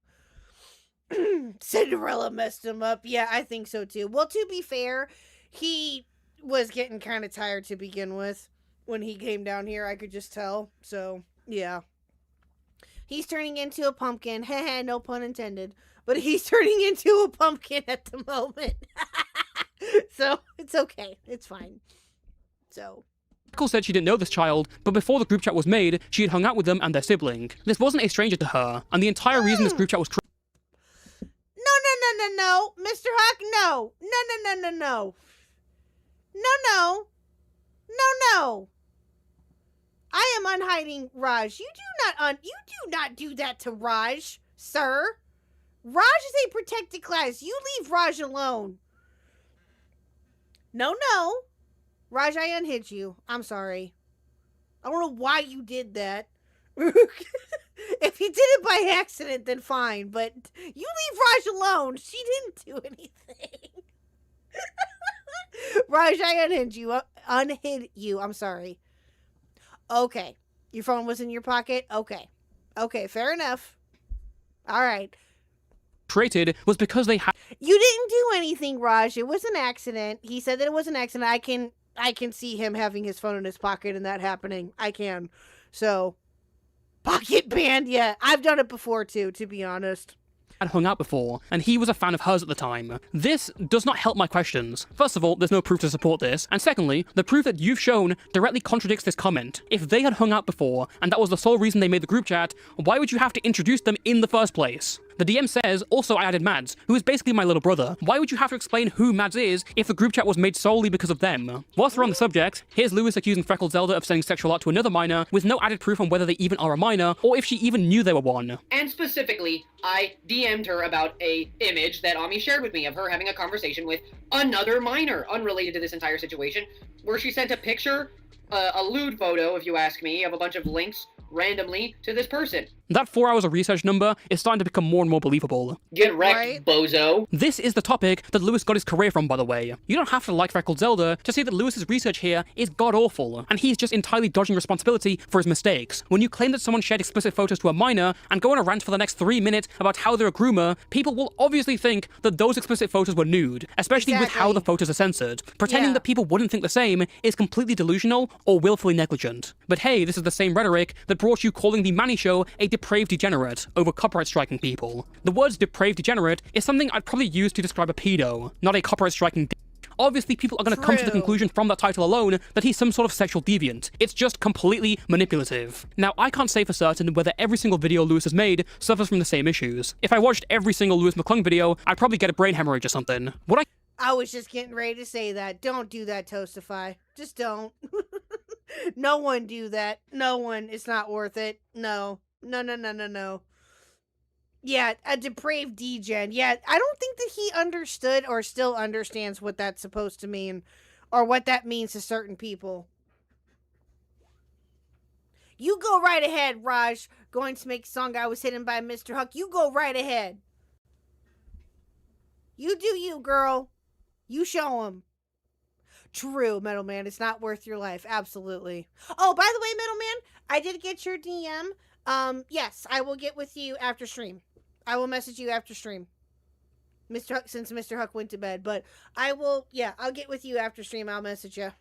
go. Cinderella messed him up. Yeah, I think so too. Well, to be fair, he was getting kind of tired to begin with when he came down here. I could just tell. So, yeah. He's turning into a pumpkin. No pun intended. But he's turning into a pumpkin at the moment. So, it's okay. It's fine. So... Freckle said she didn't know this child, but before the group chat was made, she had hung out with them and their sibling. This wasn't a stranger to her, and the entire reason this group chat was No, Mr. Huck, no. No. I am unhiding Raj. You do not do that to Raj, sir. Raj is a protected class. You leave Raj alone. No. Raj, I unhid you. I'm sorry. I don't know why you did that. If you did it by accident, then fine. But you leave Raj alone. She didn't do anything. Raj, I unhid you. I'm sorry. Okay. Your phone was in your pocket? Okay, fair enough. All right. created was because they had... You didn't do anything, Raj. It was an accident. He said that it was an accident. I can see him having his phone in his pocket and that happening. I can. So, pocket band, yeah. I've done it before too, to be honest. Had hung out before, and he was a fan of hers at the time. This does not help my questions. First of all, there's no proof to support this, and secondly, the proof that you've shown directly contradicts this comment. If they had hung out before, and that was the sole reason they made the group chat, why would you have to introduce them in the first place? The DM says, also I added Mads, who is basically my little brother. Why would you have to explain who Mads is if the group chat was made solely because of them? Whilst we're on the subject, here's Lewis accusing Freckled Zelda of sending sexual art to another minor with no added proof on whether they even are a minor or if she even knew they were one. And specifically, I DM'd her about a image that Ami shared with me of her having a conversation with another minor, unrelated to this entire situation, where she sent a picture, a lewd photo, if you ask me, of a bunch of links randomly to this person. That 4 hours of research number is starting to become more and more believable. Get wrecked, bozo. This is the topic that Lewis got his career from, by the way. You don't have to like Freckled Zelda to see that Lewis's research here is god-awful, and he's just entirely dodging responsibility for his mistakes. When you claim that someone shared explicit photos to a minor and go on a rant for the next 3 minutes about how they're a groomer, people will obviously think that those explicit photos were nude, especially with how the photos are censored. Pretending that people wouldn't think the same is completely delusional or willfully negligent. But hey, this is the same rhetoric that brought you calling the Manny Show a depraved degenerate over copyright striking people. The words depraved degenerate is something I'd probably use to describe a pedo, not a copyright striking Obviously, people are going to come to the conclusion from that title alone that he's some sort of sexual deviant. It's just completely manipulative. Now, I can't say for certain whether every single video Lewis has made suffers from the same issues. If I watched every single Lewis McClung video, I'd probably get a brain hemorrhage or something. I was just getting ready to say that. Don't do that, Toastify. Just don't. No one do that. No one. It's not worth it. No. No. Yeah, a depraved degen. Yeah, I don't think that he understood or still understands what that's supposed to mean or what that means to certain people. You go right ahead, Raj. Going to make a song I was hidden by Mr. Khuck. You go right ahead. You do you, girl. You show him. True, Metal Man. It's not worth your life. Absolutely. Oh, by the way, Metal Man, I did get your DM. Yes, I will get with you after stream. I will message you after stream. Mr. Khuck, since Mr. Khuck went to bed. But I will, I'll get with you after stream. I'll message you.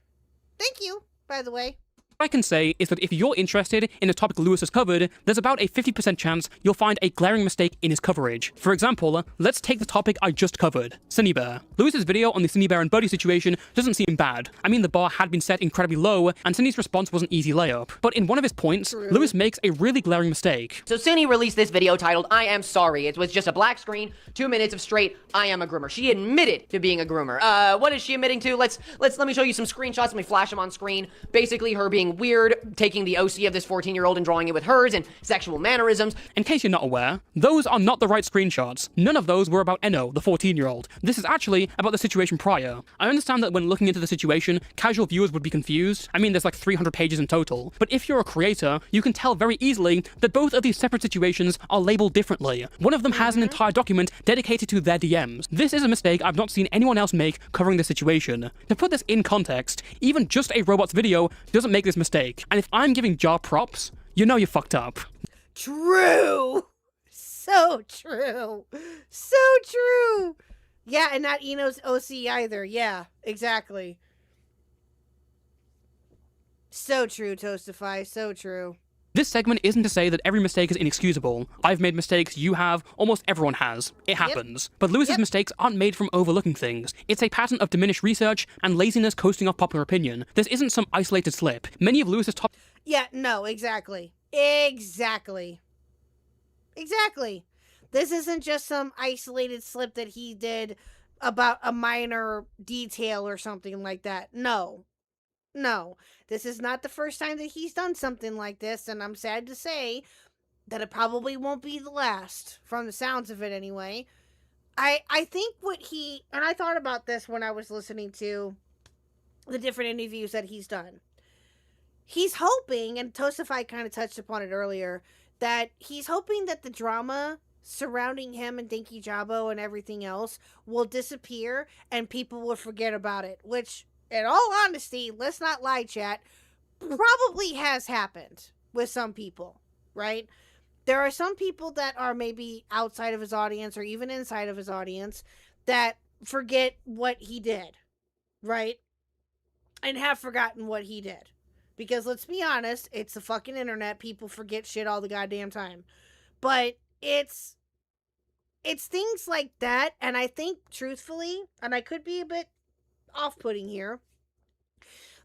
Thank you, by the way. What I can say is that if you're interested in a topic Lewis has covered, there's about a 50% chance you'll find a glaring mistake in his coverage. For example, let's take the topic I just covered, Cinny Bear. Lewis's video on the Cinny Bear and Buddy situation doesn't seem bad. I mean, the bar had been set incredibly low, and Cinny's response was an easy layup. But in one of his points, Lewis makes a really glaring mistake. So Cinny released this video titled, I Am Sorry. It was just a black screen, 2 minutes of straight, I am a groomer. She admitted to being a groomer. What is she admitting to? Let me show you some screenshots. Let me flash them on screen. Basically, her being weird, taking the OC of this 14-year-old and drawing it with hers, and sexual mannerisms. In case you're not aware, those are not the right screenshots. None of those were about Enno, the 14-year-old. This is actually about the situation prior. I understand that when looking into the situation, casual viewers would be confused. I mean, there's like 300 pages in total. But if you're a creator, you can tell very easily that both of these separate situations are labeled differently. One of them has an entire document dedicated to their DMs. This is a mistake I've not seen anyone else make covering this situation. To put this in context, even just a robots video doesn't make this mistake. And if I'm giving Jar props, you know you fucked up. True. So true. So true. Yeah, and not Eno's OC either. Yeah, exactly. So true, Toastify. So true. This segment isn't to say that every mistake is inexcusable. I've made mistakes, you have, almost everyone has. It happens. But Lewis's mistakes aren't made from overlooking things. It's a pattern of diminished research and laziness coasting off popular opinion. This isn't some isolated slip. Many of Lewis's top... Yeah, no, exactly. Exactly. This isn't just some isolated slip that he did about a minor detail or something like that. No, this is not the first time that he's done something like this, and I'm sad to say that it probably won't be the last, from the sounds of it anyway. I think and I thought about this when I was listening to the different interviews that he's done. He's hoping, and Toastify kind of touched upon it earlier, that he's hoping that the drama surrounding him and Dinky Jabo and everything else will disappear and people will forget about it, which... in all honesty, let's not lie, chat, probably has happened with some people, right? There are some people that are maybe outside of his audience or even inside of his audience that forget what he did, right? And have forgotten what he did. Because let's be honest, it's the fucking internet. People forget shit all the goddamn time. But it's things like that, and I think, truthfully, and I could be a bit off-putting here,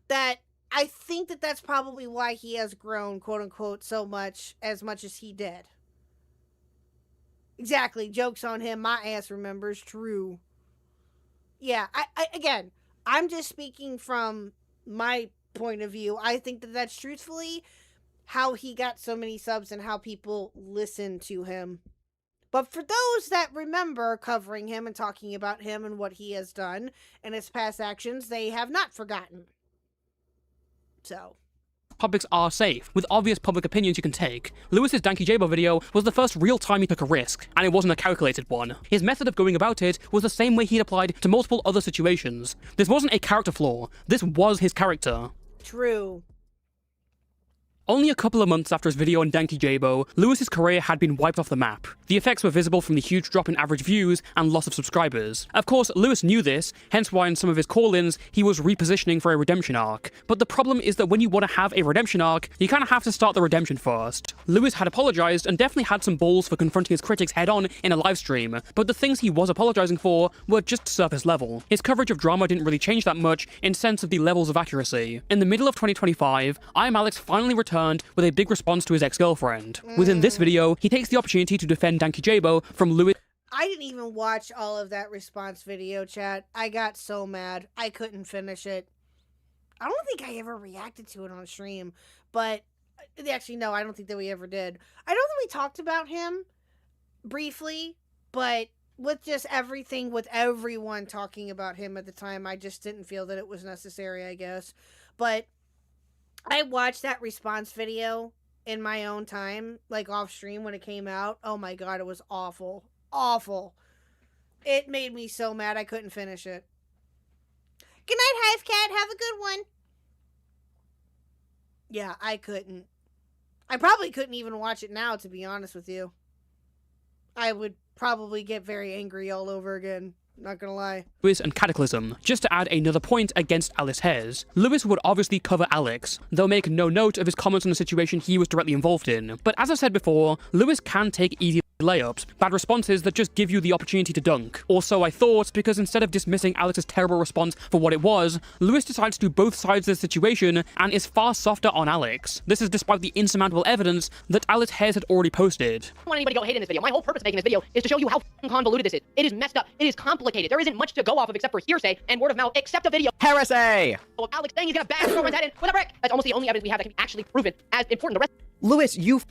that I think that that's probably why he has grown, quote-unquote, so much as he did. Exactly. Joke's on him. My ass remembers. True. Yeah, again, I'm just speaking from my point of view. I think that that's truthfully how he got so many subs and how people listen to him. But for those that remember covering him and talking about him and what he has done and his past actions, they have not forgotten. So... topics are safe, with obvious public opinions you can take. Lewis's Danky Jabo video was the first real time he took a risk, and it wasn't a calculated one. His method of going about it was the same way he'd applied to multiple other situations. This wasn't a character flaw, this was his character. True. Only a couple of months after his video on Danky Jabo, Lewis's career had been wiped off the map. The effects were visible from the huge drop in average views and loss of subscribers. Of course, Lewis knew this, hence why in some of his call-ins, he was repositioning for a redemption arc. But the problem is that when you want to have a redemption arc, you kind of have to start the redemption first. Lewis had apologized and definitely had some balls for confronting his critics head-on in a livestream, but the things he was apologizing for were just surface level. His coverage of drama didn't really change that much in sense of the levels of accuracy. In the middle of 2025, I Am Alex finally returned with a big response to his ex-girlfriend. Within this video, he takes the opportunity to defend Danky Jabo from Lewis. I didn't even watch all of that response video, chat. I got so mad. I couldn't finish it. I don't think I ever reacted to it on stream, but actually, no, I don't think that we ever did. I know that we talked about him briefly, but with just everything, with everyone talking about him at the time, I just didn't feel that it was necessary, I guess. But I watched that response video in my own time, like off stream when it came out. Oh my god, it was awful. Awful. It made me so mad I couldn't finish it. Good night, Hive Cat. Have a good one. Yeah, I couldn't. I probably couldn't even watch it now, to be honest with you. I would probably get very angry all over again. Not gonna lie. Lewis and Cataclysm. Just to add another point against Alice Hayes, Lewis would obviously cover Alex, though make no note of his comments on the situation he was directly involved in. But as I said before, Lewis can take easy layups, bad responses that just give you the opportunity to dunk. Or so I thought, because instead of dismissing Alex's terrible response for what it was, Lewis decides to do both sides of the situation and is far softer on Alex. This is despite the insurmountable evidence that Alice Hayes had already posted. I don't want anybody to go hate in this video. My whole purpose of making this video is to show you how convoluted this is. It is messed up. It is complicated. There isn't much to go off of except for hearsay and word of mouth, except a video. Heresy! Of Alex saying he's gonna bash his girlfriend's head in with a brick. That's almost the only evidence we have that can be actually proven as important. The rest. Lewis, you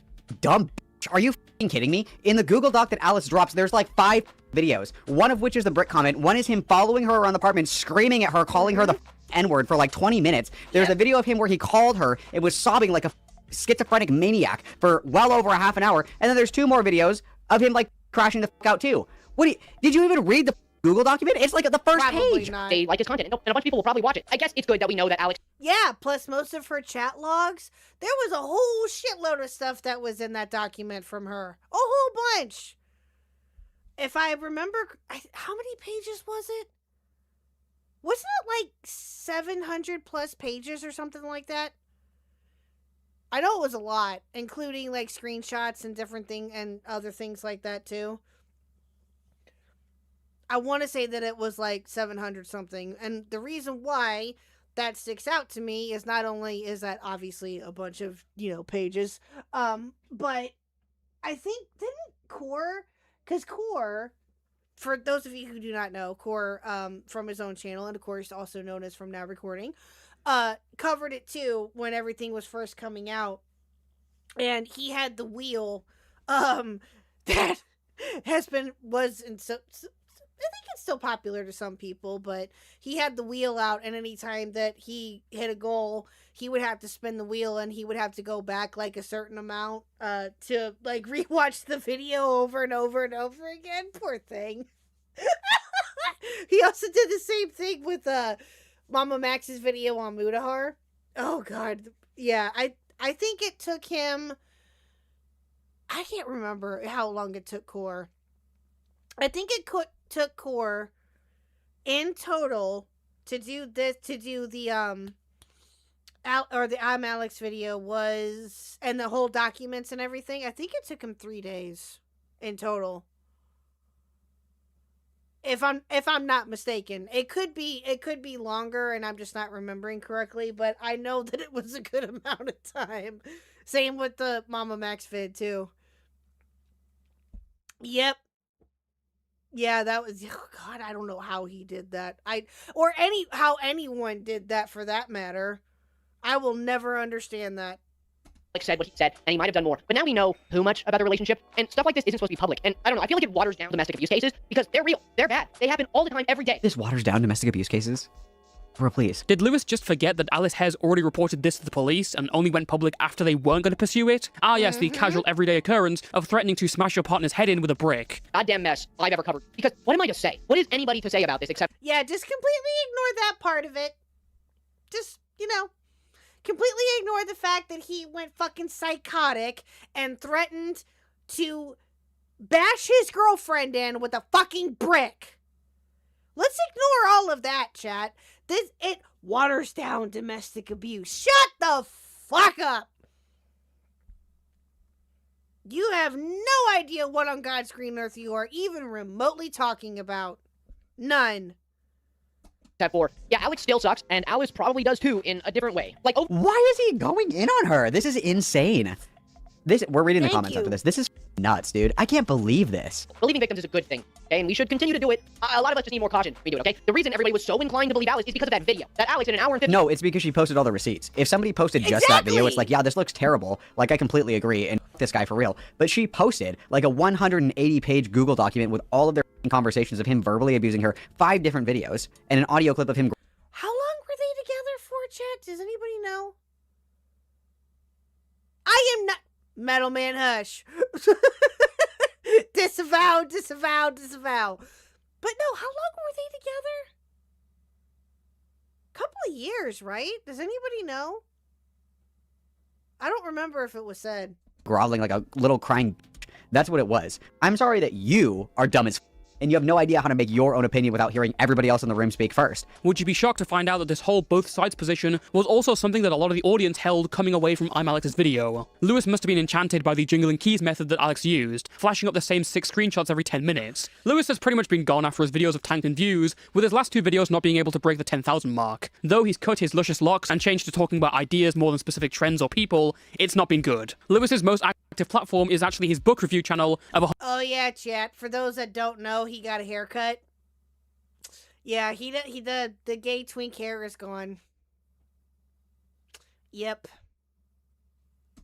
dumb bitch. Are you kidding me? In the Google Doc that Alice drops, there's like 5 videos. One of which is the brick comment. One is him following her around the apartment, screaming at her, calling her the N-word for like 20 minutes. There's a video of him where he called her and was sobbing like a schizophrenic maniac for well over a half an hour. And then there's 2 more videos of him like crashing the out too. Did you even read the Google document? It's like at the first Probably page. not. They like his content, and a bunch of people will probably watch it. I guess it's good that we know that Alex. Yeah, plus most of her chat logs. There was a whole shitload of stuff that was in that document from her. A whole bunch. If I remember, how many pages was it? Wasn't it like 700 plus pages or something like that? I know it was a lot, including like screenshots and different things and other things like that too. I want to say that it was like 700 something. And the reason why that sticks out to me is not only is that obviously a bunch of, pages, but I think didn't Core, because Core, for those of you who do not know, Core from his own channel, and of course also known as From Now Recording, covered it too when everything was first coming out. And he had the wheel that I think it's still popular to some people, but he had the wheel out, and anytime that he hit a goal, he would have to spin the wheel, and he would have to go back like a certain amount to like rewatch the video over and over and over again. Poor thing. He also did the same thing with Mama Max's video on Mudahar. Oh god, yeah. I think it took him. I can't remember how long it took Core. I think it took Core in total to do the I'm Alex video was, and the whole documents and everything. I think it took him 3 days in total. If I'm not mistaken, it could be longer, and I'm just not remembering correctly. But I know that it was a good amount of time. Same with the Mama Max vid too. Yep. Yeah, that was, oh God, I don't know how he did that. How anyone did that for that matter. I will never understand that. Said what he said, and he might have done more. But now we know too much about the relationship, and stuff like this isn't supposed to be public. And I don't know, I feel like it waters down domestic abuse cases because they're real, they're bad, they happen all the time, every day. This waters down domestic abuse cases? Bro, please. Did Lewis just forget that Alice Hess already reported this to the police and only went public after they weren't going to pursue it? Ah yes, the casual everyday occurrence of threatening to smash your partner's head in with a brick. Goddamn mess I've ever covered. Because what am I to say? What is anybody to say about this except... Yeah, just completely ignore that part of it. Just, completely ignore the fact that he went fucking psychotic and threatened to bash his girlfriend in with a fucking brick. Let's ignore all of that, chat. It waters down domestic abuse. Shut the fuck up. You have no idea what on God's green earth you are even remotely talking about. None. Step 4. Yeah, Alex still sucks, and Alice probably does too, in a different way. Like, oh... Why is he going in on her? This is insane. We're reading the comments after this. This is nuts, dude. I can't believe this. Believing victims is a good thing, okay? And we should continue to do it. A lot of us just need more caution. We do it, okay? The reason everybody was so inclined to believe Alice is because of that video. That Alex in an hour and 50... No, it's because she posted all the receipts. If somebody posted just that video, it's like, yeah, this looks terrible. Like, I completely agree, and this guy for real. But she posted, like, a 180-page Google document with all of their conversations of him verbally abusing her, 5 different videos, and an audio clip of him... How long were they together for, chat? Does anybody know? I am not... Metal Man hush. Disavow. But no, how long were they together? Couple of years, right? Does anybody know? I don't remember if it was said. Groveling like a little crying... That's what it was. I'm sorry that you are dumb as and you have no idea how to make your own opinion without hearing everybody else in the room speak first. Would you be shocked to find out that this whole both sides position was also something that a lot of the audience held coming away from I'm Alex's video? Lewis must have been enchanted by the jingling keys method that Alex used, flashing up the same 6 screenshots every 10 minutes. Lewis has pretty much been gone after his videos have tanked in views, with his last 2 videos not being able to break the 10,000 mark. Though he's cut his luscious locks and changed to talking about ideas more than specific trends or people, it's not been good. Lewis's most active platform is actually his book review channel of a... Oh yeah, chat. For those that don't know, he got a haircut. Yeah, the gay twink hair is gone. Yep.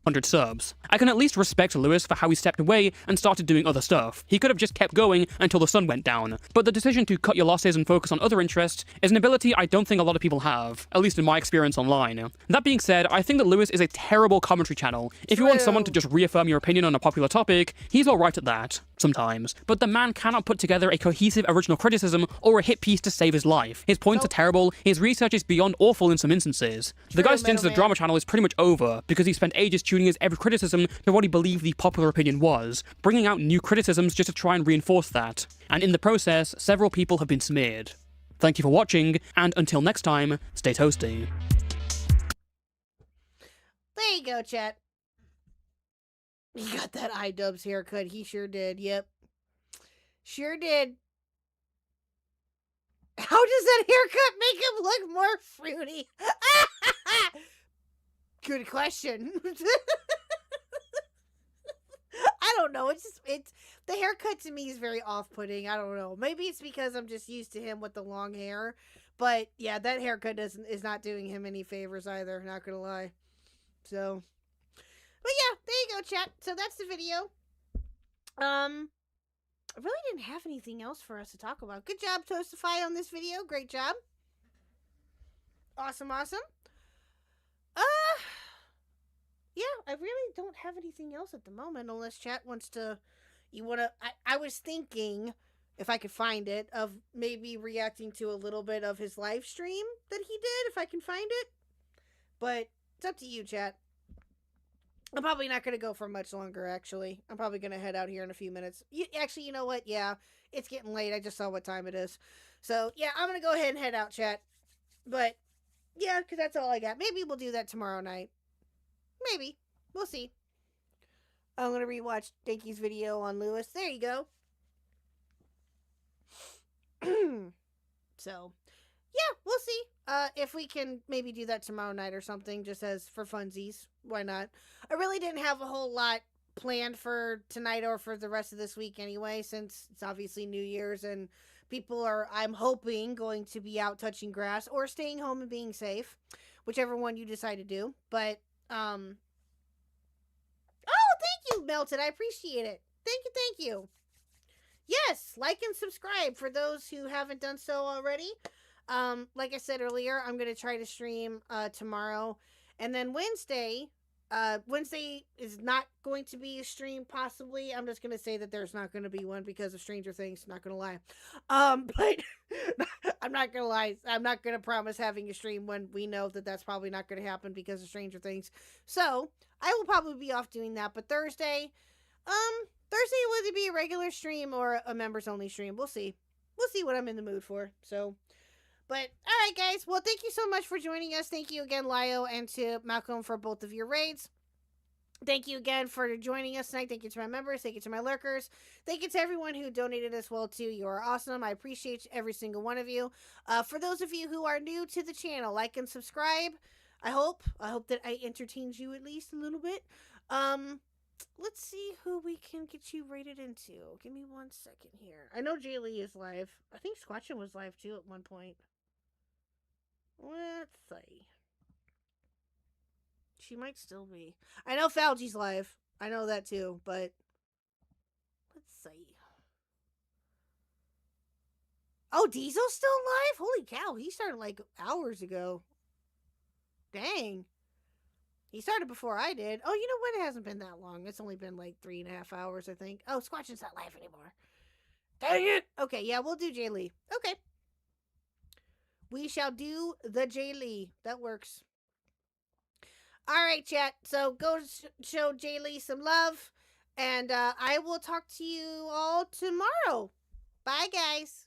100 subs. I can at least respect Lewis for how he stepped away and started doing other stuff. He could have just kept going until the sun went down. But the decision to cut your losses and focus on other interests is an ability I don't think a lot of people have, at least in my experience online. That being said, I think that Lewis is a terrible commentary channel. If you want someone to just reaffirm your opinion on a popular topic, he's alright at that. Sometimes. But the man cannot put together a cohesive original criticism or a hit piece to save his life. His points are terrible, his research is beyond awful in some instances. The guy's stint as a drama channel is pretty much over, because he spent ages tuning his every criticism to what he believed the popular opinion was, bringing out new criticisms just to try and reinforce that. And in the process, several people have been smeared. Thank you for watching, and until next time, stay toasty. There you go, chat. He got that iDubbbz haircut. He sure did. Yep. Sure did. How does that haircut make him look more fruity? Good question. I don't know. It's the haircut to me is very off-putting. I don't know. Maybe it's because I'm just used to him with the long hair. But yeah, that haircut is not doing him any favors either. Not gonna lie. So, but yeah, there you go, chat. So that's the video. I really didn't have anything else for us to talk about. Good job, Toastify, on this video. Great job. Awesome. Yeah, I really don't have anything else at the moment, unless chat wants to, I was thinking, if I could find it, of maybe reacting to a little bit of his live stream that he did, if I can find it. But it's up to you, chat. I'm probably not going to go for much longer, actually. I'm probably going to head out here in a few minutes. Actually, you know what? Yeah, it's getting late. I just saw what time it is. So, yeah, I'm going to go ahead and head out, chat. But, yeah, because that's all I got. Maybe we'll do that tomorrow night. Maybe. We'll see. I'm going to rewatch Dinky's video on Lewis. There you go. So, yeah, we'll see. If we can maybe do that tomorrow night or something, just as for funsies. Why not? I really didn't have a whole lot planned for tonight or for the rest of this week anyway, since it's obviously New Year's and people are, I'm hoping, going to be out touching grass or staying home and being safe, whichever one you decide to do. But, oh, thank you, Melted. I appreciate it. Thank you. Yes, like and subscribe for those who haven't done so already. Like I said earlier, I'm going to try to stream tomorrow. And then Wednesday is not going to be a stream, possibly. I'm just going to say that there's not going to be one because of Stranger Things, not going to lie. But I'm not going to lie. I'm not going to promise having a stream when we know that that's probably not going to happen because of Stranger Things. So, I will probably be off doing that. But Thursday will either be a regular stream or a members only stream. We'll see. We'll see what I'm in the mood for. So, but all right, guys. Well, thank you so much for joining us. Thank you again, Lio, and to Malcolm for both of your raids. Thank you again for joining us tonight. Thank you to my members. Thank you to my lurkers. Thank you to everyone who donated as well, too. You are awesome. I appreciate every single one of you. For those of you who are new to the channel, like and subscribe. I hope that I entertained you at least a little bit. Let's see who we can get you rated into. Give me 1 second here. I know Jay Lee is live. I think Squatchin was live too at one point. Let's see. She might still be. I know Falgy's live. I know that too, but let's see. Oh, Diesel's still live? Holy cow, he started like hours ago. Dang. He started before I did. Oh, you know what? It hasn't been that long. It's only been like 3.5 hours, I think. Oh, Squatchin's not live anymore. Dang it! Okay, yeah, we'll do Jay Lee. Okay. We shall do the Jay Lee. That works. Alright, chat. So go show Jay Lee some love. And I will talk to you all tomorrow. Bye, guys.